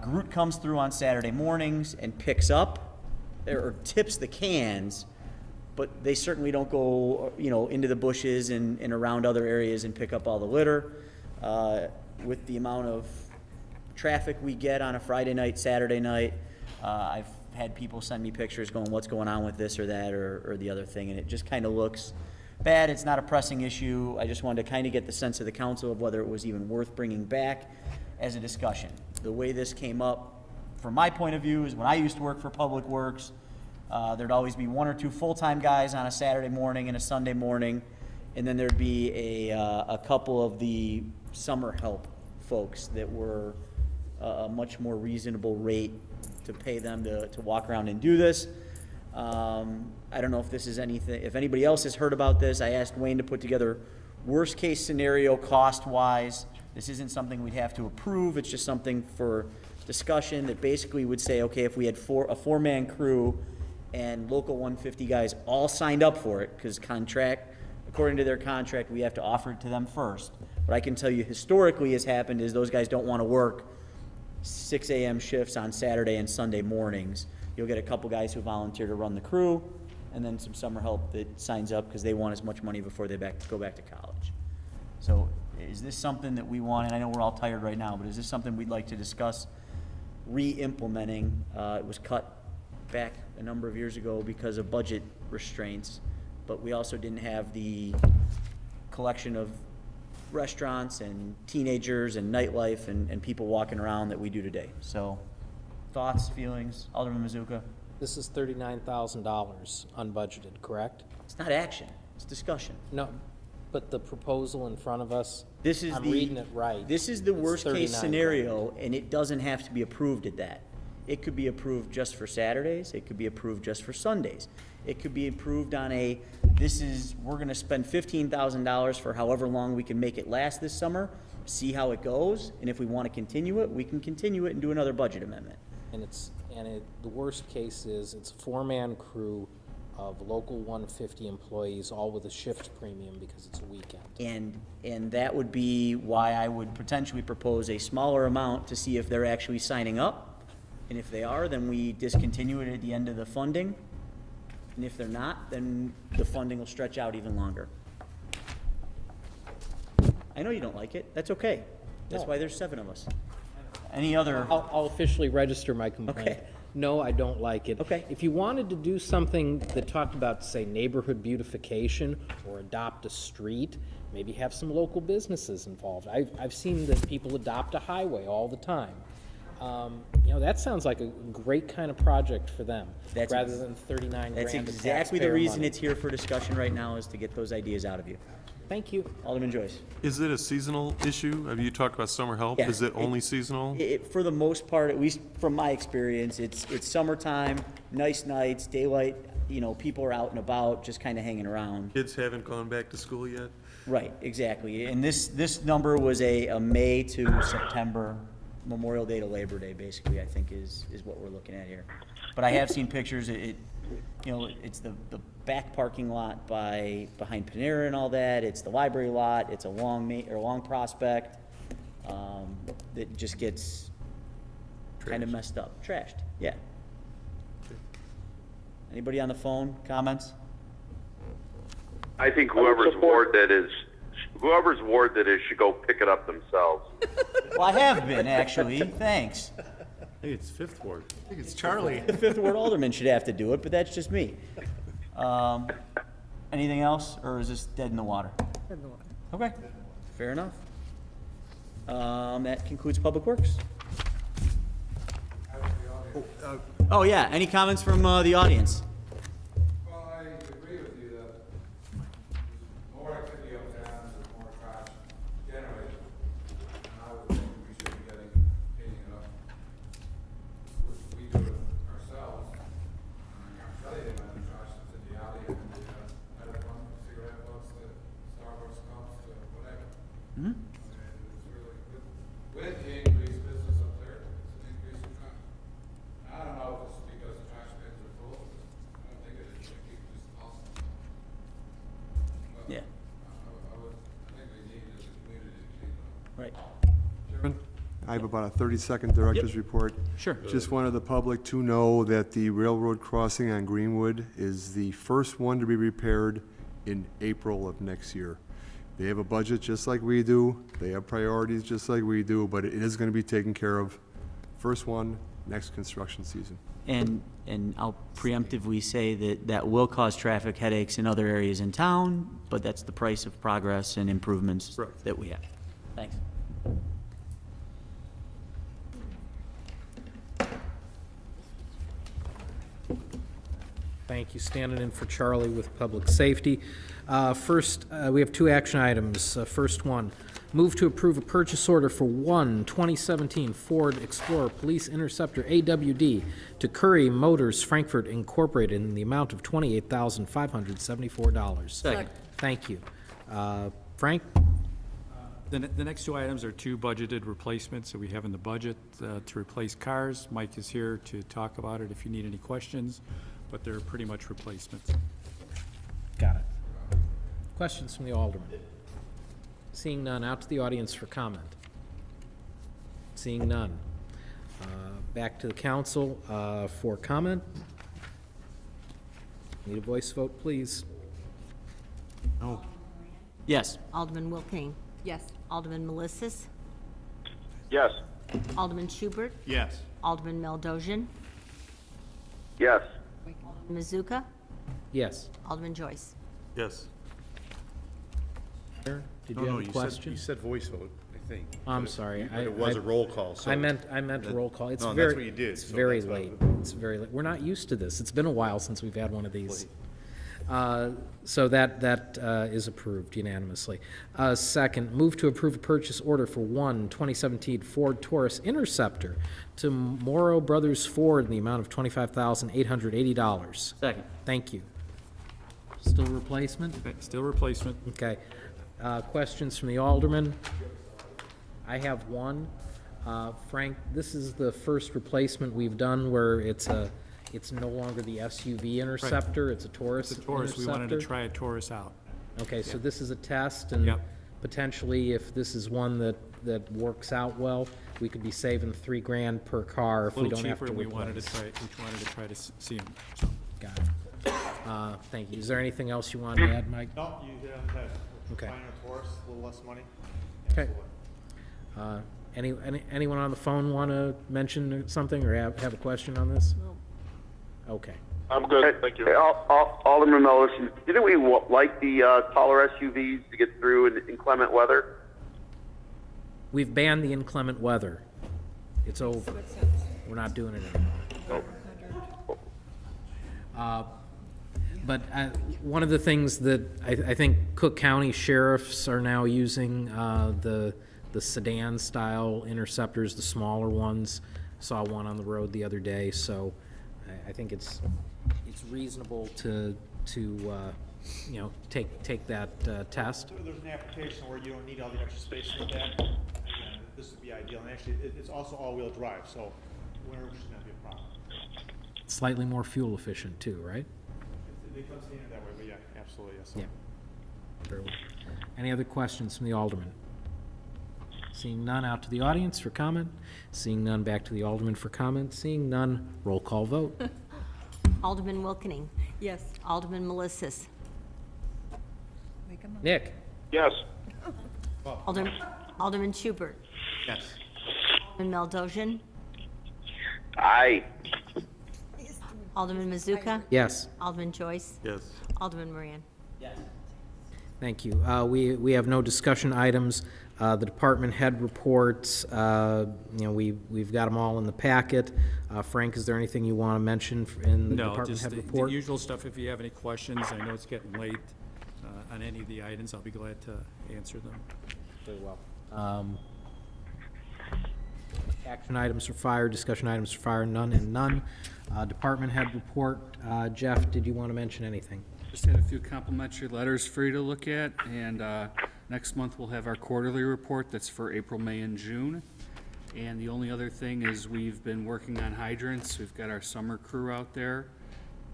Groot comes through on Saturday mornings and picks up or tips the cans, but they certainly don't go, you know, into the bushes and around other areas and pick up all the litter. With the amount of traffic we get on a Friday night, Saturday night, I've had people send me pictures going, what's going on with this or that or the other thing, and it just kind of looks bad. It's not a pressing issue. I just wanted to kind of get the sense of the council of whether it was even worth bringing back as a discussion. The way this came up, from my point of view, is when I used to work for Public Works, there'd always be 1 or 2 full-time guys on a Saturday morning and a Sunday morning, and then there'd be a couple of the summer help folks that were a much more reasonable rate to pay them to walk around and do this. I don't know if this is anything, if anybody else has heard about this. I asked Wayne to put together worst case scenario cost-wise. This isn't something we'd have to approve. It's just something for discussion that basically would say, okay, if we had a four-man crew and local 150 guys all signed up for it, because according to their contract, we have to offer it to them first. What I can tell you historically has happened is those guys don't want to work 6 a.m. shifts on Saturday and Sunday mornings. You'll get a couple guys who volunteer to run the crew, and then some summer help that signs up because they want as much money before they go back to college. So is this something that we want, and I know we're all tired right now, but is this something we'd like to discuss re-implementing? It was cut back a number of years ago because of budget restraints, but we also didn't have the collection of restaurants and teenagers and nightlife and people walking around that we do today. So thoughts, feelings, Alderman Mazuka?
This is $39,000 unbudgeted, correct?
It's not action, it's discussion.
No, but the proposal in front of us,
This is
I'm
the.
reading it right.
This is the
It's
worst case
39
scenario, and it doesn't have to be approved at that. It could be approved just for Saturdays, it could be approved just for Sundays. It could be approved on we're gonna spend $15,000 for however long we can make it last this summer, see how it goes, and if we wanna continue it, we can continue it and do another budget amendment.
And the worst case is it's a four-man crew of local 150 employees, all with a shift premium because it's a weekend.
And that would be why I would potentially propose a smaller amount to see if they're actually signing up. And if they are, then we discontinue it at the end of the funding. And if they're not, then the funding will stretch out even longer. I know you don't like it. That's okay. That's
No.
why there's 7 of us. Any other?
I'll officially register my complaint.
Okay.
No, I don't like it.
Okay.
If you wanted to do something that talked about, say, neighborhood beautification or adopt a street, maybe have some local businesses involved. I've seen that people adopt a highway all the time. That sounds like a great kind of project for them, rather than 39 grand.
That's
of
exactly the
taxpayer
reason
money.
it's here for discussion right now, is to get those ideas out of you.
Thank you.
Alderman Joyce.
Is it a seasonal issue? Have you talked about summer help?
Yeah,
Is it only seasonal?
For the most part, at least from my experience, it's summertime, nice nights, daylight, people are out and about, just kind of hanging around.
Kids haven't gone back to school yet?
Right, exactly. And this number was a May to September, Memorial Day to Labor Day, basically, I think is what we're looking at here. But I have seen pictures, it's the back parking lot behind Panera and all that, it's the library lot, it's a long prospect, that just gets kind of messed up, trashed, yeah. Anybody on the phone, comments?
I think whoever's ward that is should go pick it up themselves.
Well, I have been, actually, thanks.
I think it's Fifth Ward.
I think it's Charlie.
The 5th Ward Alderman should have to do it, but that's just me. Anything else, or is this dead in the water? Dead in the water. Okay, fair enough. That concludes Public Works. Oh, yeah, any comments from the audience?
Well, I agree with you that more activity uptown, there's more trash generated. And I would think we should be cleaning it up. We do it ourselves. I'm telling you, man, the trash is in the alley and the cigarette butts, the Starbucks cups, whatever.
Hmm?
It's really, with the increased business up there, it's an increase in trash. I don't know if it's because the trash bins are full, I don't think it is, I think it's just awesome.
Yeah,
I think we need as a community to clean it up.
right.
Chairman, I have about a 30-second director's report.
Sure.
Just wanted the public to know that the railroad crossing on Greenwood is the first one to be repaired in April of next year. They have a budget just like we do, they have priorities just like we do, but it is gonna be taken care of. First one, next construction season.
And I'll preemptively say that will cause traffic headaches in other areas in town, but that's the price of progress and improvements
Correct.
that we have. Thanks.
Thank you. Standing in for Charlie with Public Safety. First, we have 2 action items. First one, move to approve a purchase order for one 2017 Ford Explorer Police Interceptor AWD to Curry Motors Frankfurt Incorporated in the amount of $28,574.
Second.
Thank you. Frank?
The next 2 items are 2 budgeted replacements that we have in the budget to replace cars. Mike is here to talk about it if you need any questions, but they're pretty much replacements.
Got it. Questions from the Alderman? Seeing none, out to the audience for comment. Seeing none. Back to the council for comment. Need a voice vote, please.
No.
Yes.
Alderman Wilking.
Yes.
Alderman Melissus.
Yes.
Alderman Schubert.
Yes.
Alderman Meldosian.
Yes.
Mazuka.
Yes.
Alderman Joyce.
Yes.
Did you have a question?
You said voice vote, I think.
I'm sorry.
But it was a roll call, so.
I meant roll call. It's
No,
very,
that's what you did,
it's
so
very
that's why I
late. It's very late. We're not used to this. It's been a while since we've had one of these. So that is approved unanimously. Second, move to approve a purchase order for one 2017 Ford Taurus Interceptor to Morrow Brothers Ford in the amount of $25,880.
Second.
Thank you. Still replacement?
Still replacement.
Okay. Questions from the alderman? I have one. Frank, this is the first replacement we've done where it's no longer the SUV Interceptor, it's a Taurus
The Taurus, we wanted to
Interceptor?
try a Taurus out.
Okay, so this is a test, and
Yep.
potentially, if this is one that works out well, we could be saving $3,000 per car if
A
we
little
don't have to
cheaper,
replace.
we wanted to try to see them.
Got it. Thank you. Is there anything else you wanted to add, Mike?
No, you hit on the head.
Okay.
Finer Taurus, a little less money.
Okay. Anyone on the phone want to mention something or have a question on this? Okay.
I'm good, thank you.
Alderman Mellis, didn't we like the taller SUVs to get through in inclement weather?
We've banned the inclement weather. It's over. We're not doing it anymore. But one of the things that I think Cook County sheriffs are now using, the sedan-style Interceptors, the smaller ones. Saw one on the road the other day, so I think it's reasonable to take that test.
There's an application where you don't need all the extra space in the back, and this would be ideal. And actually, it's also all-wheel drive, so winter should not be a problem.
Slightly more fuel efficient too, right?
It comes in that way, but yeah, absolutely, yes.
Yeah. Very well. Any other questions from the alderman? Seeing none, out to the audience for comment. Seeing none, back to the alderman for comment. Seeing none, roll call vote.
Alderman Wilkening.
Yes.
Alderman Melissus.
Nick?
Yes.
Alderman Schubert.
Yes.
Alderman Meldosian.
Aye.
Alderman Mazuka.
Yes.
Alderman Joyce.
Yes.
Alderman Moran.
Thank you. We have no discussion items. The department head reports, we've got them all in the packet. Frank, is there anything you want to mention in the
No,
department
just
head
the
report?
usual stuff. If you have any questions, I know it's getting late on any of the items, I'll be glad to answer them.
Very well. Action items for fire, discussion items for fire, none and none. Department head report. Jeff, did you want to mention anything?
Just had a few complimentary letters for you to look at, and next month we'll have our quarterly report that's for April, May, and June. And the only other thing is we've been working on hydrants. We've got our summer crew out there,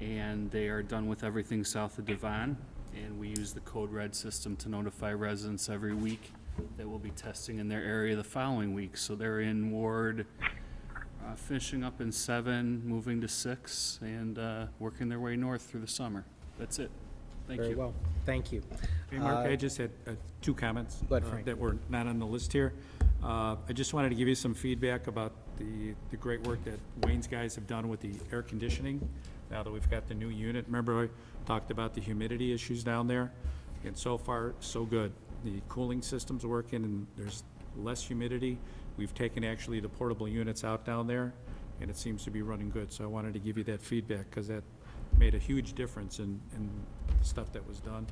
and they are done with everything south of Devon. And we use the Code Red system to notify residents every week that we'll be testing in their area the following week. So they're in Ward, finishing up in 7, moving to 6, and working their way north through the summer. That's it. Thank you.
Very well. Thank you.
Hey, Mark, I just had two comments
Go ahead, Frank.
that were not on the list here. I just wanted to give you some feedback about the great work that Wayne's guys have done with the air conditioning now that we've got the new unit. Remember I talked about the humidity issues down there? And so far, so good. The cooling system's working and there's less humidity. We've taken actually the portable units out down there and it seems to be running good. So I wanted to give you that feedback because that made a huge difference in the stuff that was done.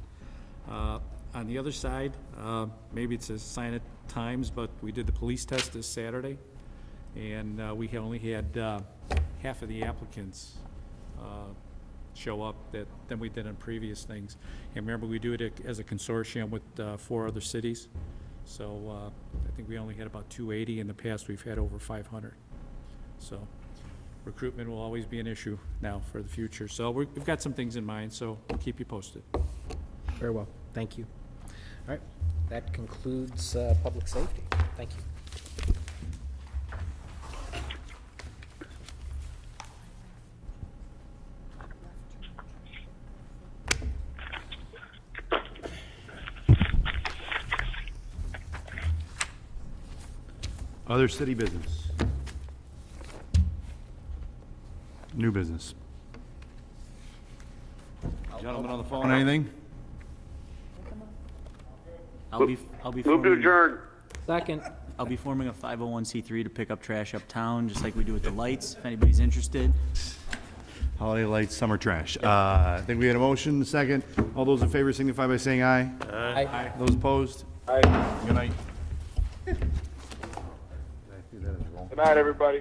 On the other side, maybe it's a sign of times, but we did the police test this Saturday, and we only had half of the applicants show up than we did in previous things. And remember, we do it as a consortium with 4 other cities. So I think we only had about 280. In the past, we've had over 500. So recruitment will always be an issue now for the future. So we've got some things in mind, so we'll keep you posted.
Very well. Thank you. All right. That concludes public safety. Thank you.
Other city business. New business. Gentlemen on the phone, anything?
I'll be
Move to
forming,
adjourn.
Second.
I'll be forming a 501c3 to pick up trash uptown, just like we do with the lights, if anybody's interested.
Holiday lights, summer trash. I think we had a motion, second. All those in favor signify by saying aye.
Aye.
Those opposed?
Aye.
Good night.
Good night, everybody.